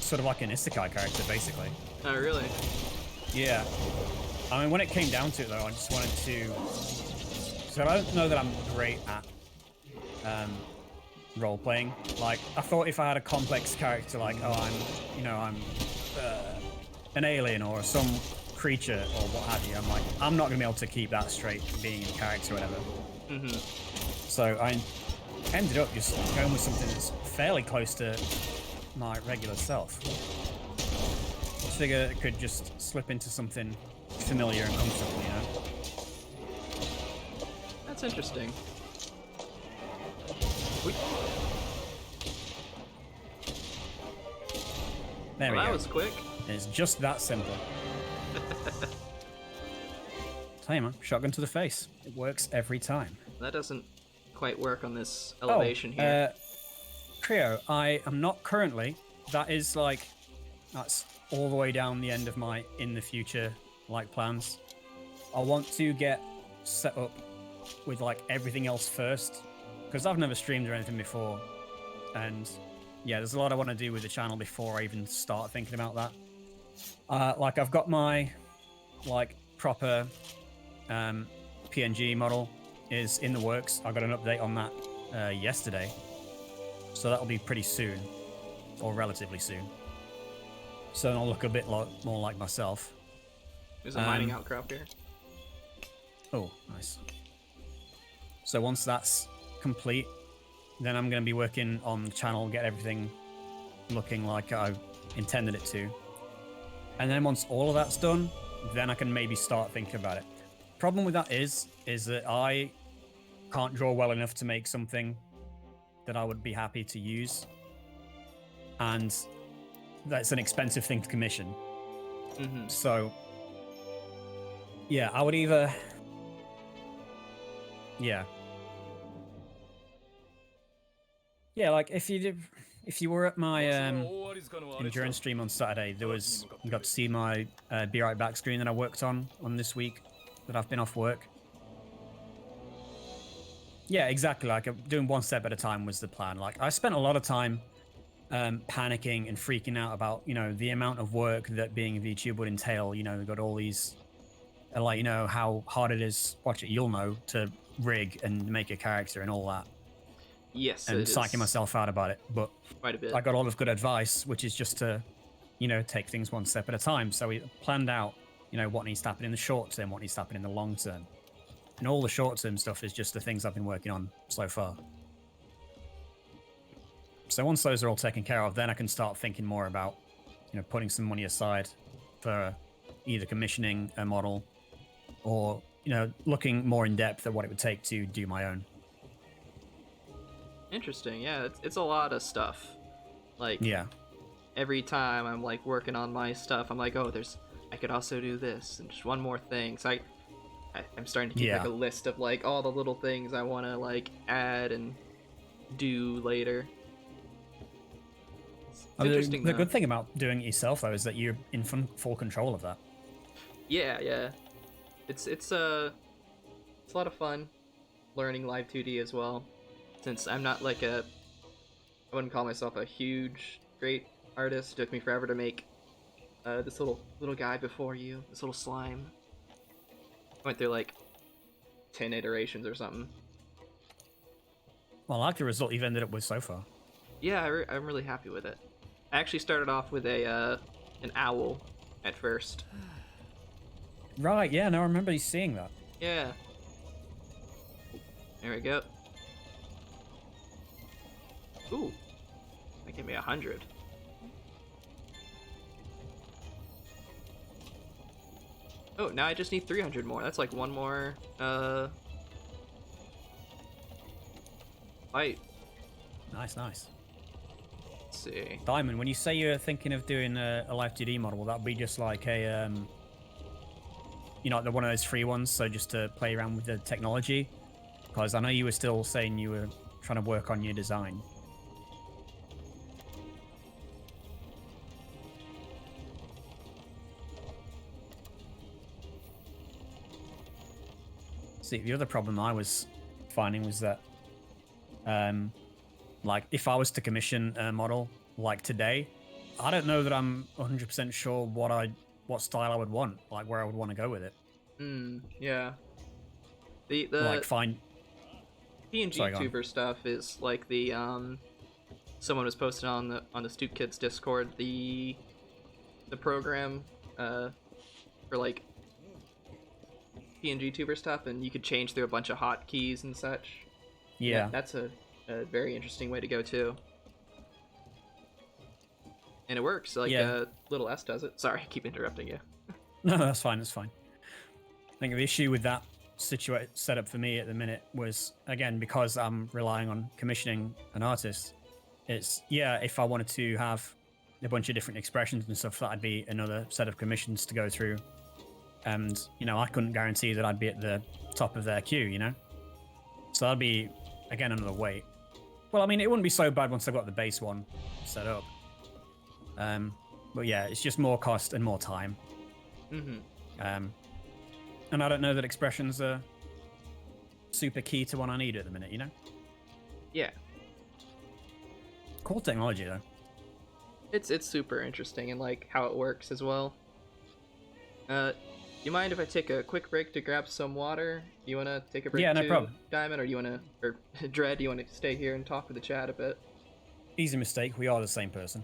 sort of like an isekai character, basically. Oh, really? Yeah. I mean, when it came down to it, though, I just wanted to. So I don't know that I'm great at role playing. Like, I thought if I had a complex character, like, oh, I'm an alien or some creature or what have you, I'm like, I'm not gonna be able to keep that straight being a character or whatever. Mm-hmm. So I ended up just going with something that's fairly close to my regular self. I figure it could just slip into something familiar and comfortable, you know? That's interesting. Wait. There Well, we that go. was quick. It's just that simple. Tell you, man, shotgun to the face. It works every time. That doesn't quite work on this elevation oh, here. Creo, I am not currently. That is like, that's all the way down the end of my in the future like plans. I want to get set up with like everything else first because I've never streamed or anything before, and yeah, there's a lot I want to do with the channel before I even start thinking about that. Like I've got my like proper PNG model is in the works. I got an update on that yesterday, so that'll be pretty soon, or relatively soon. So I'll look a bit more like myself. There's a mining outcrop here. Oh, nice. So once that's complete, then I'm going to be working on the channel, get everything looking like I intended it to. And then once all of that's done, then I can maybe start thinking about it. Problem with that is that I can't draw well enough to make something that I would be happy to use. And that's an expensive thing to commission. Mm-hmm. So, yeah, I would either... Yeah. Yeah, like if you were at my endurance stream on Saturday, you got to see my Be Right Back screen that I worked on this week that I've been off work. Yeah, exactly. Like doing one step at a time was the plan. Like I spent a lot of time panicking and freaking out about, you know, the amount of work that being a VTuber would entail. You know, we've got all these, like, you know, how hard it is. Watch it, you'll know, to rig and make a character and all that. Yes, and psyching myself out about it, but quite a bit. I got a lot of good advice, which is just to, you know, take things one step at a time. So we planned out, you know, what needs to happen in the short term, what needs to happen in the long term. And all the short term stuff is just the things I've been working on so far. So once those are all taken care of, then I can start thinking more about, you know, putting some money aside for either commissioning a model or, you know, looking more in depth at what it would take to do my own. Interesting. Yeah, it's a lot of stuff. Like, yeah, every time I'm like working on my stuff, I'm like, oh, I could also do this and just one more thing. So I'm starting to keep like a list of like all the little things I want to like add and do later. It's interesting. The good thing about doing it yourself though is that you're in full control of that. Yeah. It's a lot of fun learning live 2D as well. Since I'm not like I wouldn't call myself a huge, great artist. It took me forever to make this little guy before you, this little slime. I went through like 10 iterations or something. Well, I like the result you've ended up with so far. Yeah, I'm really happy with it. I actually started off with an owl at first. Right, yeah, no, I remember you seeing that. Yeah. There we go. Ooh, that gave me 100. Oh, now I just need 300 more. That's like one more, fight. Nice. Let's see. Diamond, when you say you're thinking of doing a live 2D model, will that be just like a, you know, one of those free ones, so just to play around with the technology? Because I know you were still saying you were trying to work on your design. See, the other problem I was finding was that, like, if I was to commission a model like today, I don't know that I'm 100% sure what style I would want, like where I would want to go with it. Yeah. The like find PNG tuber stuff is like the someone was posted on the Stoop Kids Discord the program for like PNG tuber stuff, and you could change through a bunch of hotkeys and such. Yeah, that's a very interesting way to go too. And it works. Like Little S does it. Sorry, I keep interrupting you. No, that's fine. That's fine. I think the issue with that setup for me at the minute was, again, because I'm relying on commissioning an artist. It's, yeah, if I wanted to have a bunch of different expressions and stuff, that'd be another set of commissions to go through. And, you know, I couldn't guarantee that I'd be at the top of their queue, you know? So that'd be, again, another wait. Well, I mean, it wouldn't be so bad once I've got the base one set up. But yeah, it's just more cost and more time. And I don't know that expressions are super key to what I need at the minute, you know? Yeah. Cool technology, though. It's super interesting and like how it works as well. You mind if I take a quick break to grab some water? You wanna take a break Yeah, no too, problem. Diamond, or you wanna, or Dread? You wanna stay here and talk with the chat a bit? Easy mistake. We are the same person.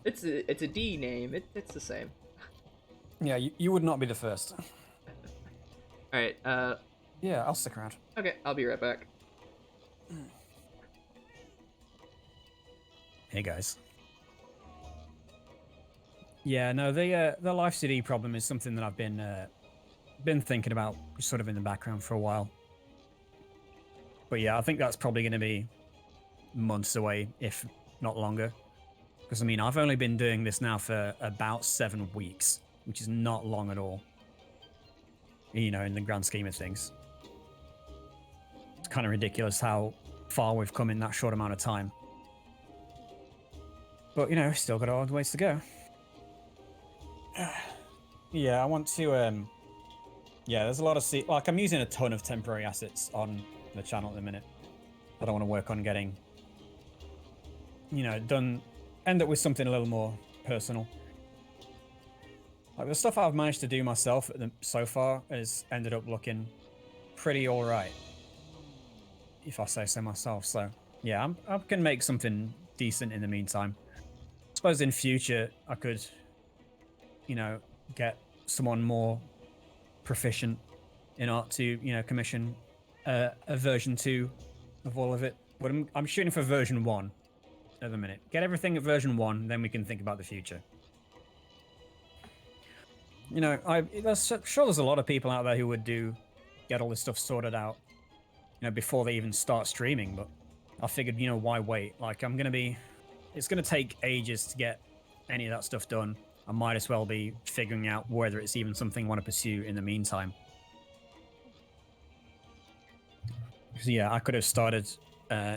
It's a D name. It's the same. Yeah, you would not be the first. All right. Yeah, I'll stick around. Okay. I'll be right back. Hey guys. Yeah, no, the life CD problem is something that I've been thinking about, sort of in the background for a while. But yeah, I think that's probably going to be months away, if not longer. Because I mean, I've only been doing this now for about 7 weeks, which is not long at all. You know, in the grand scheme of things. It's kind of ridiculous how far we've come in that short amount of time. But, you know, still got a long ways to go. Yeah, I want to, yeah, there's a lot of, like, I'm using a ton of temporary assets on the channel at the minute. I don't want to work on getting, you know, end up with something a little more personal. Like, the stuff I've managed to do myself so far has ended up looking pretty alright. If I say so myself, so, yeah, I can make something decent in the meantime. I suppose in future, I could, you know, get someone more proficient in art to, you know, commission a version 2 of all of it. But I'm shooting for version 1 at the minute. Get everything at version 1, then we can think about the future. You know, I'm sure there's a lot of people out there who would get all this stuff sorted out, you know, before they even start streaming, but I figured, you know, why wait? Like, it's gonna take ages to get any of that stuff done. I might as well be figuring out whether it's even something I want to pursue in the meantime. So yeah, I could have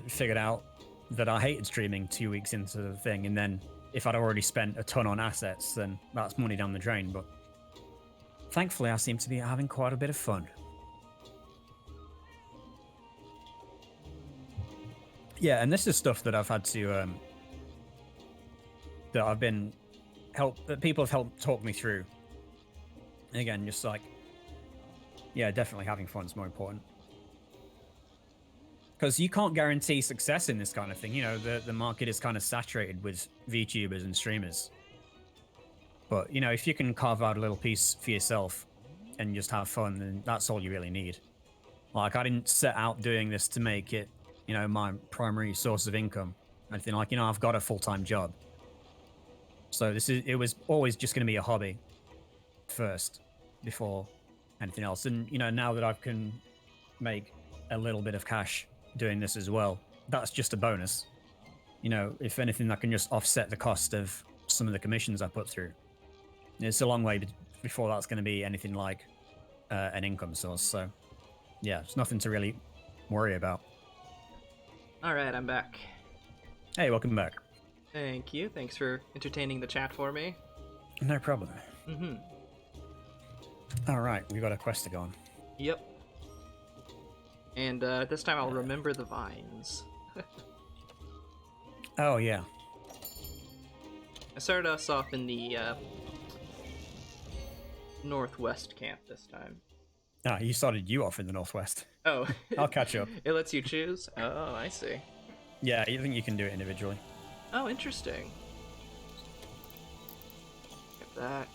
figured out that I hated streaming 2 weeks into the thing, and then if I'd already spent a ton on assets, then that's money down the drain, but thankfully I seem to be having quite a bit of fun. Yeah, and this is stuff that I've had to, that people have helped talk me through. Again, just like, yeah, definitely having fun is more important. Because you can't guarantee success in this kind of thing. You know, the market is kind of saturated with VTubers and streamers. But, you know, if you can carve out a little piece for yourself and just have fun, then that's all you really need. Like, I didn't set out doing this to make it, you know, my primary source of income. Anything like, you know, I've got a full-time job. So it was always just going to be a hobby first before anything else. And, you know, now that I can make a little bit of cash doing this as well, that's just a bonus. You know, if anything, that can just offset the cost of some of the commissions I put through. It's a long way before that's going to be anything like an income source. So, yeah, it's nothing to really worry about. All right, I'm back. Hey, welcome back. Thank you. Thanks for entertaining the chat for me. No problem. Mm-hmm. All right, we got a quest to go on. Yep. And this time I'll remember the vines. Oh, yeah. I started us off in the northwest camp this time. Ah, you started you off in the northwest. Oh. I'll catch up. It lets you choose? Oh, I see. Yeah, I think you can do it individually. Oh, interesting. Get that.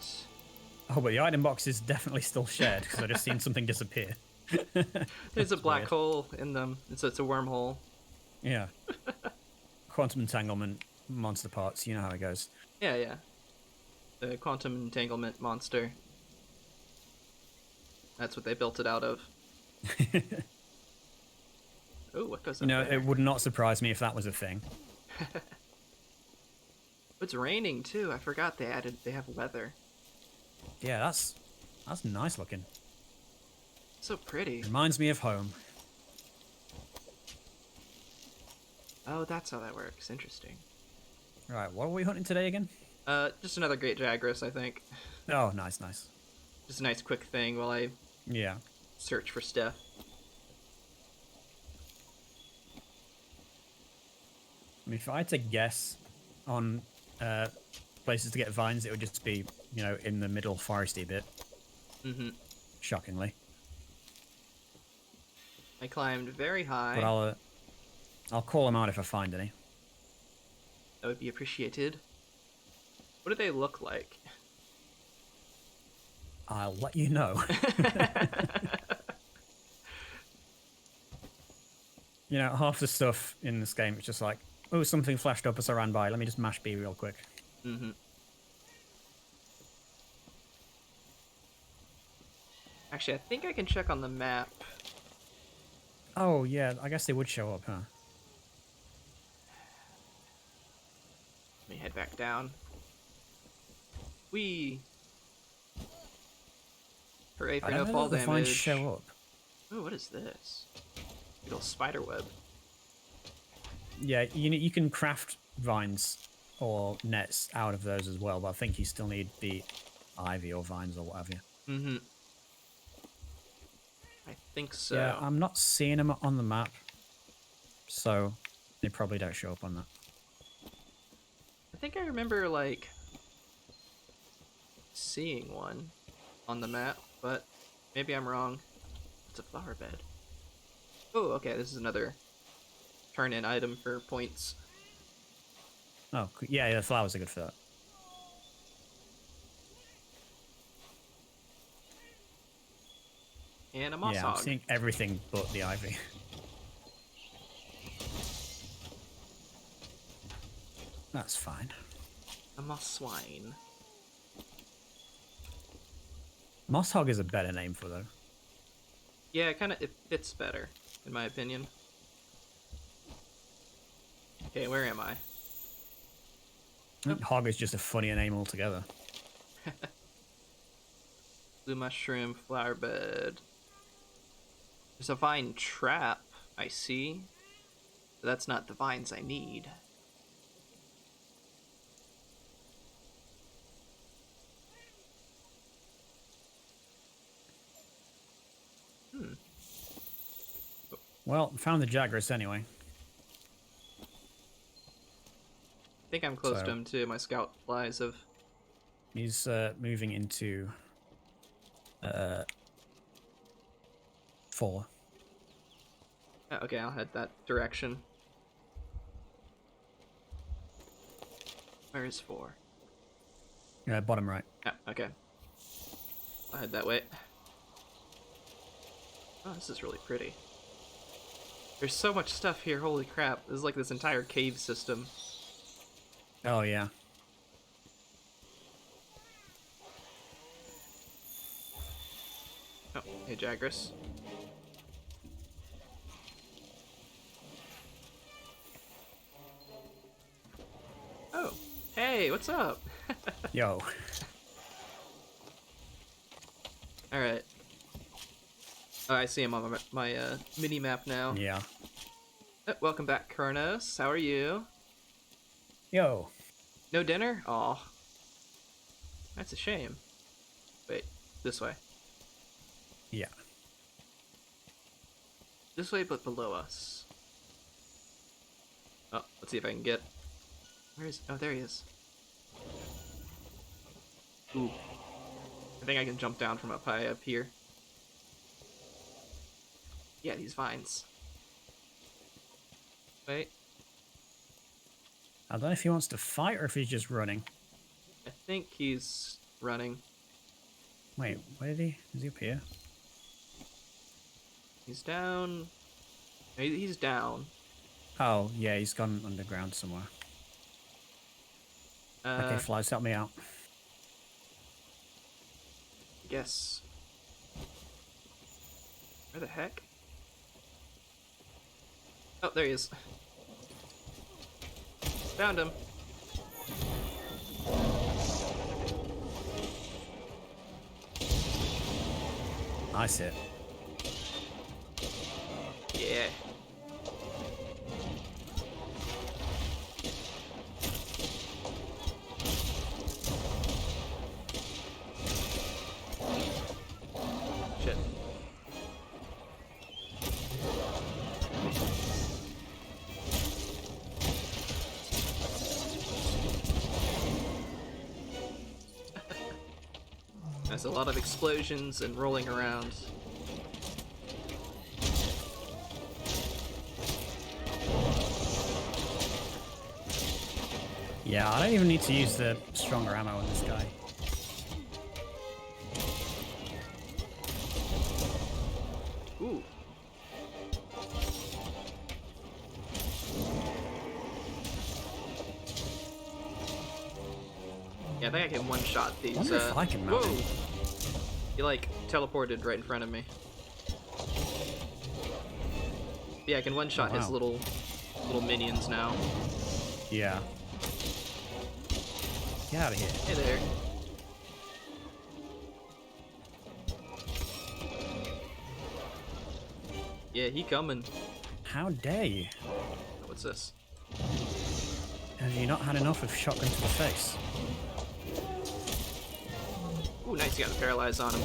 Oh, but the item box is definitely still shared, because I just seen something disappear. There's a black weird. hole in them. It's a wormhole. Yeah. Quantum entanglement, monster parts, you know how it goes. Yeah. The quantum entanglement monster. That's what they built it out of. Oh, what goes up You know, there? it would not surprise me if that was a thing. It's raining too. I forgot they have weather. Yeah, that's nice looking. So pretty. Reminds me of home. Oh, that's how that works. Interesting. Right, what are we hunting today again? Just another great Jagras, I think. Oh, nice. Just a nice quick thing while I Yeah. search for stuff. I mean, if I had to guess on places to get vines, it would just be, you know, in the middle foresty bit. Mm-hmm. Shockingly. I climbed very high. But I'll call them out if I find any. That would be appreciated. What do they look like? I'll let you know. You know, half the stuff in this game is just like, oh, something flashed up as I ran by. Let me just mash B real quick. Mm-hmm. Actually, I think I can check on the map. Oh, yeah, I guess they would show up, huh? Let me head back down. Whee! Hooray for I no don't know fall that the vines damage. show up. Oh, what is this? Big ol' spider web. Yeah, you can craft vines or nets out of those as well, but I think you still need the ivy or vines or whatever. Mm-hmm. I think so. Yeah, I'm not seeing them on the map, so they probably don't show up on that. I think I remember, like, seeing one on the map, but maybe I'm wrong. It's a flower bed. Oh, okay, this is another turn-in item for points. Oh, yeah, the flowers are good for that. And a moss Yeah, hog. I'm seeing everything but the ivy. That's fine. A moss swine. Moss hog is a better name for though. Yeah, it fits better, in my opinion. Okay, where am I? I think hog is just a funnier name altogether. Blue mushroom, flower bed. There's a vine trap, I see. But that's not the vines I need. Well, found the Jagras anyway. I think I'm close to him too. My scout flies have... He's moving into 4. Okay, I'll head that direction. Where is 4? Bottom right. Yeah, okay. I'll head that way. Oh, this is really pretty. There's so much stuff here, holy crap. This is like this entire cave system. Oh, yeah. Oh, hey Jagras. Oh, hey, what's up? Yo. Alright. Oh, I see him on my mini-map now. Yeah. Oh, welcome back, Kronos. How are you? Yo. No dinner? Aw. That's a shame. Wait, this way. Yeah. This way, but below us. Oh, let's see if I can get... Where is... Oh, there he is. Ooh. I think I can jump down from up high up here. Yeah, these vines. Wait. I don't know if he wants to fight or if he's just running. I think he's running. Wait, where did he? Is he up here? He's down. He's down. Oh, yeah, he's gone underground somewhere. Okay, flies, help me out. Yes. Where the heck? Oh, there he is. Found him. Nice hit. Yeah. Shit. There's a lot of explosions and rolling around. Yeah, I don't even need to use the stronger ammo on this guy. Ooh. Yeah, I think I can one-shot these. Wonder if I can mount whoa! him. He like teleported right in front of me. Yeah, I can one-shot his wow. little minions now. Yeah. Get out of here. Hey there. Yeah, he coming. How dare you? What's this? Have you not had enough of shotgun to the face? Ooh, nice, you got the paralyze on him.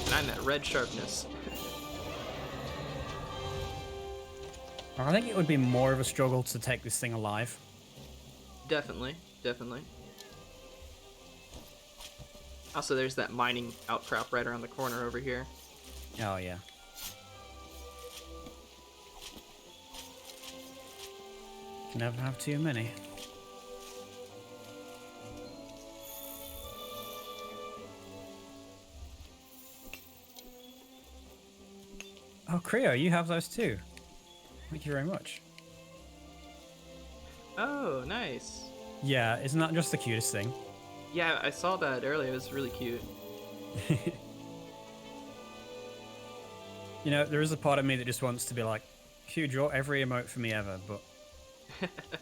And I'm at red sharpness. I think it would be more of a struggle to take this thing alive. Definitely, definitely. Also, there's that mining outcrop right around the corner over here. Oh, yeah. Can never have too many. Oh, Creo, you have those too. Thank you very much. Oh, nice. Yeah, isn't that just the cutest thing? Yeah, I saw that earlier. It was really cute. You know, there is a part of me that just wants to be like, Q, draw every emote for me ever, but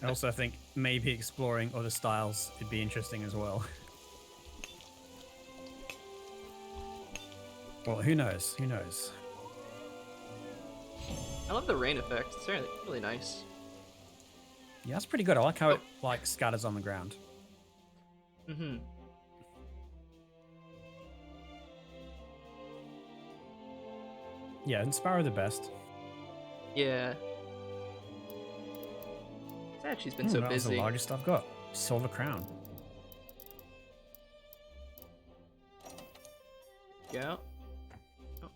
I also think maybe exploring other styles would be interesting as well. Well, who knows? Who knows? I love the rain effect. It's really, really nice. Yeah, that's pretty good. I like how it like scatters on the ground. Mm-hmm. Yeah, Inspire the best. Yeah. Sad she's been so That was the busy. largest I've got. Silver crown. Yeah. Oh.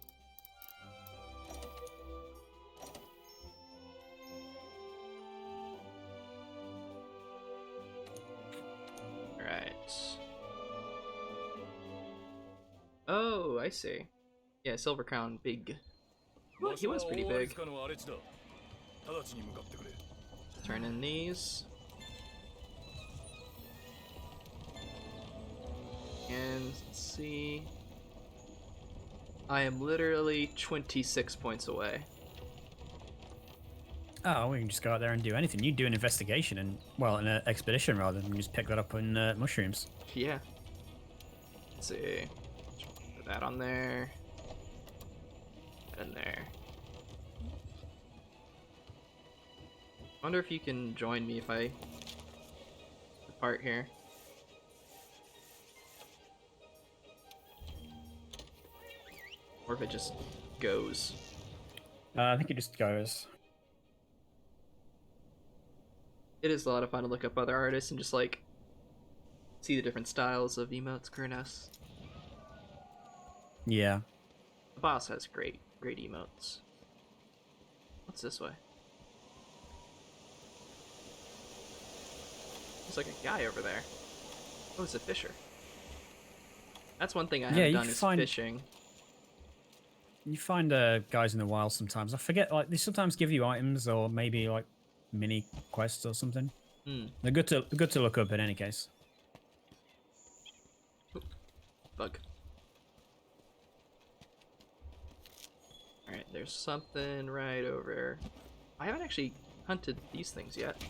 Alright. Oh, I see. Yeah, Silver Crown, big. Well, he was pretty big. Turn in these. And let's see. I am literally 26 points away. Oh, we can just go out there and do anything. You do an investigation and, well, an expedition rather than just pick that up on mushrooms. Yeah. Let's see. Put that on there. And there. Wonder if you can join me if I depart here. Or if it just goes. I think it just goes. It is a lot of fun to look up other artists and just like see the different styles of emotes, Kurnos. Yeah. The boss has great emotes. What's this way? There's like a guy over there. Oh, it's a fisher. That's one thing I haven't done is fishing. You find guys in the wild sometimes. I forget, like, they sometimes give you items or maybe, like, mini quests or something. They're good to look up in any case. Oop. Bug. Alright, there's something right over there. I haven't actually hunted these things yet.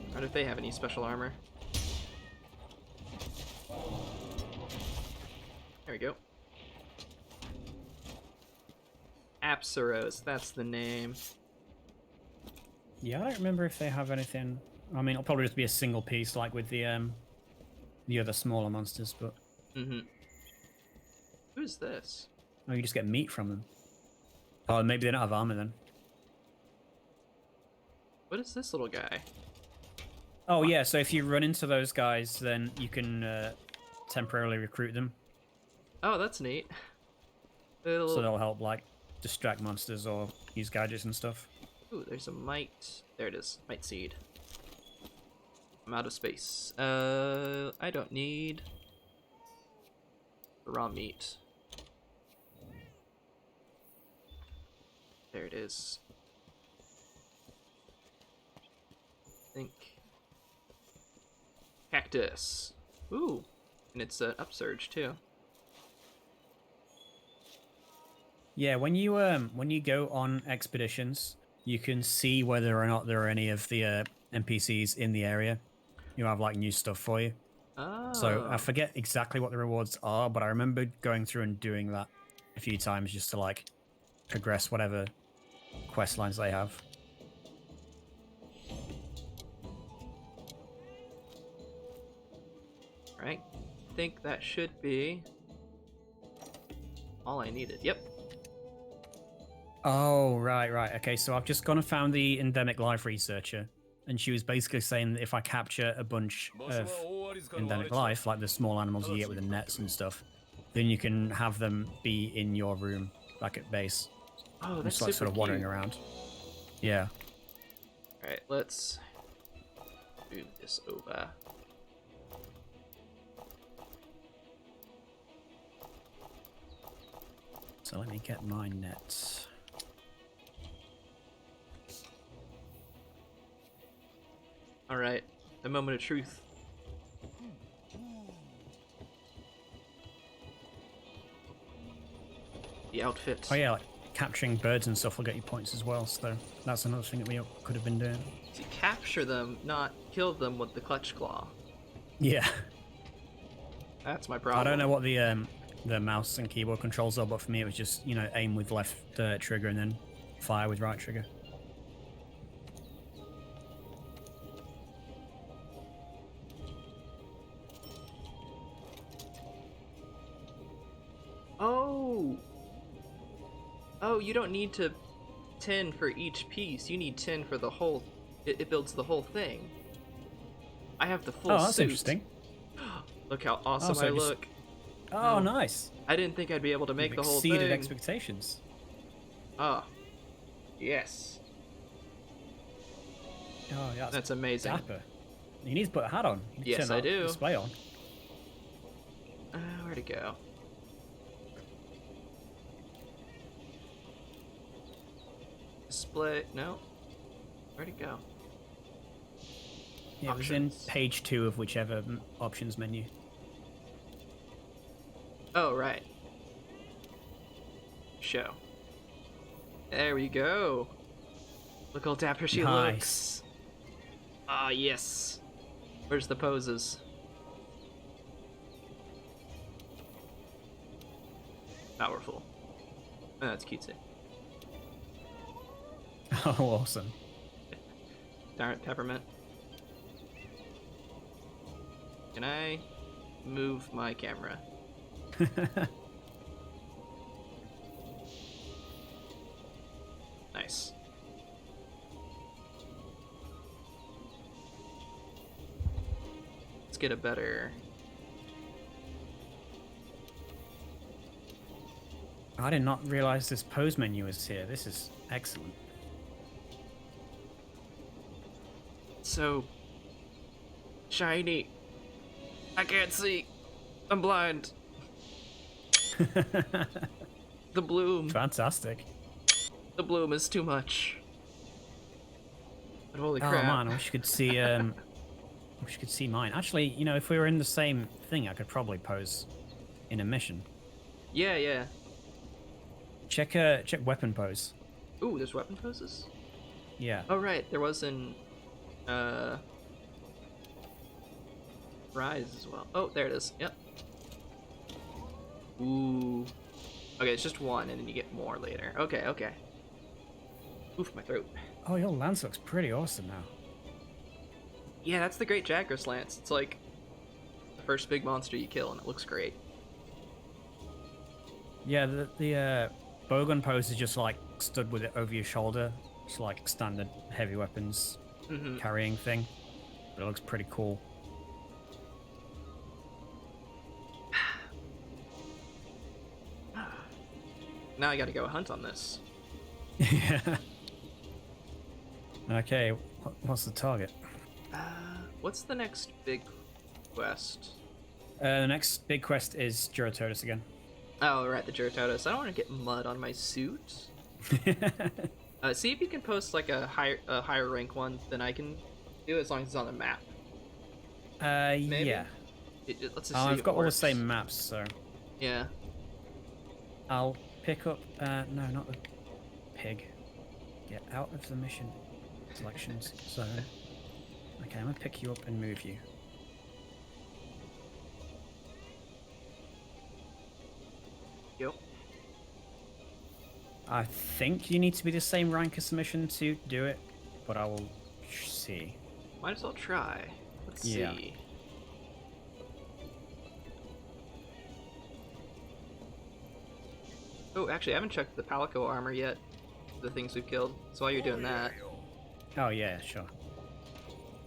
I wonder if they have any special armor. There we go. Apsaros, that's the name. Yeah, I don't remember if they have anything. I mean, it'll probably just be a single piece, like with the other smaller monsters, but... Mm-hmm. Who's this? Oh, you just get meat from them. Oh, maybe they don't have armor then. What is this little guy? Oh yeah, so if you run into those guys, then you can temporarily recruit them. Oh, that's neat. So they'll help like distract monsters or use gadgets and stuff. Ooh, there's a mite. There it is. Mite seed. I'm out of space. I don't need raw meat. There it is. Think. Cactus. Ooh, and it's an upsurge too. Yeah, when you go on expeditions, you can see whether or not there are any of the NPCs in the area. You have like new stuff for you. Oh. So I forget exactly what the rewards are, but I remember going through and doing that a few times just to like progress whatever quest lines they have. Right. I think that should be all I needed. Yep. Oh, right. Okay, so I've just gone and found the endemic life researcher, and she was basically saying that if I capture a bunch of endemic life, like the small animals you get with the nets and stuff, then you can have them be in your room, like at base. Oh, that's just like super sort of wandering cute. around. Yeah. All right, let's move this over. So let me get my nets. All right, a moment of truth. The outfit. Oh yeah, like capturing birds and stuff will get you points as well. So that's another thing that we could have been doing. So you capture them, not kill them with the clutch claw. Yeah. That's my problem. I don't know what the mouse and keyboard controls are, but for me it was just, you know, aim with left trigger and then fire with right trigger. Oh! Oh, you don't need to 10 for each piece. You need 10 for the whole... It builds the whole thing. I have the full suit. Oh, that's interesting. Look how awesome so I just- look. Oh, nice. I didn't think I'd be able to make You've the whole exceeded thing. expectations. Ah. Yes. Oh, yeah, That's amazing. dapper. You need to put a hat on. You need to Yes, turn I that do. Display on. Where'd it go? Display... No. Where'd it go? Yeah, it was in Options. page 2 of whichever options menu. Oh, right. Show. There we go. Look how dapper she Nice. looks. Ah, yes. Where's the poses? Powerful. Oh, that's cutesy. Oh, awesome. Darn it, peppermint. Can I move my camera? Nice. Let's get a better... I did not realize this pose menu is here. This is excellent. So... shiny. I can't see. I'm blind. The bloom. Fantastic. The bloom is too much. But holy Oh crap. man, I wish you could see wish you could see mine. Actually, you know, if we were in the same thing, I could probably pose in a mission. Yeah, yeah. Check weapon pose. Ooh, there's weapon poses? Yeah. Oh, right. There was an... Rise as well. Oh, there it is. Yep. Ooh. Okay, it's just one, and then you get more later. Okay, okay. Oof, my throat. Oh, your lance looks pretty awesome now. Yeah, that's the Great Jagras Lance. It's like the first big monster you kill, and it looks great. Yeah, the bowgun pose is just like stood with it over your shoulder. It's like standard heavy weapons carrying thing. But it looks pretty cool. Now I gotta go hunt on this. Yeah. Okay, what's the target? What's the next big quest? The next big quest is Duratotus again. Oh, right, the Duratotus. I don't want to get mud on my suit. See if you can post like a higher rank one than I can do, as long as it's on the map. Maybe? Yeah. Let's just see. I've got all the same maps, so Yeah. I'll pick up. No, not the pig. Get out of the mission selections zone. Okay, I'm gonna pick you up and move you. Yep. I think you need to be the same rank as submission to do it, but I will see. Might as well try. Let's Yeah. see. Oh, actually, I haven't checked the Palico armor yet. The things we've killed. So while you're doing that, Oh yeah, sure.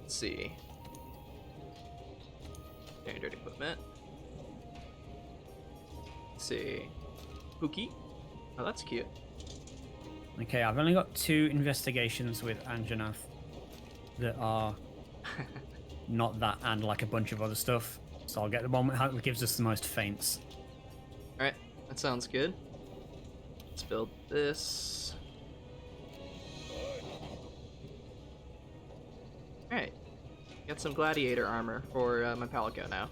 let's see. Standard equipment. Let's see. Pookie. Oh, that's cute. Okay, I've only got 2 investigations with Anjanath that are not that and like a bunch of other stuff. So I'll get the one that gives us the most feints. Alright, that sounds good. Let's build this. Alright. Got some gladiator armor for my Palico now.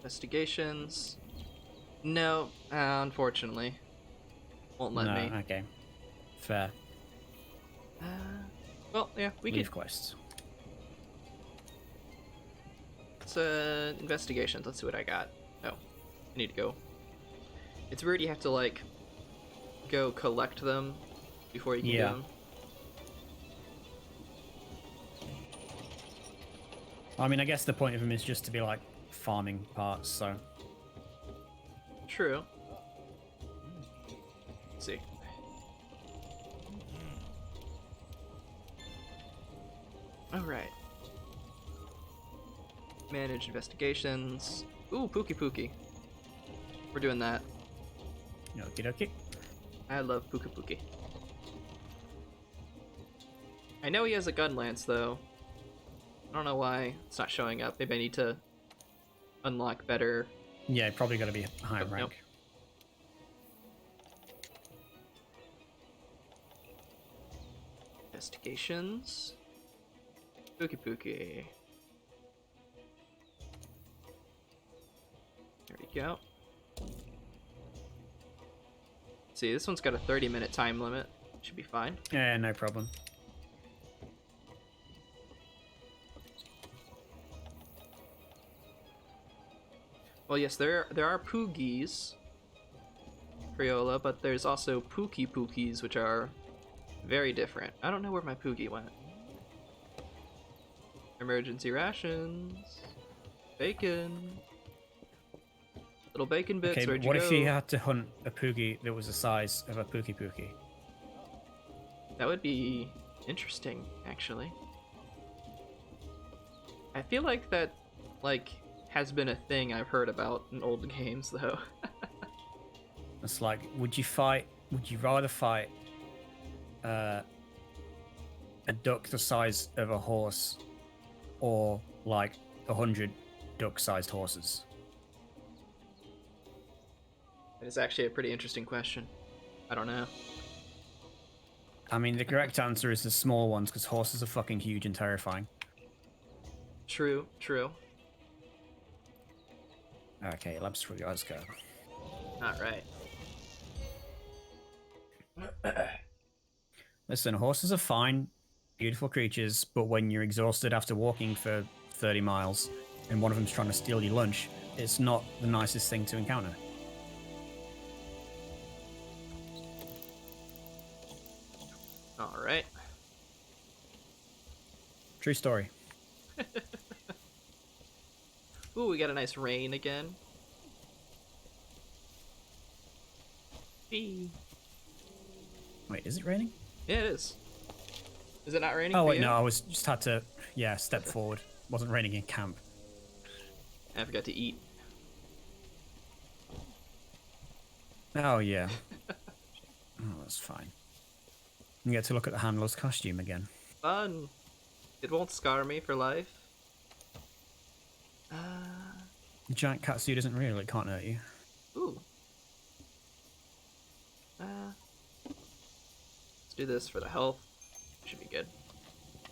Investigations. No, unfortunately. Won't let me. Okay. Fair. Well, yeah, we Leave could. quests. It's investigations. Let's see what I got. Oh, I need to go. It's weird you have to like go collect them before you can do Yeah. them. I mean, I guess the point of them is just to be like farming parts, so. True. Let's see. All right. Manage investigations. Ooh, Pookie Pookie. We're doing that. Okie dokie. I love Pookie Pookie. I know he has a gun lance though. I don't know why it's not showing up. Maybe I need to unlock better. Yeah, probably got to be high Nope. rank. Investigations. Pookie Pookie. There we go. See, this one's got a 30-minute time limit. Should be fine. Yeah, no problem. Well, yes, there are Poogies, Criolla, but there's also Pookie Pookies, which are very different. I don't know where my Poogie went. Emergency rations, bacon, little bacon bits. Okay, Where'd but you what go? if you had to hunt a Poogie that was the size of a Pookie Pookie? That would be interesting, actually. I feel like that, like, has been a thing I've heard about in old games, though. It's like, would you rather fight a duck the size of a horse or like 100 duck-sized horses? It is actually a pretty interesting question. I don't know. I mean, the correct answer is the small ones because horses are fucking huge and terrifying. True, true. Okay, labs for you, let's go. Alright. Listen, horses are fine, beautiful creatures, but when you're exhausted after walking for 30 miles and one of them's trying to steal your lunch, it's not the nicest thing to encounter. Alright. True story. Ooh, we got a nice rain again. Whee. Wait, is it raining? Yeah, it is. Is it not raining? Oh for wait, you? no, I was just had to, yeah, step forward. Wasn't raining in camp. I forgot to eat. Oh yeah. Oh, that's fine. You get to look at the handler's costume again. Fun. It won't scar me for life. The giant catsuit isn't real, it can't hurt you. Ooh. Let's do this for the health. Should be good.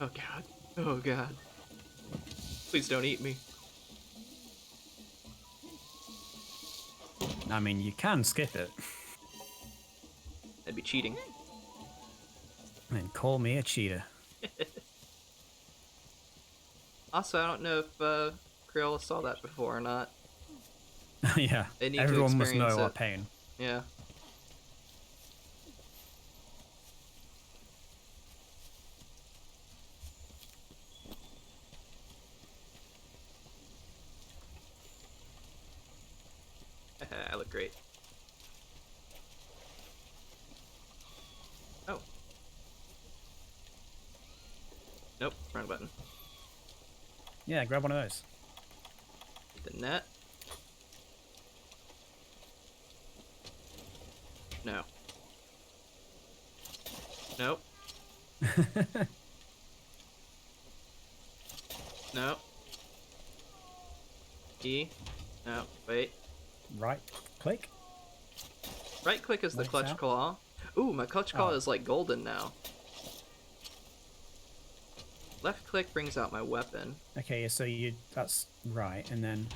Oh god. Oh god. Please don't eat me. I mean, you can skip it. That'd be cheating. And call me a cheater. Also, I don't know if Crayola saw that before or not. Yeah, They need to everyone must know experience our it. pain. Yeah. I look great. Oh. Nope, wrong button. Yeah, grab one of those. The net. No. Nope. No. E. No, wait. Right click. Right click is the Lights clutch out. claw. Ooh, my clutch claw Oh. is like golden now. Left click brings out my weapon. Okay, so that's right, and then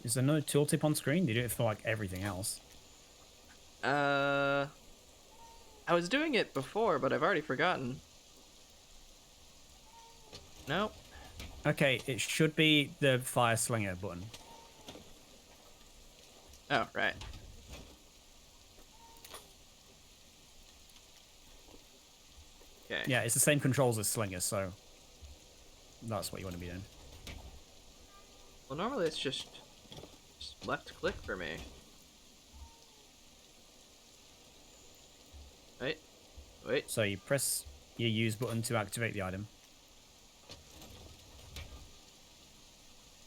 is there no tooltip on screen? You do it for like everything else. I was doing it before, but I've already forgotten. Nope. Okay, it should be the fire slinger button. Oh, right. Okay. Yeah, it's the same controls as slinger, so that's what you want to be doing. Well, normally it's just left click for me. Wait. Wait. So you press your use button to activate the item.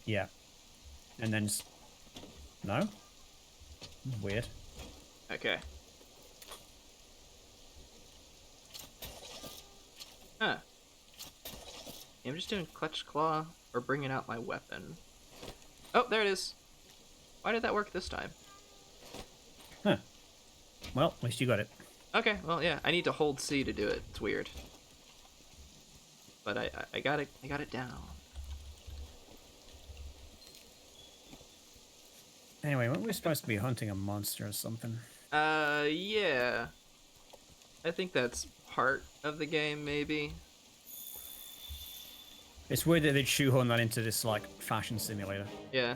Yeah. And then no? Weird. Okay. Huh. I'm just doing clutch claw or bringing out my weapon. Oh, there it is. Why did that work this time? Huh. Well, at least you got it. Okay, well, yeah, I need to hold C to do it. It's weird. But I got it. I got it down. Anyway, weren't we supposed to be hunting a monster or something? Yeah. I think that's part of the game, maybe. It's weird that they'd shoehorn that into this, like, fashion simulator. Yeah.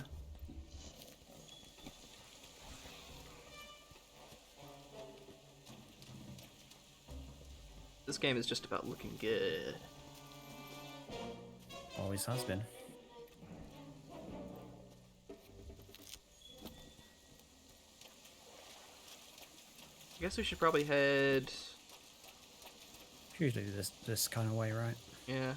This game is just about looking good. Always has been. I guess we should probably head... It's usually this kind of way, right? Yeah.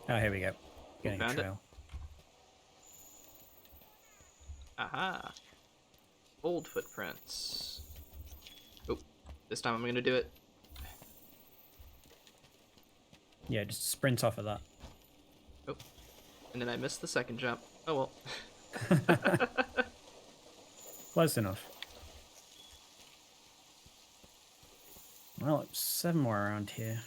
Oh, here we go. Getting a Found it. trail. Aha. Old footprints. Oh, this time I'm gonna do it. Yeah, just sprint off of that. Oh, and then I missed the second jump. Oh well. Close enough. Well, it's 7 more around here.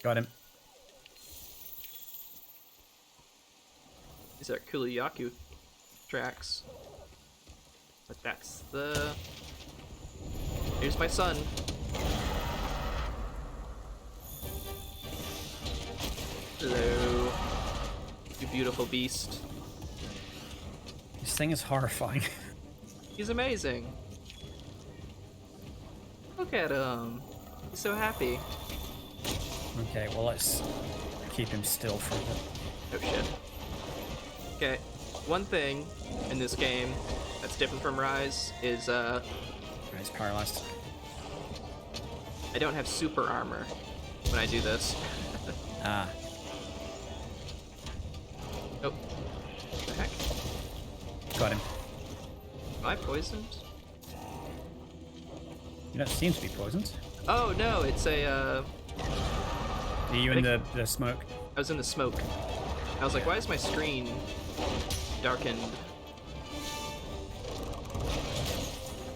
Got him. These are Kuliyaku tracks. But that's the... Here's my son. Hello. You beautiful beast. This thing is horrifying. He's amazing. Look at him. He's so happy. Okay, well let's keep him still for a bit. Oh shit. Okay, one thing in this game that's different from Rise is He's paralyzed. I don't have super armor when I do this. Ah, Oh, what the heck? got him. Am I poisoned? You don't seem to be poisoned. Oh no, it's a Are you in the smoke? I was in the smoke. I was like, why is my screen darkened?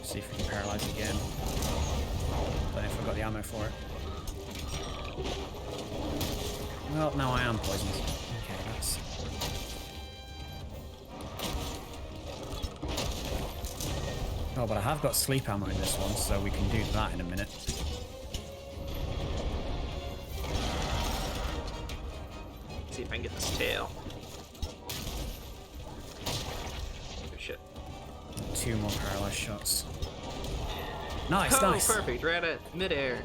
See if we can paralyze again. Don't know if I've got the ammo for it. Well, no, I am poisoned. Okay, that's... Oh, but I have got sleep ammo in this one, so we can do that in a minute. See if I can get this tail. Oh shit. 2 more paralyzed shots. Nice, Oh, nice. perfect, right at midair.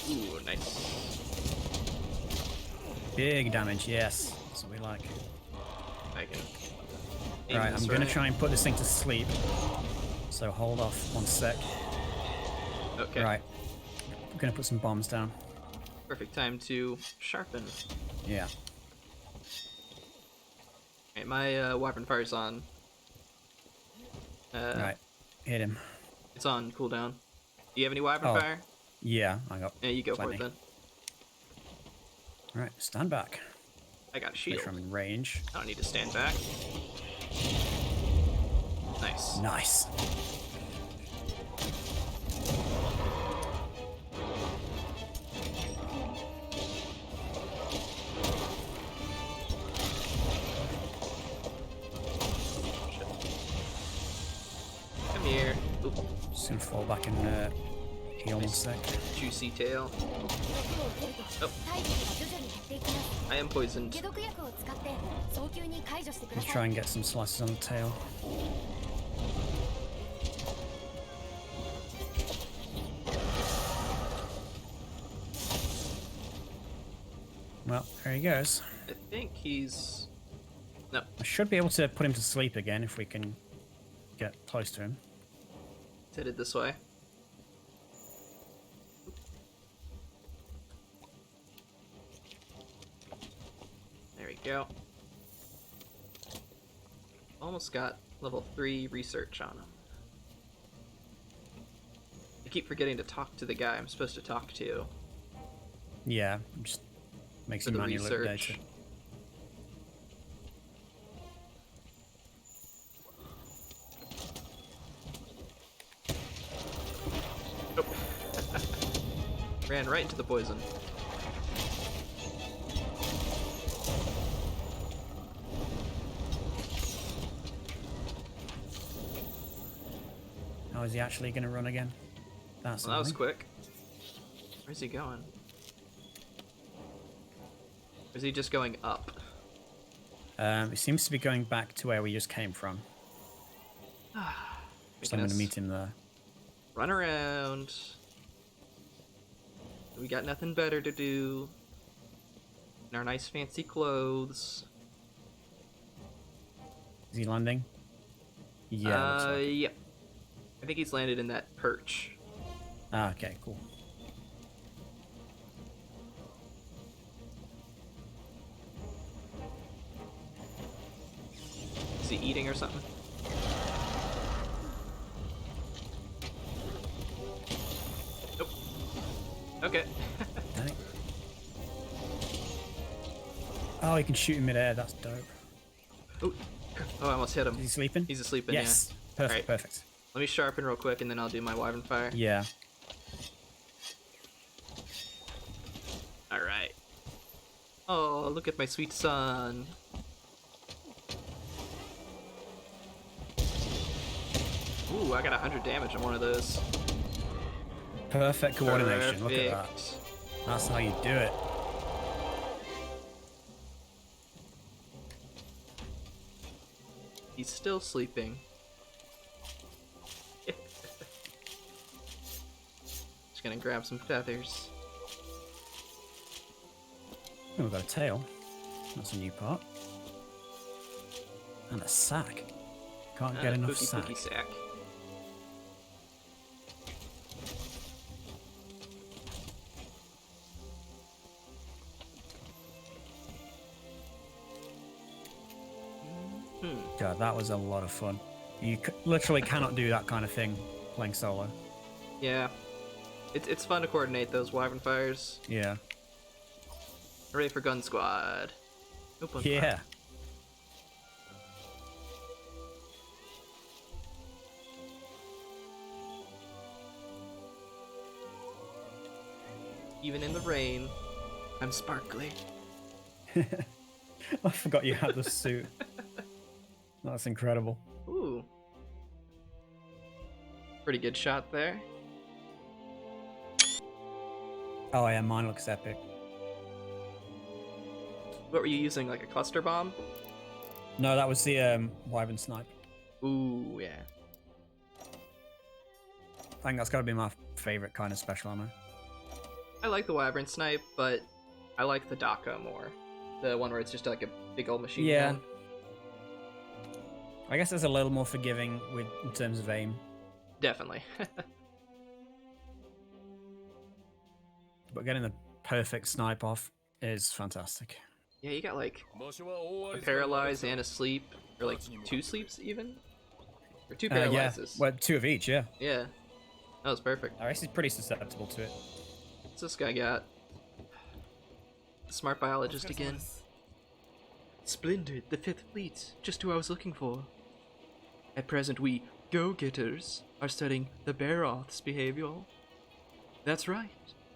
Ooh, nice. Big damage, yes. That's what we like. I can aim Right, this I'm gonna right. try and put this thing to sleep. So hold off 1 sec. Okay. Right. I'm gonna put some bombs down. Perfect time to sharpen. Yeah. Okay, my weapon fire's on. Right. Hit him. It's on cooldown. Do you have any weapon Oh. fire? Yeah, I got Yeah, you go plenty. for it then. Right, stand back. I got a Make shield. sure I'm in range. I don't need to stand back. Nice. Nice. Come here. Oop, Just gonna fall back and heal 1 sec. juicy tail. 毒を受けると体力が徐々に減っていきます。 I am poisoned. 解毒薬を使って早急に解除してくだ Let's さ try い。 and get some slices on the tail. Well, there he goes. I think he's... No. I should be able to put him to sleep again if we can get close to him. It's headed this way. There we go. Almost got level 3 research on him. I keep forgetting to talk to the guy I'm supposed to talk to. Yeah, just makes For him the manually research. update it. Ran right into the poison. How is he actually going to run again? That's Well, that was annoying. quick. Where's he going? Or is he just going up? It seems to be going back to where we just came from. So I'm Making going to us meet him there. Run around. We got nothing better to do. In our nice fancy clothes. Is he landing? Yeah. Looks like it. Yep. I think he's landed in that perch. Ah, okay, cool. Is he eating or something? Nope. Okay. Dang. Oh, you can shoot in midair. That's dope. Ooh. Oh, I almost hit him. Is he sleeping? He's asleep in Yes. Perfect. Alright. Perfect. Let me sharpen real quick and then I'll do my wyvern fire. Yeah. Alright. Oh, look at my sweet son. Ooh, I got 100 damage on one of those. Perfect coordination. Look at that. Perfect. That's how you do it. He's still sleeping. Just gonna grab some feathers. Oh, we've got a tail. That's a new part. And a sack. Can't get enough sack. Pookie sack. God, that was a lot of fun. You literally cannot do that kind of thing playing solo. Yeah. It's fun to coordinate those wyvern fires. Yeah. Hooray for Gun Squad. Open Yeah. fire. Even in the rain, I'm sparkly. I forgot you had the suit. That's incredible. Ooh. Pretty good shot there. Oh yeah, mine looks epic. What were you using, like a cluster bomb? No, that was the wyvern snipe. Ooh, yeah. I think that's got to be my favorite kind of special ammo. I like the wyvern snipe, but I like the Daka more. The one where it's just like a big old machine Yeah. gun. I guess it's a little more forgiving in terms of aim. Definitely. But getting the perfect snipe off is fantastic. Yeah, you got like a paralyze and a sleep, or like 2 sleeps even? Or 2 Yeah, paralyzes. well, 2 of each, yeah. Yeah. That was perfect. Iris is pretty susceptible to it. What's this guy got? Smart biologist again. Splendid, the 5th Fleet, just who I was looking for. At present, we go-getters are studying the Baroth's behavior. That's right,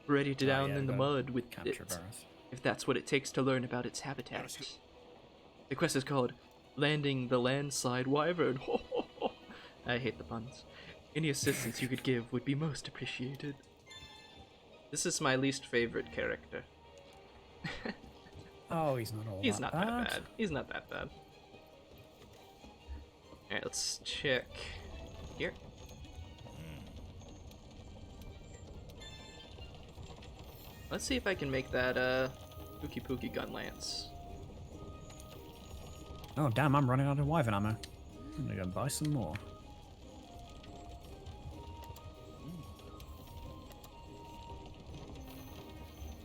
ready to down yeah, in the go mud with capture it, Baroth. if that's what it takes to learn about its habitat. The quest is called Landing the Landslide Wyvern. I hate the puns. Any assistance you could give would be most appreciated. This is my least favorite character. Oh, he's not all He's that not bad. that bad. He's not that bad. Alright, let's check here. Let's see if I can make that Pookie gun lance. Oh, damn, I'm running out of wyvern ammo. I'm gonna go buy some more.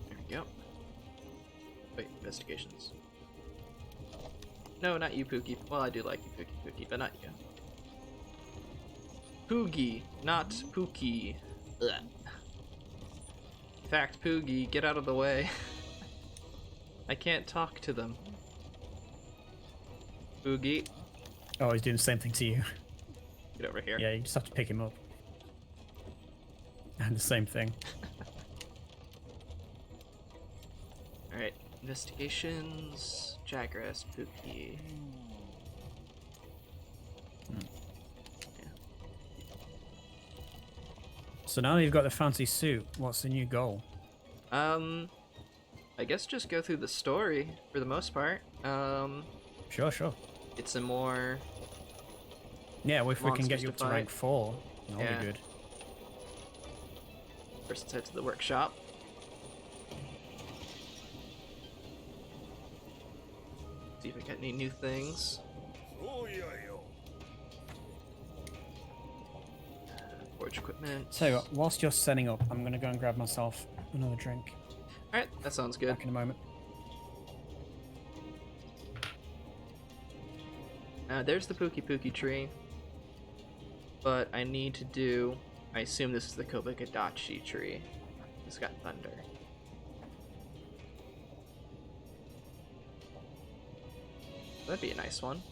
There we go. Wait, investigations. No, not you, Pookie. Well, I do like you, Pookie, but not you. Poogie, not Pookie. Ugh. In fact, Poogie, get out of the way. I can't talk to them. Poogie, Oh, he's doing the same thing to you. get over here. Yeah, you just have to pick him up. And the same thing. Alright, investigations. Jagras, Pookie. So now you've got the fancy suit, what's the new goal? I guess just go through the story for the most part. Sure, sure. Get some more. Yeah, well, if we can get Monsters you to up to rank fight. 4, that'll Yeah. be good. First, let's head to the workshop. See if I got any new things. Forge equipment. So, whilst you're setting up, I'm going to go and grab myself another drink. Alright, that sounds good. Back in a moment. There's the Pookie tree. But I need to do. I assume this is the Kobakadachi tree. It's got thunder. That'd be a nice one.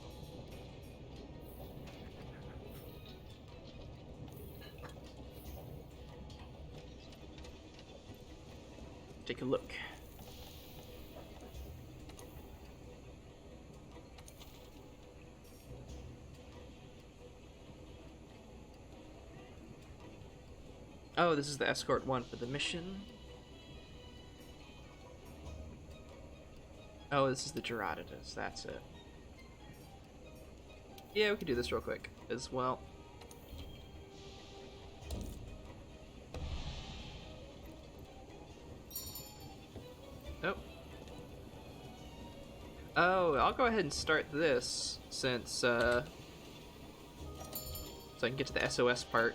Take a look. Oh, this is the escort one for the mission. Oh, this is the Gerardus. That's it. Yeah, we can do this real quick as well. Oh. Oh, I'll go ahead and start this since, so I can get to the SOS part.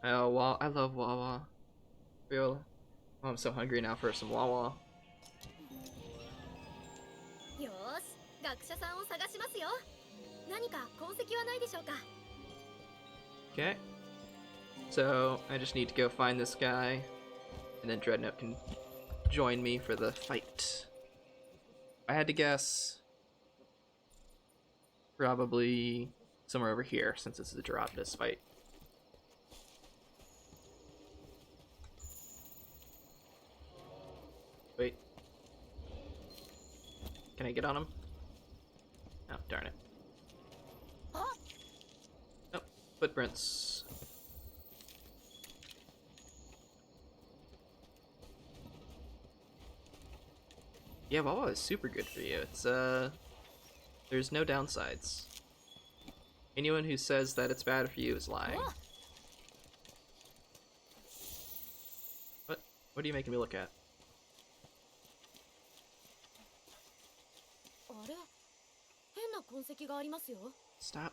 Oh, wow, I love Wawa. Real. Oh, I'm so hungry now for some Wawa. よーし、学者さんを探しますよ。何か痕跡はないでしょうか。 Okay. So, I just need to go find this guy, and then Dreadnote can join me for the fight. I had to guess probably somewhere over here, since this is a Gerardus fight. Wait. Can I get on him? Oh, darn it. Oh, footprints. Yeah, Wawa is super good for you. It's, there's no downsides. Anyone who says that it's bad for you is lying. What? What are you making me look at? あれ、変な痕跡がありますよ。 Stop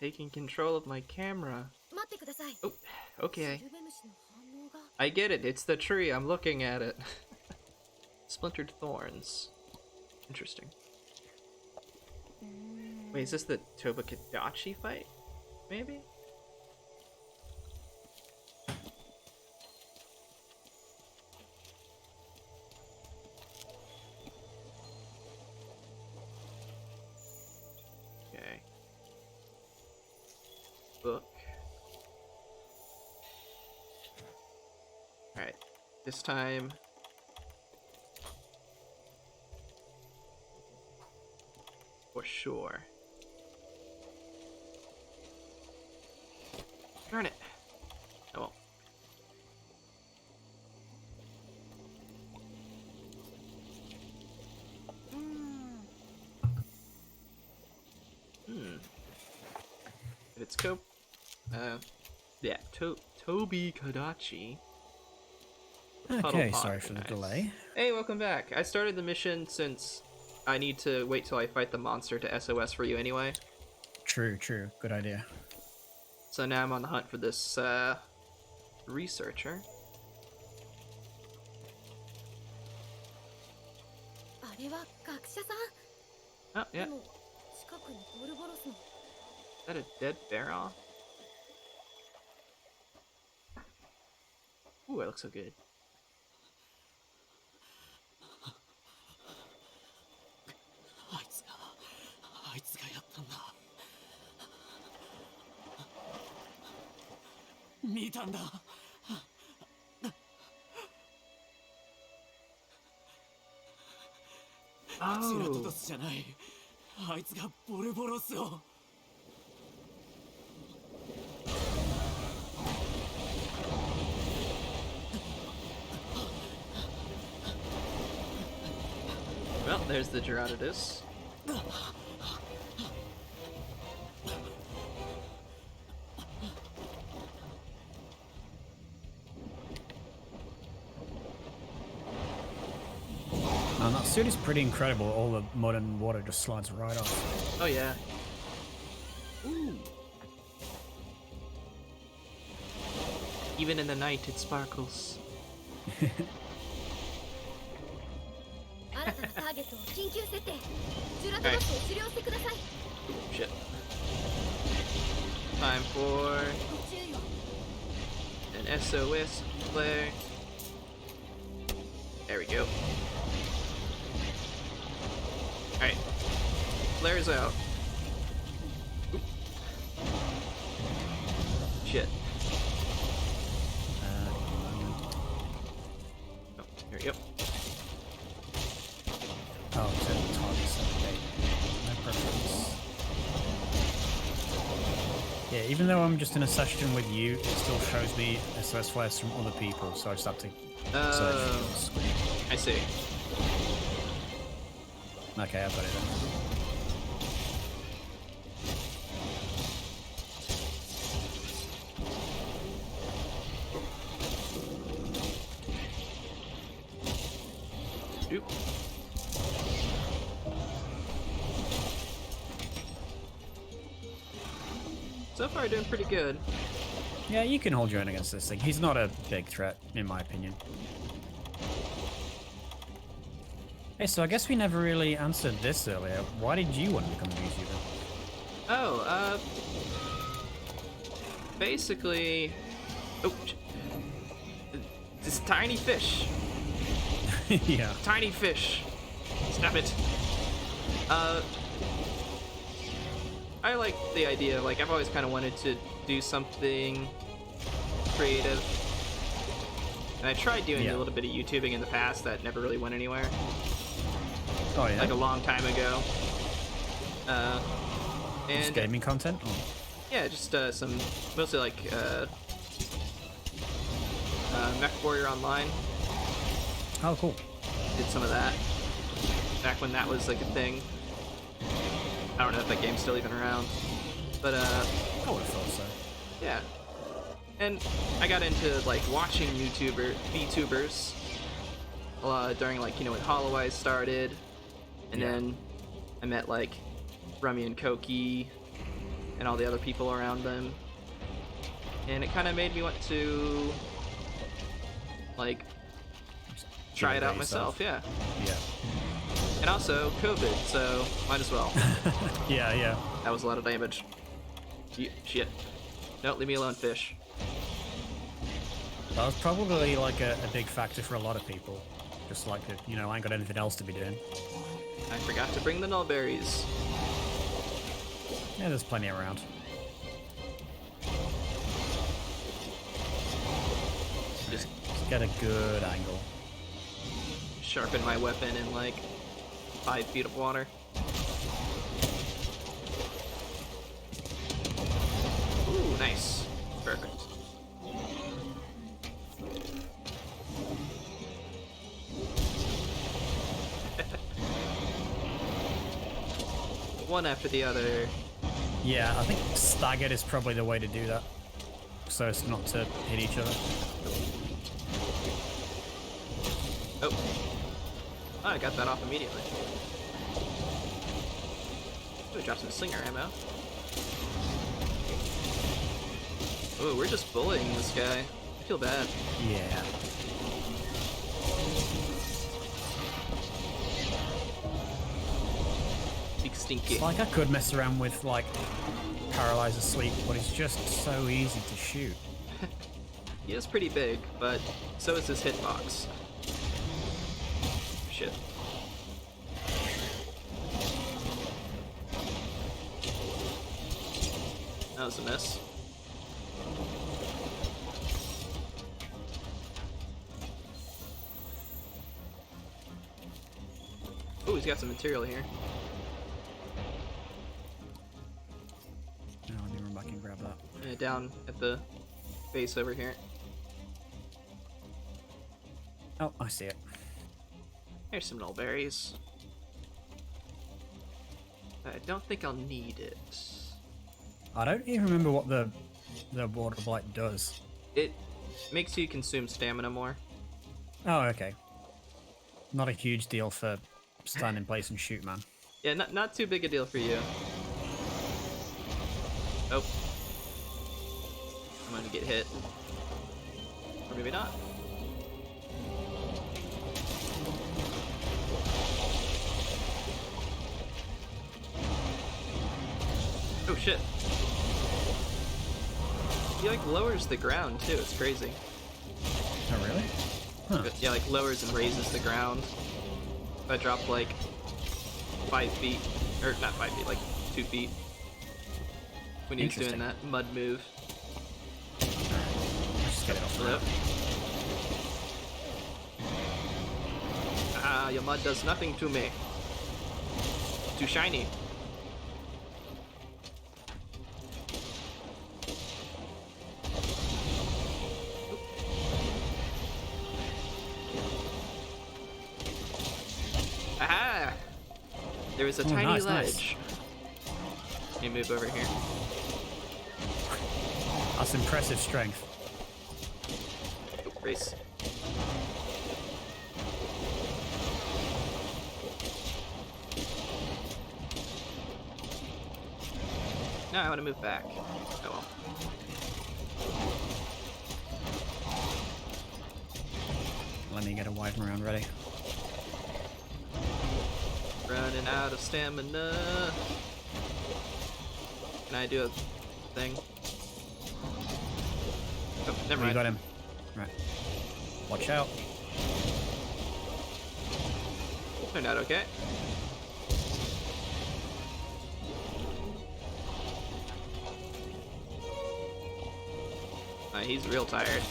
taking control of my camera. 待ってください。 Oh, okay. スルベムシの反応が。 I get it. It's the tree. I'm looking at it. Splintered thorns. Interesting. Wait, is this the Tobakadachi fight? Maybe? Okay. Book. Alright. This time... for sure. Darn it. Oh well. It's yeah, Toby Kadachi. Okay, sorry for the delay. Hey, welcome back. I started the mission since I need to wait till I fight the monster to SOS for you anyway. True, true. Good idea. So now I'm on the hunt for this, researcher. あれは学者さん。 Oh, yeah. でも近くにボルボロスの。 Is that a dead barrel? Ooh, it looks so good. あいつがやったんだ。見たんだ。ジェラトドスじゃない。あいつがボルボロスを。Well, there's the Gerardus. And that suit is pretty incredible. All the mud and water just slides right off. Oh yeah. Ooh. Even in the night, it sparkles. 新たなターゲットを緊急設定。ジュラトドスを狩猟してください。 Shit. Time for ご注意を。 an SOS flare. There we go. Alright. Flare's out. Oop. Shit. Oh, here we go. Oh, it's at the target 78. No preference. Yeah, even though I'm just in a session with you, it still shows me SOS flares from other people, so I just have to search your screen. I see. Okay, I've got it then. Oop. So far, doing pretty good. Yeah, you can hold your own against this thing. He's not a big threat, in my opinion. Hey, so I guess we never really answered this earlier. Why did you want to become a YouTuber? Oh, basically, oh, this tiny fish. Yeah. Tiny fish. Stop it. I like the idea, like, I've always kind of wanted to do something creative. And I tried doing a little bit of YouTubing in the past that never really went anywhere. Oh, yeah? Like a long time ago. Just And gaming content? Oh. yeah, just some, mostly like, Mech Warrior Online. Oh, cool. Did some of that back when that was like a thing. I don't know if that game's still even around, but I would have thought so. yeah. And I got into like watching VTubers during, like, you know, when Hollow Eyes started, and then I met like Rummy and Koki and all the other people around them, and it kind of made me want to like try it out myself. Yeah. Yeah. And also COVID, so might as well. Yeah, yeah. That was a lot of damage. Shit. Don't leave me alone, fish. That was probably like a big factor for a lot of people. Just like, you know, I ain't got anything else to be doing. I forgot to bring the nullberries. Yeah, there's plenty around. Just Get a good angle. sharpen my weapon in like 5 feet of water. Ooh, nice. Perfect. One after the other. Yeah, I think staggered is probably the way to do that. So as not to hit each other. Oh. Oh, I got that off immediately. Ooh, drop some slinger ammo. Ooh, we're just bullying this guy. I feel bad. Yeah. Big stinky. It's like I could mess around with like paralyze asleep, but it's just so easy to shoot. He is pretty big, but so is his hitbox. Shit. That was a miss. Oh, he's got some material here. No, let me run back and grab that. Down at the base over here. Oh, I see it. Here's some nullberries. I don't think I'll need it. I don't even remember what the water blight does. It makes you consume stamina more. Oh, okay. Not a huge deal for stand in place and shoot, man. Yeah, not too big a deal for you. Oh. I'm gonna get hit. Or maybe not. Oh shit. He like lowers the ground too, it's crazy. Oh, really? Huh. Yeah, like lowers and raises the ground. If I drop like 5 feet, or not 5 feet, like 2 feet. When he's doing that mud move. Let's just get it off the Yep. road. Ah, your mud does nothing to me. Too shiny. There was a Oh, tiny nice, ledge. nice. Let me move over here. That's impressive strength. Oh, race. No, I want to move back. Oh well. Let me get a wide round ready. Running out of stamina. Can I do a thing? Oh, never Oh, you mind. got him. Right. Watch out. Turned out okay. He's real tired.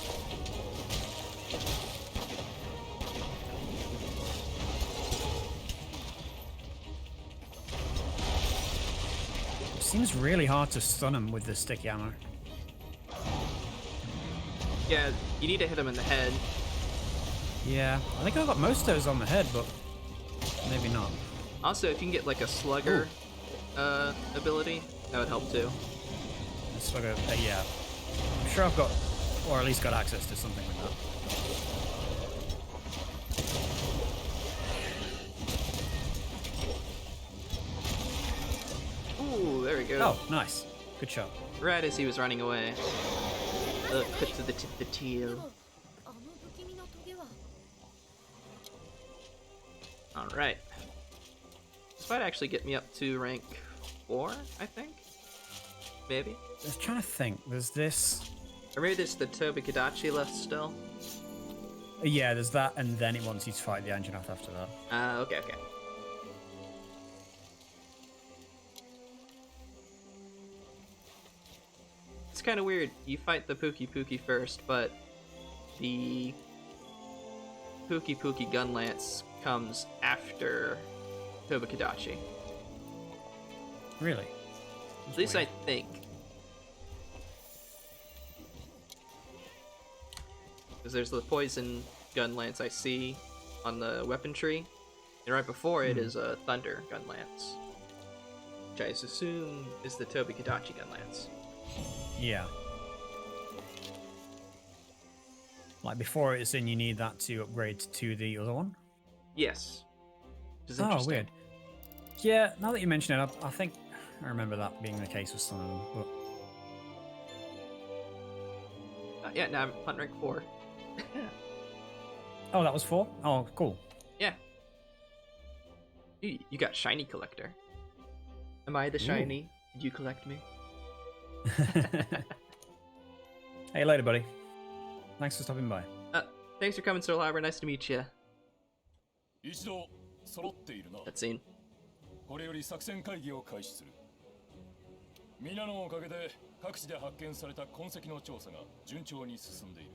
It seems really hard to stun him with the sticky ammo. Yeah, you need to hit him in the head. Yeah, I think I got most of those on the head, but maybe not. Also, if you can get like a slugger ability, that would help too. It's like yeah. I'm sure I've got, or at least got access to something like that. Ooh, there we go. Oh, nice. Good shot. Right as he was running away. Clip to the tip of the で tail. もあの不気味なトゲは Alright. This might actually get me up to rank 4, I think? Maybe? I was trying to think. There's this. Or maybe there's the Tobikadachi left still? Yeah, there's that, and then it wants you to fight the Anjanath after that. Okay, okay. It's kind of weird. You fight the Pookie Pookie first, but the Pookie Pookie Gun Lance comes after Tobikadachi. Really? At least I think. Because there's the poison gun lance I see on the weapon tree, and right before it is a thunder gun lance, which I assume is the Tobikadachi gun lance. Yeah. Like before it's in, you need that to upgrade to the other one. Yes. Which is Oh, interesting. weird. Yeah, now that you mention it, I think I remember that being the case with some of them. But Yeah, now I'm on rank 4. oh, that was 4? Oh, cool. Yeah. You got shiny collector. Am I the shiny? Did you collect me? Hey, later, buddy. Thanks for stopping by. Thanks for coming, Sir Labra. Nice to meet you. 一度揃っているな。 That scene. これより作戦会議を開始する。皆のおかげで各地で発見された痕跡の調査が順調に進んでいる。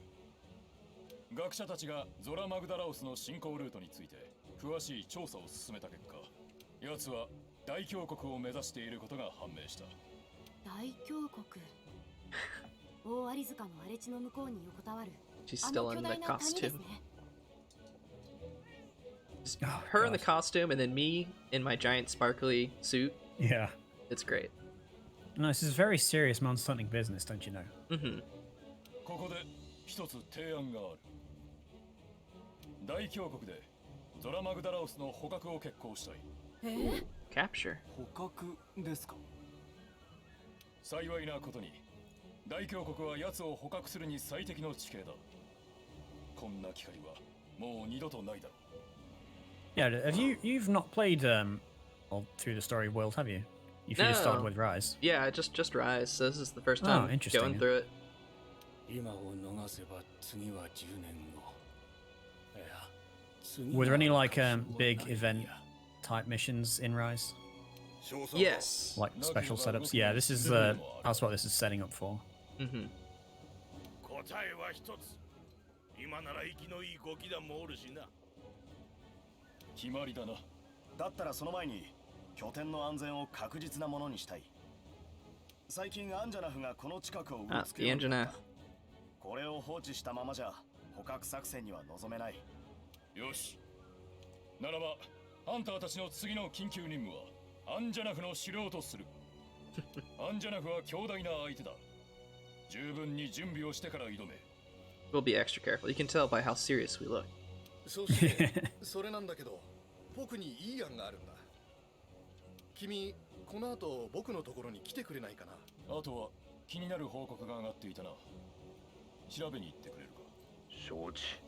学者たちがゾラ・マグダラオスの進行ルートについて詳しい調査を進めた結果、奴は大峡谷を目指していることが判明した。大峡谷大アリ塚の荒れ地の向こうに横たわる She's あ still の in 巨 the 大な谷です costume. ね Oh, Her in the God. costume, and then me in my giant sparkly suit. Yeah. It's great. No, this is very serious monster hunting business, don't you know? Mm-hmm. ここで一つ提案がある。大峡谷でゾラ・マグダラオスの捕獲を決行したい。Capture. 捕獲ですか。幸いなことに大峡谷は奴を捕獲するに最適の地形だ。こんな機会はもう二度とないだろう。 Yeah, you've not played all through the story world, have you? You've just started No. with Rise. Yeah, just Rise. So this is the first Oh, time interesting. going through it. 今を逃せば次は10年後。いや、次 Were there any like は big ない event type missions in Rise? Yes. Like special setups? Yeah, this is that's what this is setting up for. Mm-hmm. 答えは一つ。今なら息のいいゴキ団もおるしな。決まりだな。だったらその前に拠点の安全を確実なものにしたい。最近アンジャナフがこの近くをうろ Ah, つ the けようとなっ Anjanath. た。これを放置したままじゃ捕獲作戦には臨めない。よし。ならばハンターたちの次の緊急任務はアンジャナフの狩猟とする。アンジャナフは強大な相手だ。十分に準備をしてから挑め。 We'll be extra careful. You can tell by how serious we look. そしてそれなんだけど、僕にいい案があるんだ。君、この後僕のところに来てくれないかな。あとは気になる報告が上がっていたな。調べに行ってくれるか。承知。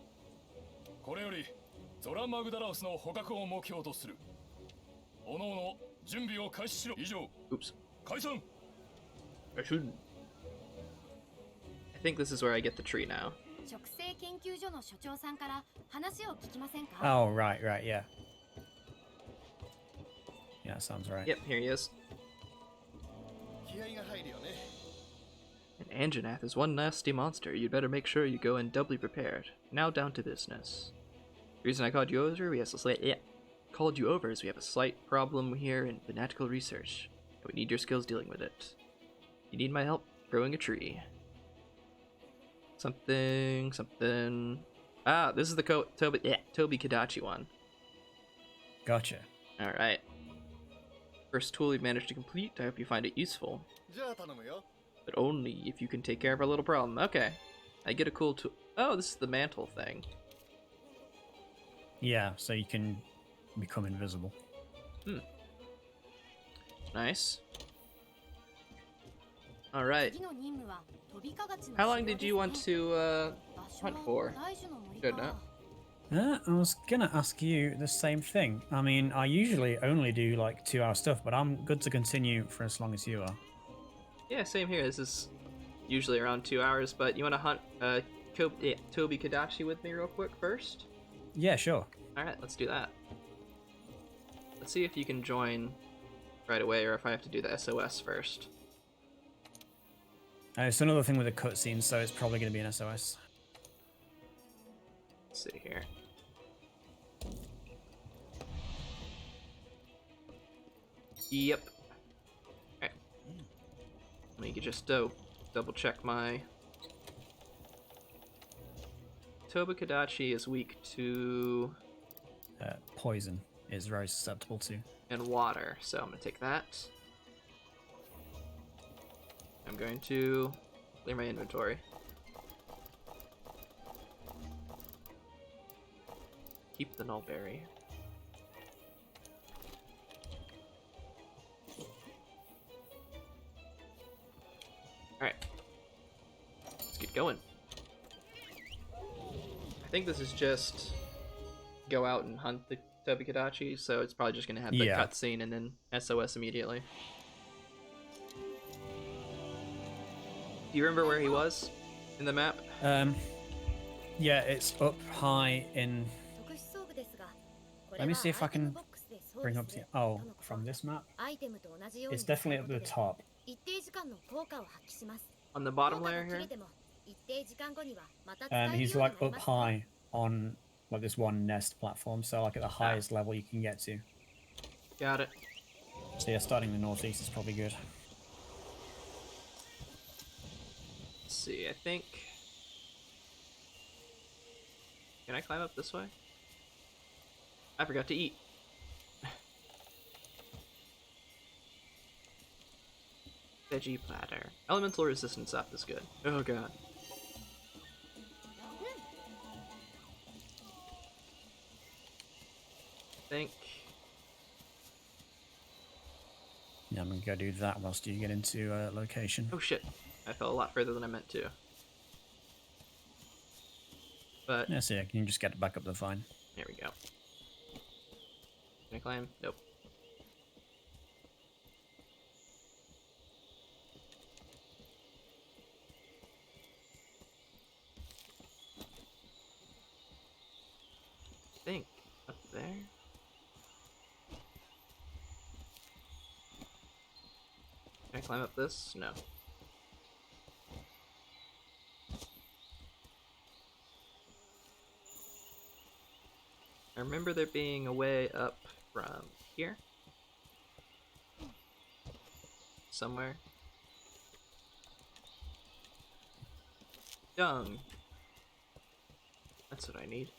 これよりゾラ・マグダラウスの捕獲を目標とする。おのおの準備を開始しろ。以上。 Oops. 解散。 I shouldn't. I think this is where I get the tree now. 植生研究所の所長さんから話を聞きませんか？ Oh, right, yeah. Yeah, sounds right. Yep, here he is. 気合が入るよね。 An Anjanath is one nasty monster. You'd better make sure you go in doubly prepared. Now down to business. The reason I called you over, called you over is we have a slight problem here in fanatical research. And we need your skills dealing with it. You need my help growing a tree. Something. Ah, this is the Toby Kadachi one. Gotcha. Alright. First tool you've managed to complete. I hope you find it useful. じゃあ頼むよ。 But only if you can take care of our little problem. Okay. I get a cool tool. Oh, this is the mantle thing. Yeah, so you can become invisible. Nice. Alright. How long did you want to hunt for? Dreadnote? I was gonna ask you the same thing. I mean, I usually only do like 2-hour stuff, but I'm good to continue for as long as you are. Yeah, same here. This is usually around 2 hours, but you want to hunt Toby Kadachi with me real quick first? Yeah, sure. Alright, let's do that. Let's see if you can join right away or if I have to do the SOS first. It's another thing with the cutscene, so it's probably going to be an SOS. Let's see here. Yep. Okay. Let me just double check my... Toba Kadachi is weak to... Poison is very susceptible to. And water, so I'm gonna take that. I'm going to clear my inventory. Keep the nullberry. Alright. Let's get going. I think this is just go out and hunt the Toby Kadachi, so it's probably just gonna have the cutscene and then SOS immediately. Do you remember where he was in the map? Yeah, it's up high in... Let me see if I can bring up the... Oh, from this map? It's definitely at the top. On the bottom layer here? He's like up high on like this one nest platform, so like at the highest level you can get to. Got it. So yeah, starting in the northeast is probably good. Let's see, I think... Can I climb up this way? I forgot to eat. Veggie platter. Elemental resistance up is good. Oh god. I think... Yeah, I'm gonna go do that whilst you get into location. Oh shit. I fell a lot further than I meant to. But... Yeah, so yeah, you can just get back up the vine. There we go. Can I climb? Nope. I think up there. Can I climb up this? No. I remember there being a way up from here. Somewhere. Dung. That's what I need.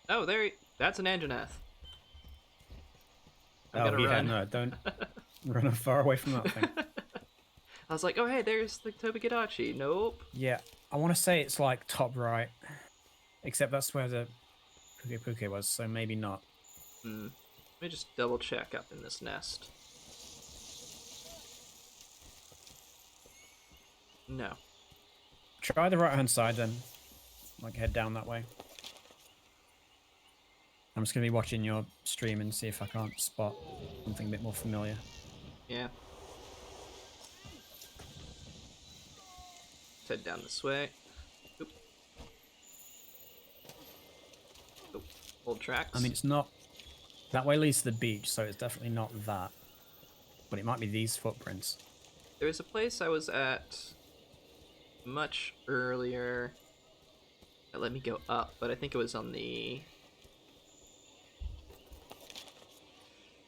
Oh, that's an Anjanath. I Oh, gotta yeah, run. no, don't run far away from that thing. I was like, oh hey, there's the Tobigidachi. Nope. Yeah, I want to say it's like top right, except that's where the Puke was, so maybe not. Let me just double check up in this nest. No. Try the right hand side then, like head down that way. I'm just gonna be watching your stream and see if I can't spot something a bit more familiar. Yeah. Let's head down this way. Oop. Oop. Old tracks. I mean, it's not... That way leads to the beach, so it's definitely not that. But it might be these footprints. There was a place I was at much earlier that let me go up, but I think it was on the...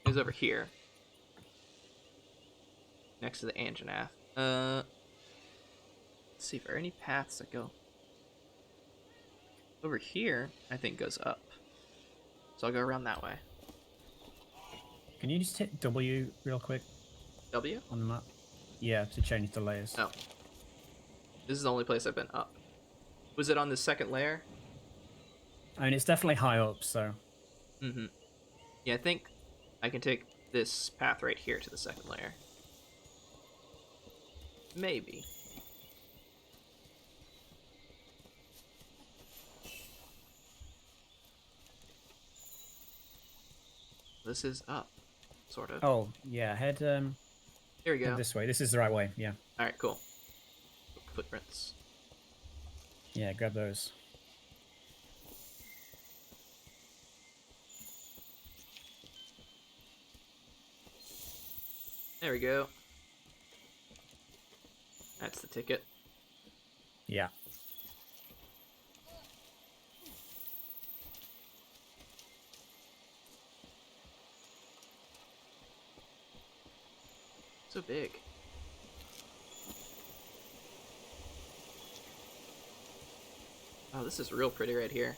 It was over here. Next to the Anjanath. Let's see if there are any paths that go... Over here, I think goes up. So I'll go around that way. Can you just hit W real quick W? on the map? Yeah, to change the layers. Oh. This is the only place I've been up. Was it on the second layer? I mean, it's definitely high up, so... Mm-hmm. Yeah, I think I can take this path right here to the second layer. Maybe. This is up, sort of. Oh, yeah, head Here we go. this way. This is the right way, yeah. Alright, cool. Footprints. Yeah, grab those. There we go. That's the ticket. Yeah. So big. Oh, this is real pretty right here.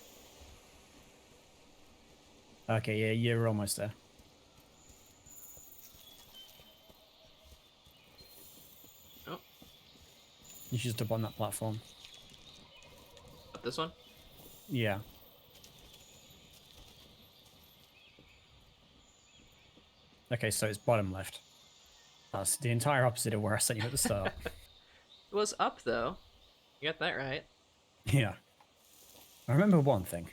Okay, yeah, you're almost there. Oh, You should jump on that platform. up this one? Yeah. Okay, so it's bottom left. That's the entire opposite of where I sent you at the start. It was up, though. You got that right. Yeah. I remember one thing.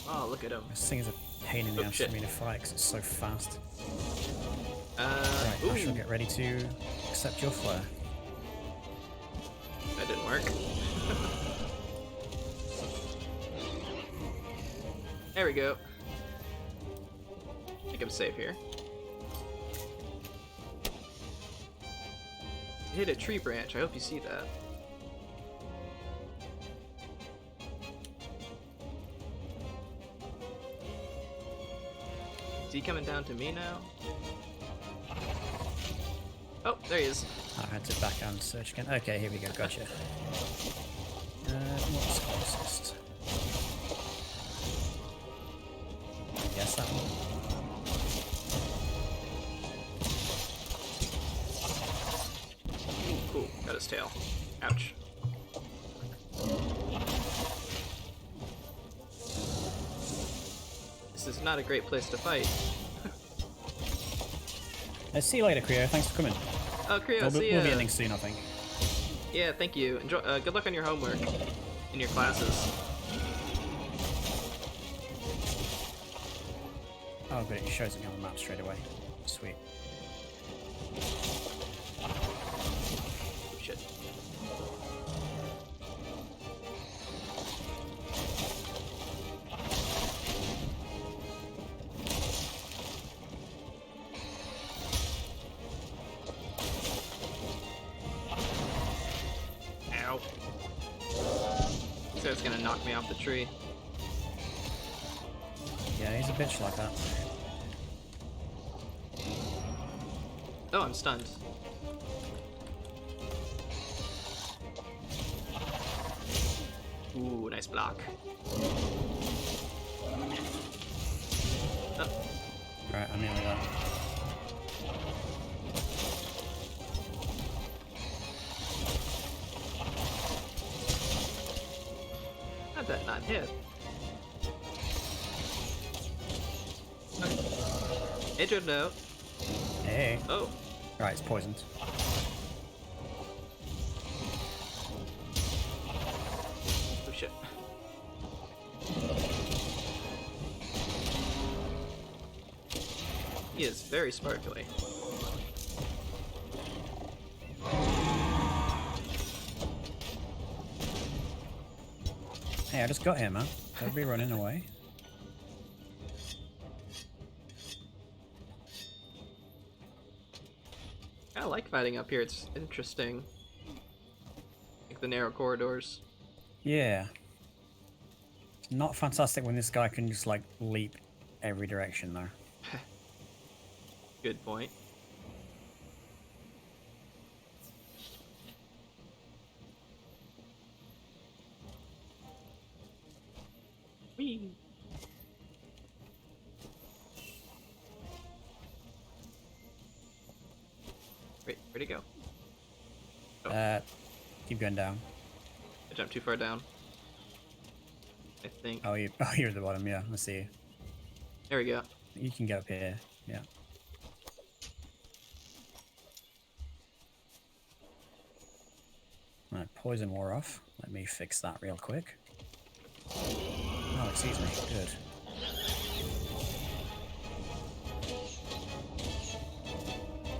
Oh, look at him. This thing is a pain in the Oh, ass shit. for me to fight because it's so fast. Right, I shall Ooh, get ready to accept your flare. that didn't work. There we go. I think I'm safe here. You hit a tree branch. I hope you see that. Is he coming down to me now? Oh, there he is. I had to back and search again. Okay, here we go. Gotcha. What's closest? Yes, that one. Ooh, cool. Got his tail. Ouch. This is not a great place to fight. See you later, Creo. Thanks for coming. Oh, Creo, We'll see be ya. ending soon, I think. Yeah, thank you. Enjoy. Good luck on your homework in your classes. Oh, but it shows it on the map straight away. Sweet. Shit. guy's gonna knock me off the tree. Yeah, he's a bitch like that. Oh, I'm stunned. Ooh, nice block. Oh. Right, I'm nearly there. How'd that not hit? Hey, Dreadnote. Hey. Oh. Right, it's poisoned. Oh shit. He is very sparkly. Hey, I just got him, man. Don't be running away. I like fighting up here, it's interesting. Like the narrow corridors. Yeah. It's not fantastic when this guy can just, like, leap every direction, though. Good point. Whee! Wait, where'd he go? Oh. Keep going down. I jumped too far down. I think. Oh, you're at the bottom, yeah. I see you. There we go. You can get up here, yeah. Right, poison wore off. Let me fix that real quick. Oh, it sees me. Good.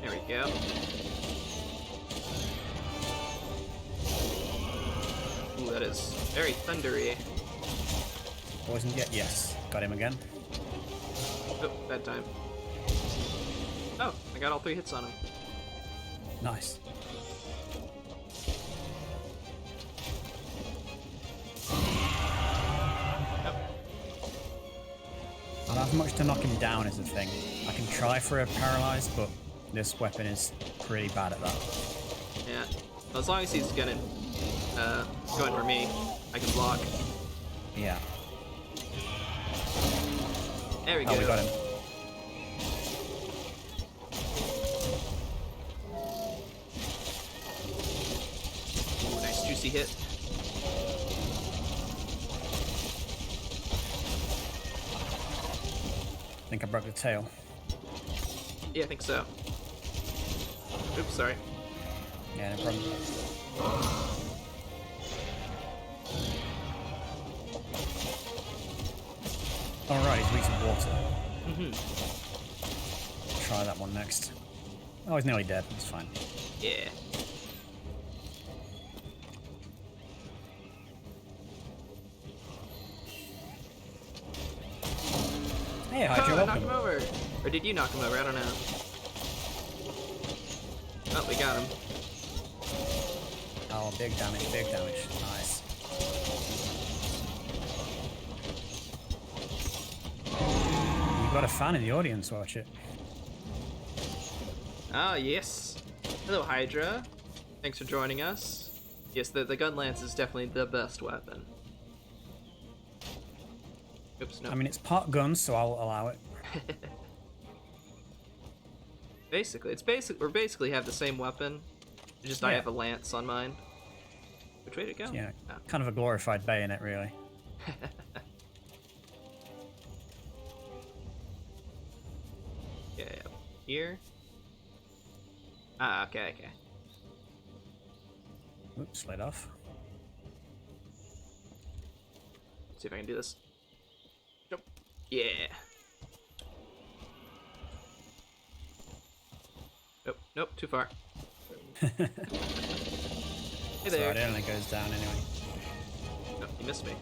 There we go. Ooh, that is very thundery. Poisoned yet? Yes. Got him again. Oh, bad time. Oh, I got all 3 hits on him. Nice. I don't have much to knock him down is the thing. I can try for a paralyzed, but this weapon is pretty bad at that. Yeah. Well, as long as he's going for me, I can block. Yeah. There we go. Oh, we got him. Ooh, nice juicy hit. I think I broke the tail. Yeah, I think so. Oops, sorry. Yeah, no problem. Alright, he's weak to water. Try that one next. Oh, he's nearly dead. That's fine. Yeah. Hey, Oh, how'd you I knocked welcome? him over. Or did you knock him over? I don't know. Oh, we got him. Oh, big damage, big damage. Nice. You've got a fan in the audience, watch it. Ah, yes. Hello, Hydra. Thanks for joining us. Yes, the gun lance is definitely the best weapon. Oops, no. I mean, it's part gun, so I'll allow it. Basically, we basically have the same weapon. Just I Yeah. have a lance on mine. Which way to go? Yeah, Oh. kind of a glorified bayonet, really. Yeah, here. Ah, okay. Oops, slid off. See if I can do this. Jump. Yeah. Nope, too far. Hey there. Sorry, it only goes down anyway. No, you missed me.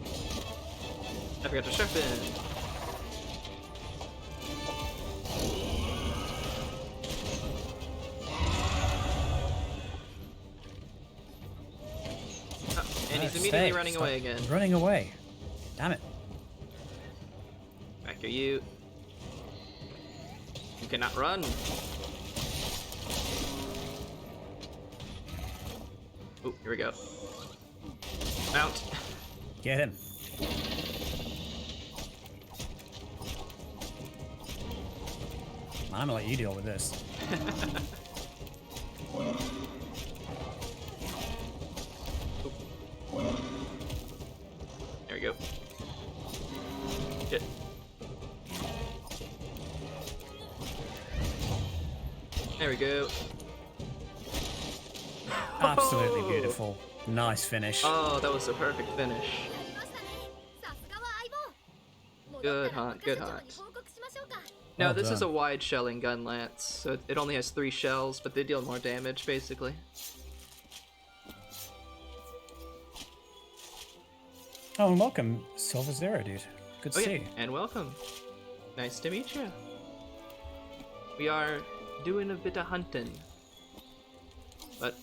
I forgot to sharpen. Oh, and He's immediately running away again. Running away. Damn it. Back here, you. You cannot run. Oh, here we go. Mount. Get him. I'm gonna let you deal with this. There we go. Shit. There we go. Absolutely beautiful. Nice finish. Oh, that was a perfect finish. さすがは相棒。 Good hunt, good 戻ったら若社長 hunt. に報告しましょうか。 Now, Well this is a done. wide shelling gun lance, so it only has 3 shells, but they deal more damage, basically. Oh, and welcome, Silver Zero, dude. Good to Oh see yeah, you. and welcome. Nice to meet you. We are doing a bit of hunting. But,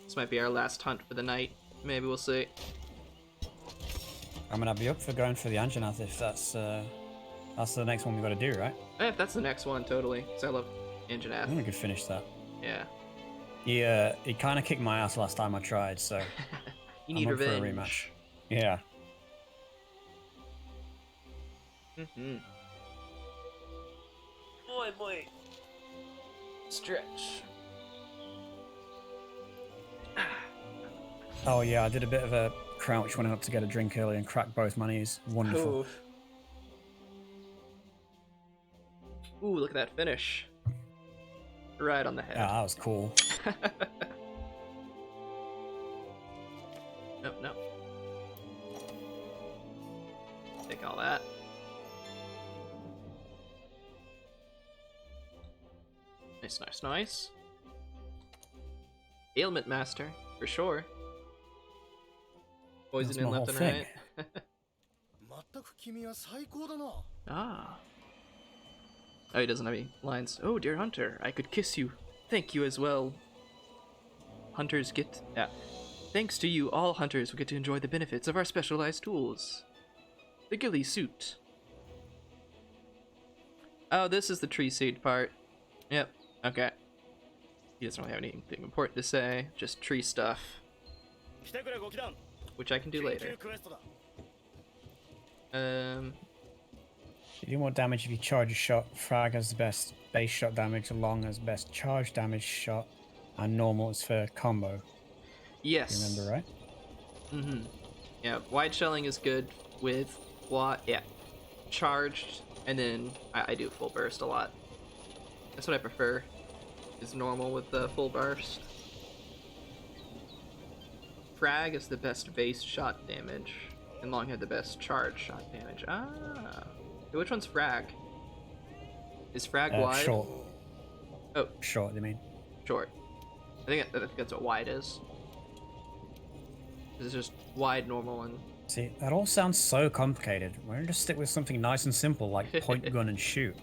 this might be our last hunt for the night. Maybe we'll see. I mean, I'd be up for going for the Anjanath if that's the next one we got to do, right? If that's the next one, totally. Because I love Engine I F. think we could finish that. Yeah. He kind of kicked my ass last time I tried, so You need I'm up for a revenge. rematch. Yeah. Mm-hmm. Boy. Stretch. Oh yeah, I did a bit of a crouch when I went up to get a drink earlier and cracked both my knees. Wonderful. Ooh, look at that finish. Right on the head. Yeah, that was cool. No. Take all that. Nice. Ailment Master, for sure. Poison in my left whole and right. 全く君は最高だな。 Ah. Oh, he doesn't have any lines. Oh, dear hunter, I could kiss you. Thank you as well. Hunters get... Thanks to you, all hunters will get to enjoy the benefits of our specialized tools. The ghillie suit. Oh, this is the tree seed part. Yep, okay. He doesn't really have anything important to say, just tree stuff. 来てくれご祈願 Which I can do 緊 later. 急クエストだ You do more damage if you charge a shot. Frag has the best base shot damage, long has best charge damage shot, and normal is for combo. Yes. You remember, right? Mm-hmm. Yeah, wide shelling is good with what? Yeah, charged, and then I do full burst a lot. That's what I prefer. Is normal with the full burst. Frag is the best base shot damage, and long had the best charge shot damage. Ah, which one's frag? Is frag wide? Short. Oh, Short, I mean. short. I think that's what wide is. It's just wide, normal, and See, that all sounds so complicated. Why don't you just stick with something nice and simple like point gun and shoot?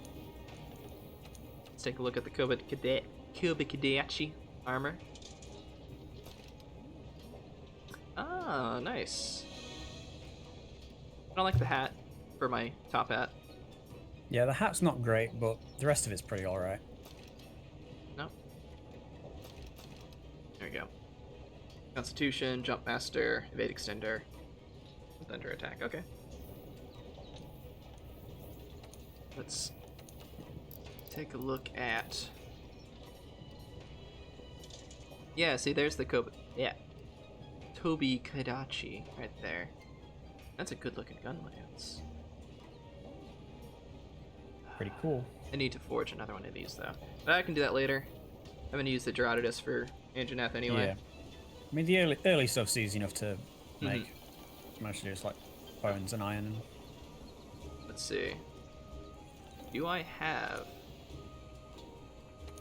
let's take a look at the Kubikadachi armor. Ah, nice. I don't like the hat for my top hat. Yeah, the hat's not great, but the rest of it's pretty alright. No. There we go. Constitution, Jump Master, Evade Extender, Thunder Attack. Okay. Let's take a look at. Yeah, see, there's the Toby Kadachi right there. That's a good looking gun lance. Pretty cool. I need to forge another one of these though. But I can do that later. I'm gonna use the Gerardus for Anjanath anyway. Yeah. I mean, the early stuff's easy enough to make. Mostly just like bones and iron. And... Let's see. Do I have?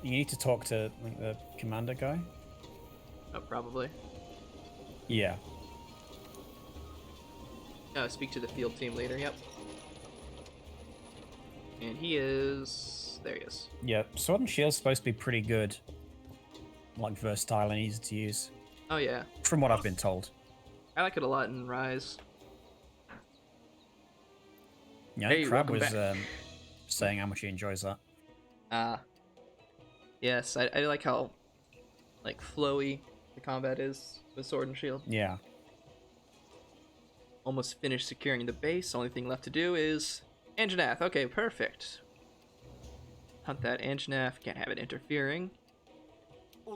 You need to talk to like, the commander guy. Oh, probably. Yeah. Speak to the field team leader. Yep. And he is. There he is. Yeah, Sword and Shield's supposed to be pretty good. Like versatile and easy to use. Oh yeah. From what I've been told. I like it a lot in Rise. Yeah, Hey, Crab welcome was back. saying how much he enjoys that. Yes, I like how like flowy the combat is with Sword and Shield. Yeah. Almost finished securing the base. Only thing left to do is Anjanath. Okay, perfect. Hunt that Anjanath. Can't have it interfering.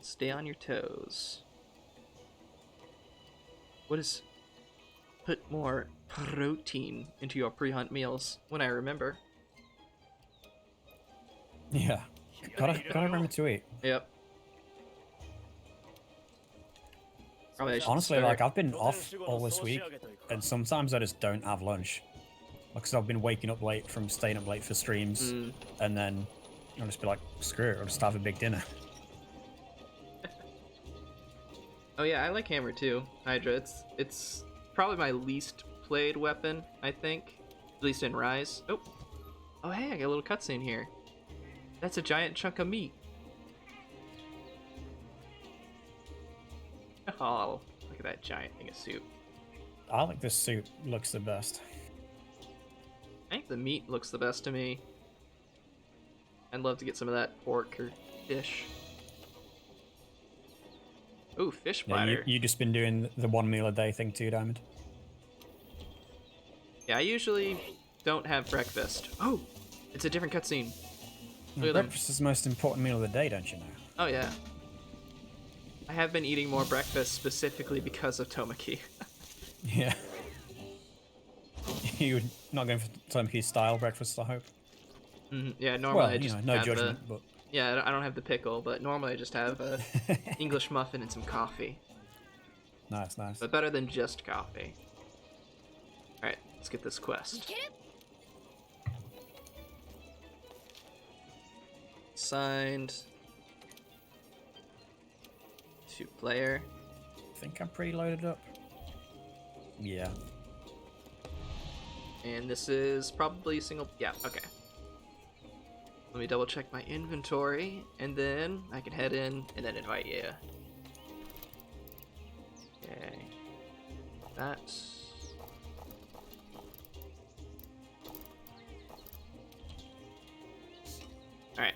Stay on your toes. What is... Put more protein into your pre-hunt meals when I remember. Yeah. Gotta remember to eat. Yep. Probably I should Honestly, start- like I've been off all this week, and sometimes I just don't have lunch. Because I've been waking up late from staying up late for streams, and then I'll just be like, screw it, I'll just have a big dinner. Oh yeah, I like Hammer too, Hydra. It's probably my least played weapon, I think. At least in Rise. Oh hey, I got a little cutscene here. That's a giant chunk of meat. Oh, look at that giant thing of soup. I like this soup, looks the best. I think the meat looks the best to me. I'd love to get some of that pork or fish. Ooh, fish Yeah, platter. you just been doing the 1 meal a day thing too, Diamond? Yeah, I usually don't have breakfast. Oh, it's a different cutscene. Look at them. Breakfast is the most important meal of the day, don't you know? Oh yeah. I have been eating more breakfast specifically because of Tomaki. Yeah. You're not going for Tomoki style breakfast, I hope? Yeah, normally Well, I just no have judgment, but... Yeah, I don't have the pickle, but normally I just have a English muffin and some coffee. Nice, nice. But better than just coffee. Alright, let's get this quest. Signed. 2-player. I think I'm pretty loaded up. Yeah. And this is probably single... Yeah, okay. Let me double check my inventory, and then I can head in and then invite you. Okay. That's... Alright.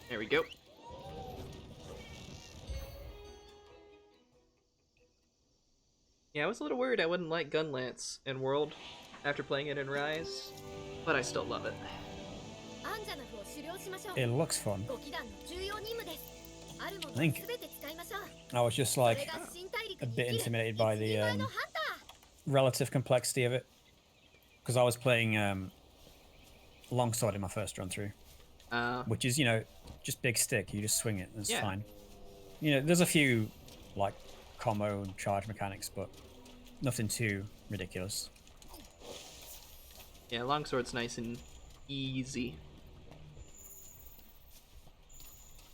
There we go. Yeah, I was a little worried I wouldn't like Gunlance in World after playing it in Rise, but I still love it. アンジャナフを狩猟しましょう。 It looks fun. ご祈願の重要任務です。あるものを Think- すべて使いましょう。 I was just それ like が新大陸 a に bit 生きる intimidated by 一 the 人前のハンタ relative complexity of it. Because I was playing longsword in my first run through. Which is, just big stick. You just swing it and it's Yeah. fine. There's a few, like, combo and charge mechanics, but nothing too ridiculous. Yeah, longsword's nice and easy.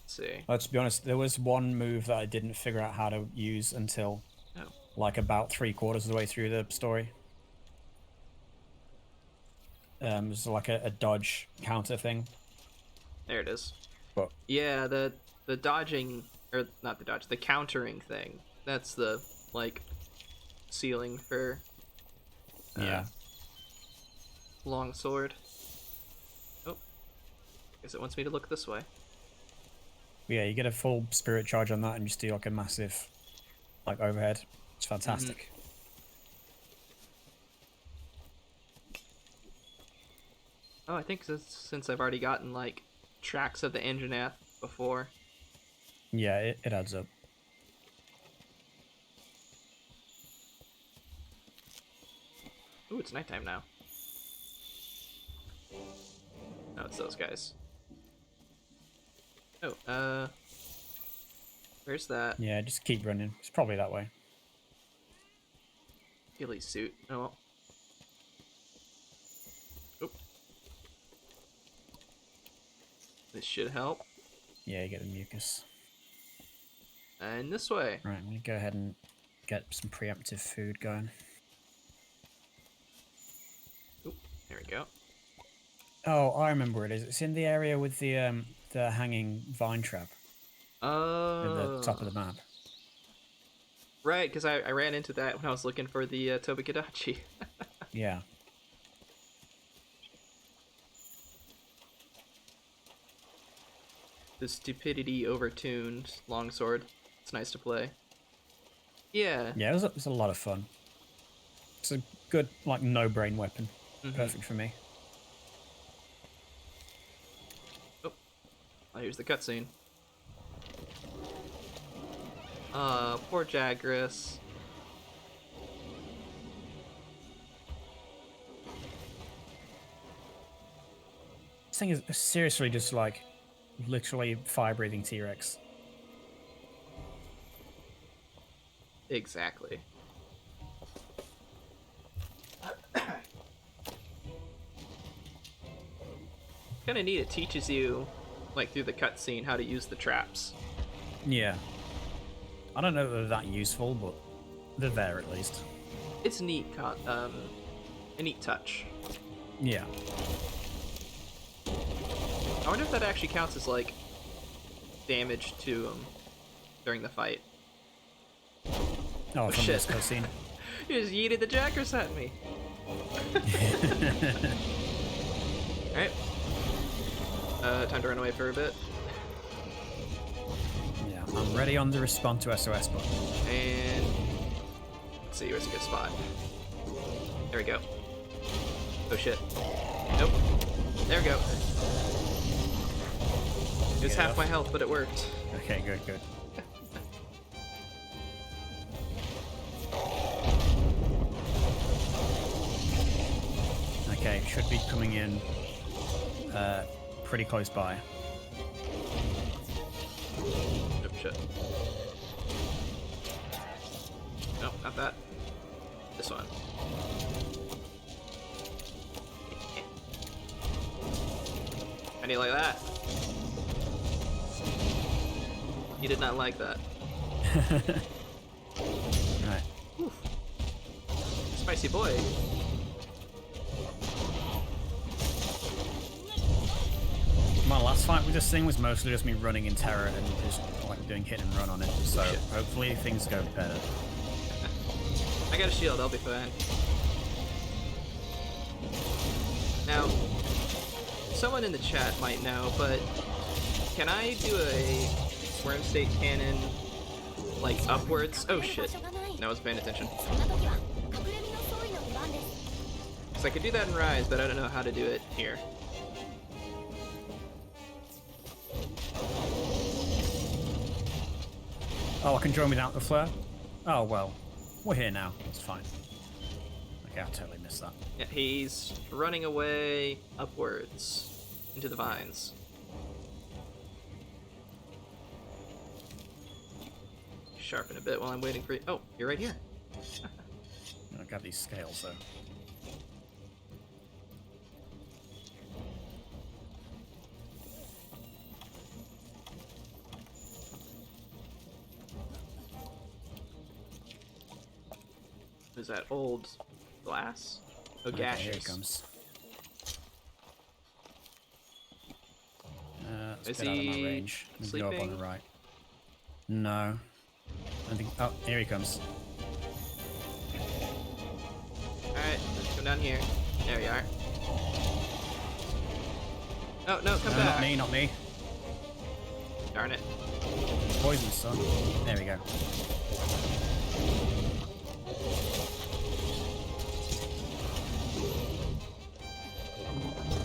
Let's see. Let's be honest, there was one move that I didn't figure out how to use until, Oh. like, about 3/4 of the way through the story. It was like a dodge counter thing. There it is. But Yeah, the dodging, or not the dodge, the countering thing. That's the, like, ceiling for yeah. longsword. Oh. Guess it wants me to look this way. Yeah, you get a full spirit charge on that and just do like a massive like overhead. It's fantastic. Oh, I think since I've already gotten, like, tracks of the Anjanath before. Yeah, it adds up. Ooh, it's nighttime now. Oh, it's those guys. Oh, where's that Yeah, just keep running. It's probably that way. ghillie suit? Oh, well. Oop. This should help. Yeah, you get the mucus. And this way. Right, I'm gonna go ahead and get some preemptive food going. Oop, there we go. Oh, I remember where it is. It's in the area with the the hanging vine trap Oh. at the top of the map. Right, because I ran into that when I was looking for the Tobikadachi. Yeah. The stupidity overtuned longsword. It's nice to play. Yeah. Yeah, it was a lot of fun. It's a good, like, no-brain weapon. Mhm. Perfect for me. Oh, here's the cutscene. Poor Jagras. This thing is seriously just like literally fire-breathing T-Rex. Exactly. Kind of neat. It teaches you, like through the cutscene, how to use the traps. Yeah. I don't know if they're that useful, but they're there at least. It's neat. A neat touch. Yeah. I wonder if that actually counts as like damage to him during the fight. Oh, from shit. this cutscene. You just yeeted the jackers at me. Alright. Time to run away for a bit. Yeah, I'm ready on the respond to SOS button. And let's see, where's a good spot? There we go. Oh shit. Nope. There we go. It was half my health, but it worked. Okay, good, good. Okay, should be coming in pretty close by. Oh shit. Nope, not that. This one. How do you like that? You did not like that. Right. Oof. Spicy boy. My last fight with this thing was mostly just me running in terror and just like doing hit and run on it. So Shit. hopefully things go better. I got a shield, I'll be fine. Now, someone in the chat might know, but can I do a worm state cannon like upwards? Oh shit. No, I was paying attention. So I could do that in Rise, but I don't know how to do it here. Oh, I can join without the flare? Oh, well. We're here now. It's fine. Okay, I totally missed that. Yeah, he's running away upwards into the vines. Sharpen a bit while I'm waiting for you. Oh, you're right here. I'll grab these scales, though. Is that old glass? Oh, Okay, gaseous. here it comes. It's Is a bit out of my he range. Let's go up on sleeping? the right. No. I think. Oh, here he comes. Alright, let's come down here. There you are. Oh, no, come No, back. not me, not me. Darn it. Poison, son. There we go.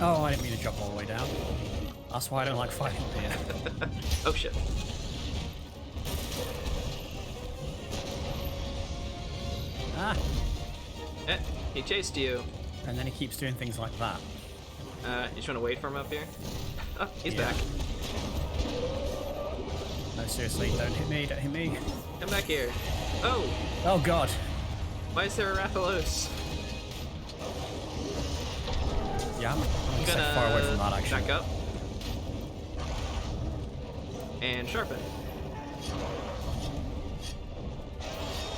Oh, I didn't mean to jump all the way down. That's why I don't like fighting here. Oh, shit. Ah! Eh, he chased you. And then he keeps doing things like that. You just want to wait for him up here? Oh, he's Yeah. back. No, seriously, don't hit me, don't hit me. Come back here. Oh, Oh god. why is there a Rathalos? Yeah, I'm I'm so far away from that actually. back up. And sharpen.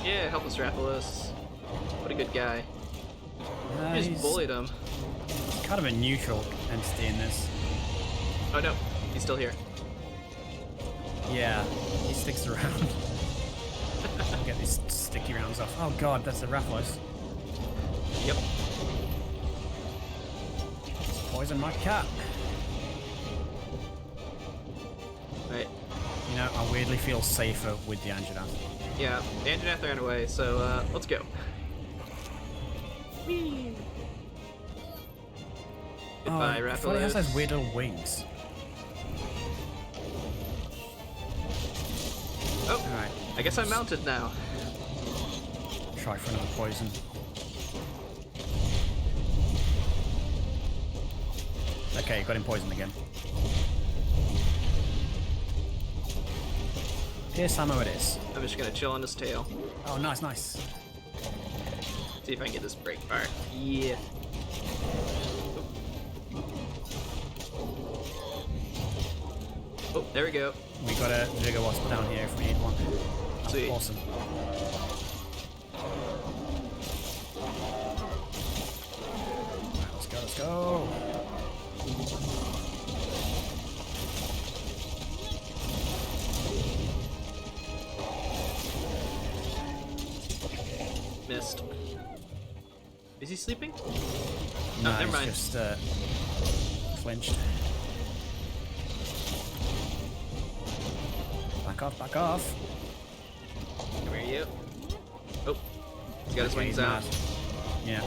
Yeah, help us, Rathalos. What a good guy. You He's just bullied him. kind of a neutral entity in this. Oh no, He's still here. Yeah, he sticks around. Get these sticky rounds off. Oh god, that's the Rathalos. Yep. Poison my cat. Right. You know, I weirdly feel safer with the Anjanath. Yeah, Anjanath ran away, so let's go. Goodbye, I thought it has those Rathalos. weird little wings. Oh, Alright, I guess I'm mounted now. try for another poison. Okay, got him poisoned again. Pierce ammo it is. I'm just gonna chill on his tail. Oh, nice, nice. See if I can get this break fire. Yeah. Oh, there we go. We got a Vigor Wasp down here if we need one. Sweet. Awesome. Right, let's go, let's go. Missed. Is he sleeping? No, never he's mind. just flinched. Back off, back off. Come here, you. Oh, he's got his Okay, wings he's out. mad. Yeah.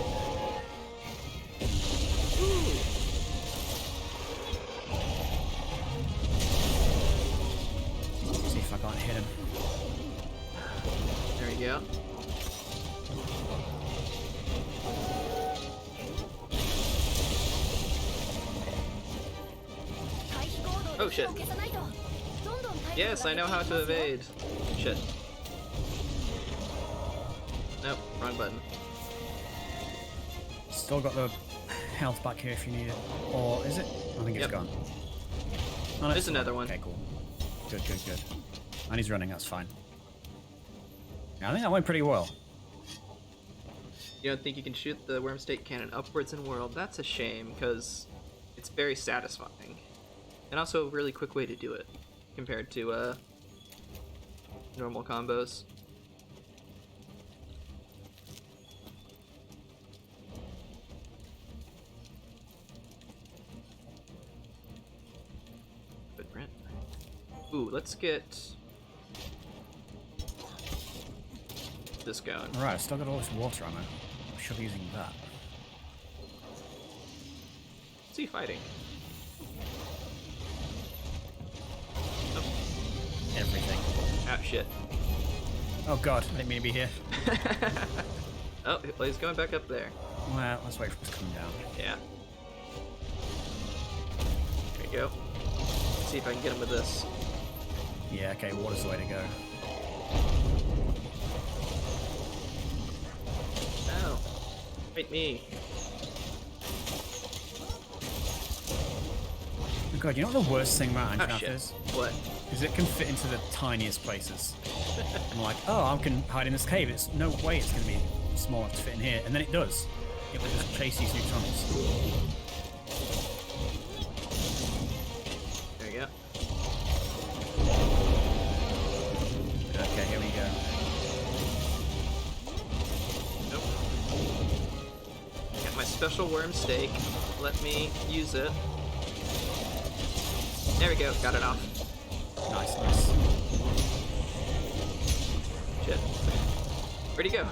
See if I can't hit him. There we go. Oh shit. Yes, I know how to evade. Shit. Nope, wrong button. Still got the health back here if you need it. Or is it? I think it's Yep. gone. Oh, no, There's it's not. another one. Okay, cool. Good, good, good. And he's running, that's fine. Yeah, I think that went pretty well. You don't think you can shoot the worm stake cannon upwards in world? That's a shame, because it's very satisfying. And also a really quick way to do it, compared to normal combos. Footprint. Ooh, let's get this going. Alright, I've still got all this water ammo. I should be using that. What's he fighting? Everything. Ah, shit. Oh god, I didn't mean to be here. Oh, well, he's going back up there. Well, let's wait for him to come down. Yeah. There we go. Let's see if I can get him with this. Yeah, okay, water's the way to go. Ow. Fight me. Oh god, you know what the worst thing about Oh, Anjanath shit. is? What? Is it can fit into the tiniest places. I'm like, oh, I can hide in this cave. It's no way it's going to be small enough to fit in here. And then it does. It will just chase you through tunnels. There you go. Okay, here we go. Nope. Got my special worm stake. Let me use it. There we go. Got it off. Nice, nice. Shit. Where'd he go?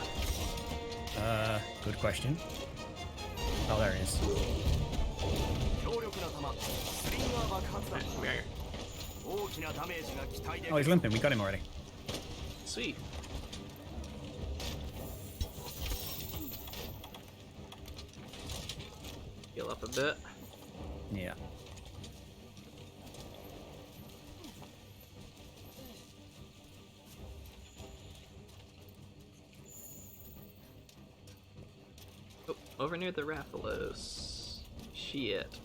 Good question. Oh, there he is. 強力な弾スリンガー爆発弾 Come here. 大きなダメージが期待でき Oh, る he's limping. We got him already. Sweet. Heal up a bit. Yeah. Oh, over near the Rathalos. Shit.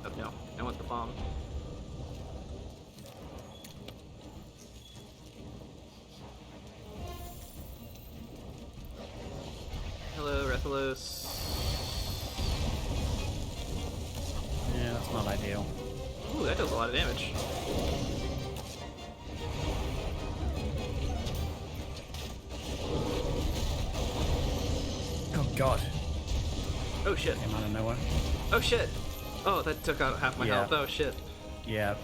Oh no, I want the bomb. Hello, Rathalos. It's not ideal. Ooh, that does a lot of damage. Oh god. Oh shit. Came out of nowhere. Oh shit. Oh, that took out half my Yeah. health. Oh shit. Yeah.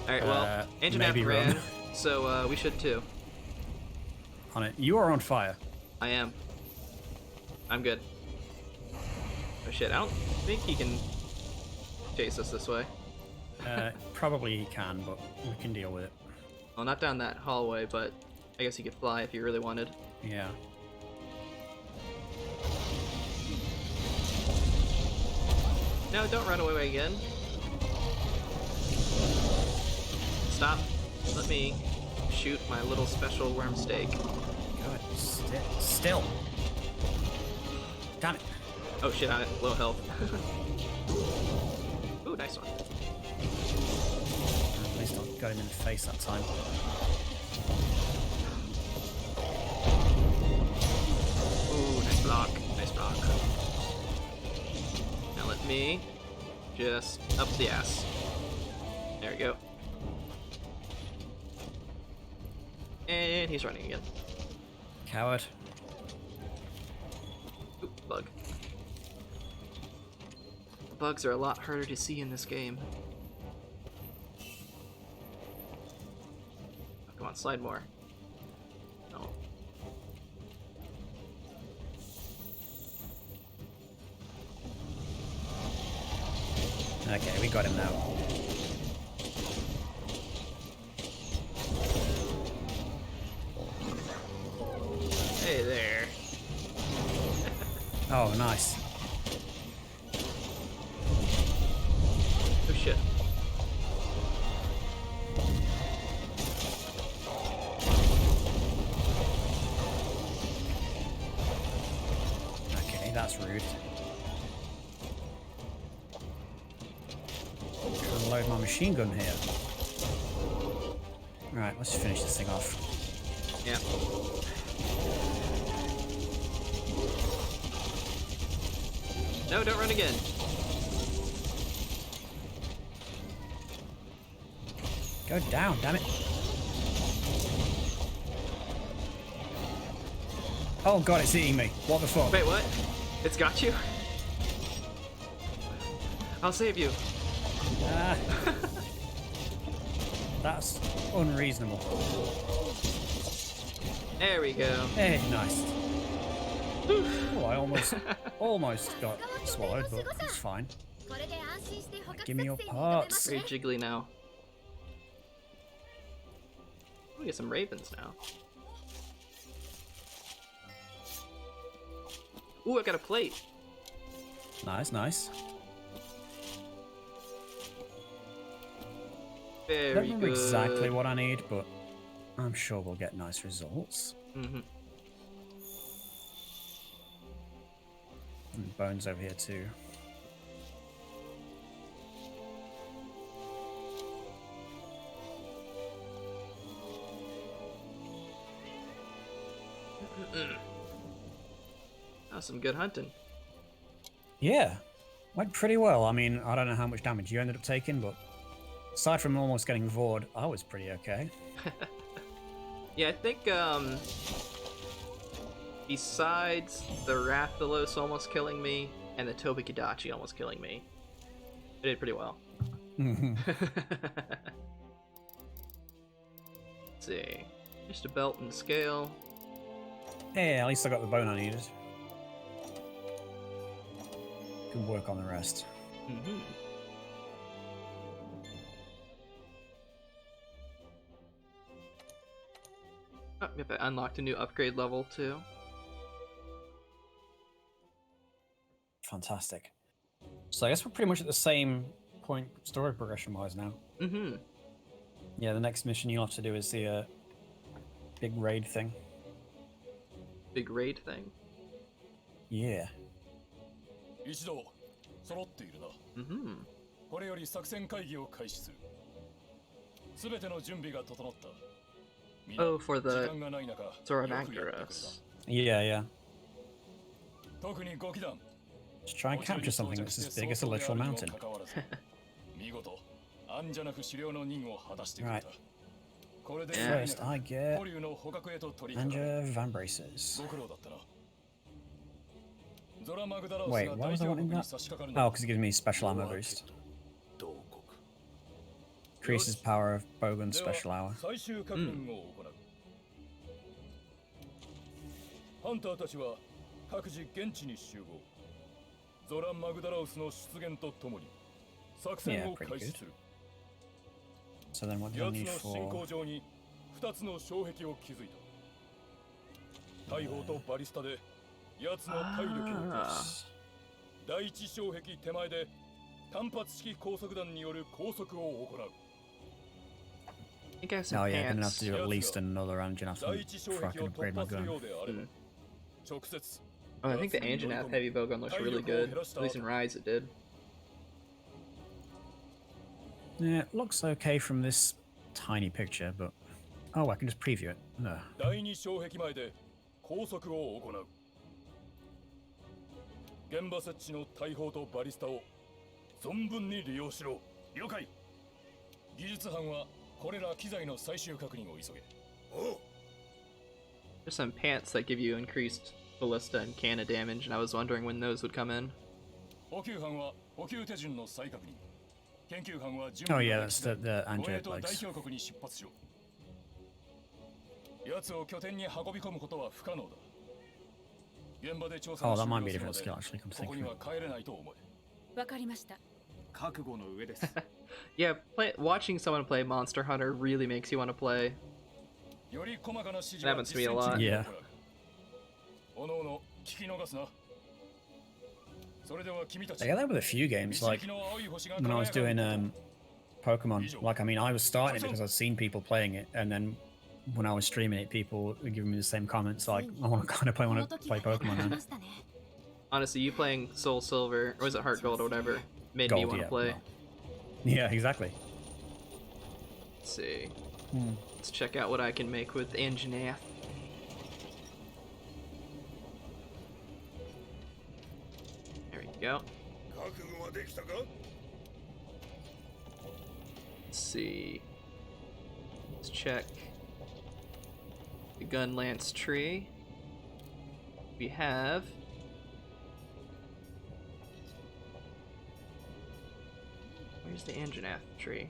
Alright, well, Anjanap maybe ran, run. so we should too. On it. You are on fire. I am. I'm good. Oh shit, I don't think he can chase us this way. Probably he can, but we can deal with it. Well, not down that hallway, but I guess he could fly if he really wanted. Yeah. No, don't run away again. Stop. Let me shoot my little special worm steak. God, still. Damn it. Oh shit, I'm at low health. Ooh, nice one. At least I got him in the face that time. Ooh, nice block. Nice block. Now let me just up the ass. There we go. And he's running again. Coward. Ooh, bug. Bugs are a lot harder to see in this game. Oh, come on, slide more. No. Okay, we got him now. Hey there. Oh, nice. Oh shit. Okay, that's rude. Trying to load my machine gun here. Right, let's finish this thing off. Yeah. No, don't run again. Go down, damn it. Oh god, it's eating me. What the fuck? Wait, what? It's got you? I'll save you. Ah. That's unreasonable. There we go. Hey, nice. Oh, I almost got swallowed, but it's fine. Give me your parts. Very jiggly now. We get some ravens now. Ooh, I got a plate. Nice, nice. I Very don't remember good. exactly what I need, but I'm sure we'll get nice results. Mm-hmm. And bones over here too. That was some good hunting. Yeah, went pretty well. I mean, I don't know how much damage you ended up taking, but aside from almost getting vored, I was pretty okay. Yeah, I think, besides the Rathalos almost killing me and the Tobikidachi almost killing me, I did pretty well. Let's see. Just a belt and scale. Hey, at least I got the bone I needed. Can work on the rest. Mm-hmm. Oh, yep, I unlocked a new upgrade level too. Fantastic. So I guess we're pretty much at the same point story progression wise now. Mm-hmm. Yeah, the next mission you'll have to do is the big raid thing. Big raid thing. Yeah. 一同揃っているな。 Mm-hmm. これより作戦会議を開始する。すべての準備が整った。みんな Oh, for 時 the 間がない中、よくやってくれた。 Zoranagdaros. Yeah, yeah. 特に5機団。 Just try and capture something that's as big as a literal mountain. 見事アンジャナフ狩猟の任を果たしてくれた。これで First, I get 捕竜の捕獲へと取り掛か Anja る。 Van Braces. ご苦労だったな。ゾラマグダラウス Wait, が why 大 was I 峡谷 wanting に that? 差し掛かる Oh, の。 because it gives me special ammo boost. 同国 Increases power of Bogan's では special hour. 最終確認を行う。ハンターたちは各自現地に集合。ゾラ・マグダラウスの出現とともに作戦を Yeah, pretty 開始する。 So then what do I 奴 need の進 for... 行上に2つの障壁を築いた。大砲とバリスタで奴の体力を消し、第一障壁手前で単発式高速弾による拘束を行う。 I think I have some Oh yeah, gonna have pants. to do at least another engine 第一障 before I 壁 can を upgrade 突 my 破するよ gun. うであれば、直接 Oh, I think the Anjanath heavy bowgun looks really good. At least in Rise it did. Yeah, it looks okay from this tiny picture, but... Oh, I can just preview it. No. 第二障壁前で拘束を行う。現場設置の大砲とバリスタを存分に利用しろ。了解。技術班はこれら機材の最終確認を急げ。 There's some pants that give you increased ballista and cannon damage, and I was wondering when those would come in. 補給班は補給手順の再確認。研究班は準 Oh 備 yeah, が that's でき the 次第 Anja 護衛と代 legs. 表国に出発しろ。奴を拠点に運び込むことは不可能だ。現場で調査 Oh, を that 終 might 了 be a するま different で skill actually, come ここ thinking に of は it. 帰れないと思え。わかりました。覚悟の上です。 Yeah, watching someone play Monster Hunter really makes you want to play. より細かな指示 That は happens to me a lot. 実践中に Yeah. 行う。おのおの聞き逃すな。それでは君たち I get that with a few games, like 導きの青い星が when I was 輝か doing る Pokemon. Like, I mean, I was starting it because I'd seen people playing it, and then when I was streaming it, people were giving me the same comments, like, I want to kind of want to play Pokemon now. Honestly, you playing Soul Silver, or was it Heart Gold or whatever, made me Gold, want to yeah. play. well. Yeah, exactly. Let's see. Hmm. Let's check out what I can make with Anjanath. There we go. 覚悟はできたか Let's see. Let's check the Gun Lance tree. We have where's the Anjanath tree?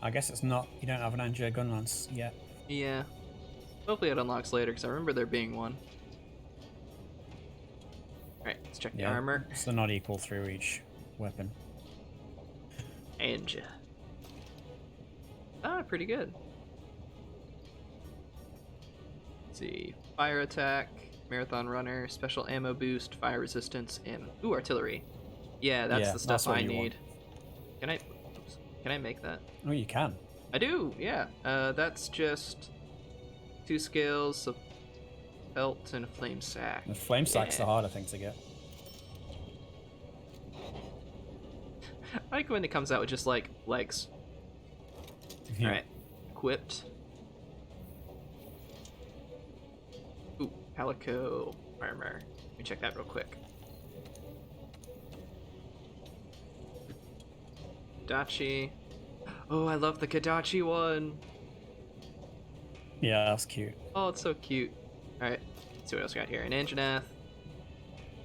I guess it's not, you don't have an Anja gun lance yet. Yeah. Hopefully it unlocks later, because I remember there being one. Alright, let's check the armor. So they're not equal through each weapon. Anja. Ah, pretty good. Let's see. Fire attack, marathon runner, special ammo boost, fire resistance, and ooh, artillery. Yeah, that's Yeah, the stuff that's what I you need. want. Can I can I make that? Oh, you can. I do, yeah. That's just 2 scales of pelt and a flame sack. The flame sack's the Yeah. harder thing to get. I like when it comes out with just like legs. Yeah. Alright. Equipped. Ooh, Palico armor. Let me check that real quick. Kadachi. Oh, I love the Kadachi one. Yeah, that's cute. Oh, it's so cute. Alright, let's see what else we got here. An Anjanath.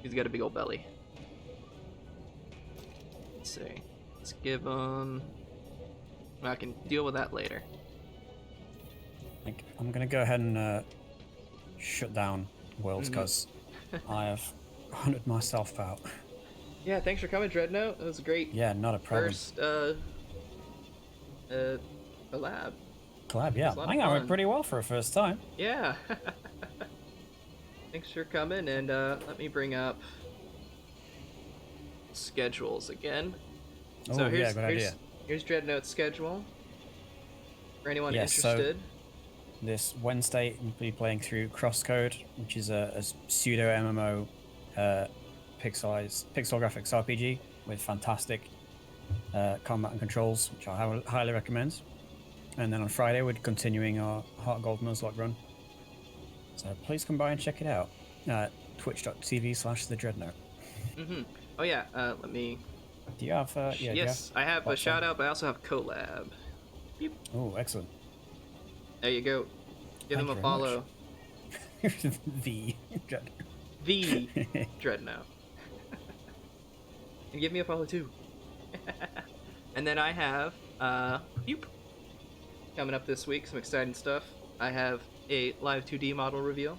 He's got a big old belly. Let's see. Let's give him... I can deal with that later. Like, I'm gonna go ahead and shut down Worlds because I have hunted myself out. Yeah, thanks for coming, Dreadnote. That was a great Yeah, not a problem. first collab. Collab, yeah. It's a lot I think of I went fun. pretty well for a first time. Yeah. Thanks for coming, and let me bring up schedules again. Oh, So yeah, here's, good here's, idea. here's Dreadnote's schedule. For anyone Yeah, so- interested. This Wednesday, we'll be playing through Crosscode, which is a pseudo MMO pixel graphics RPG with fantastic combat and controls, which I highly recommend. And then on Friday, we're continuing our Heart Gold Nuzlocke run. So please come by and check it out at twitch.tv/thedreadnote. Oh yeah, let me. Do you have? Yeah. do you Yes, I have a what's shout on? out, but I also have Collab. Oh, excellent. There you go. Give Thank him a you very follow. much. the. The Dreadnote. And give me a follow too. And then I have Yoop. Coming up this week, some exciting stuff. I have a live 2D model reveal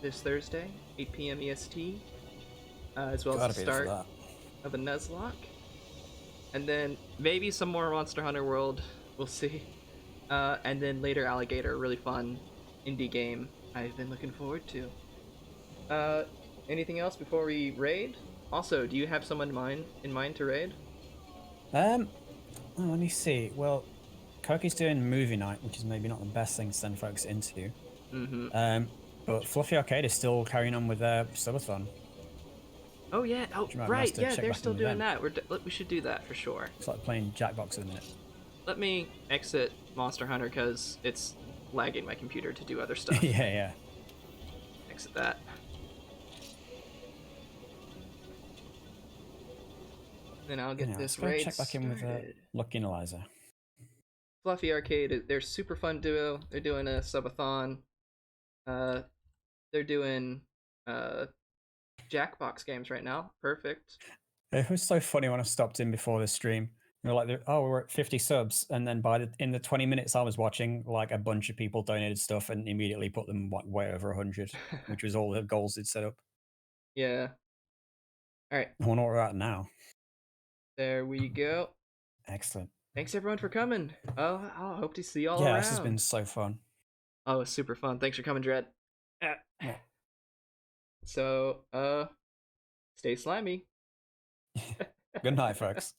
this Thursday, 8 p.m. EST, as well Gotta as the be there for start that. of a Nuzlocke. And then maybe some more Monster Hunter World. We'll see. And then later Alligator, really fun indie game I've been looking forward to. Anything else before we raid? Also, do you have someone in mind to raid? Oh, let me see. Well, Koki's doing movie night, which is maybe not the best thing to send folks into. Mm-hmm. But Fluffy Arcade is still carrying on with their subathon. Oh yeah. Oh Which you might be right. nice to Yeah, check they're back still in doing with them. that. We should do that for sure. It's like playing Jackbox at the minute. Let me exit Monster Hunter because it's lagging my computer to do other stuff. yeah. Exit that. Then I'll get Yeah, this let's go raid check back in with started. Lucky and Eliza. Fluffy Arcade, they're super fun duo. They're doing a subathon. They're doing Jackbox games right now. Perfect. It was so funny when I stopped in before this stream. We were like, oh, we're at 50 subs, and then in the 20 minutes I was watching, like a bunch of people donated stuff and immediately put them way over 100, which was all the goals they'd set up. Yeah. All right. I wonder what we're at now. There we go. Excellent. Thanks everyone for coming. I'll hope to see you all Yeah, around. this has been so fun. Oh, it's super fun. Thanks for coming, Dread. Yeah. So, stay slimy. Good night, folks.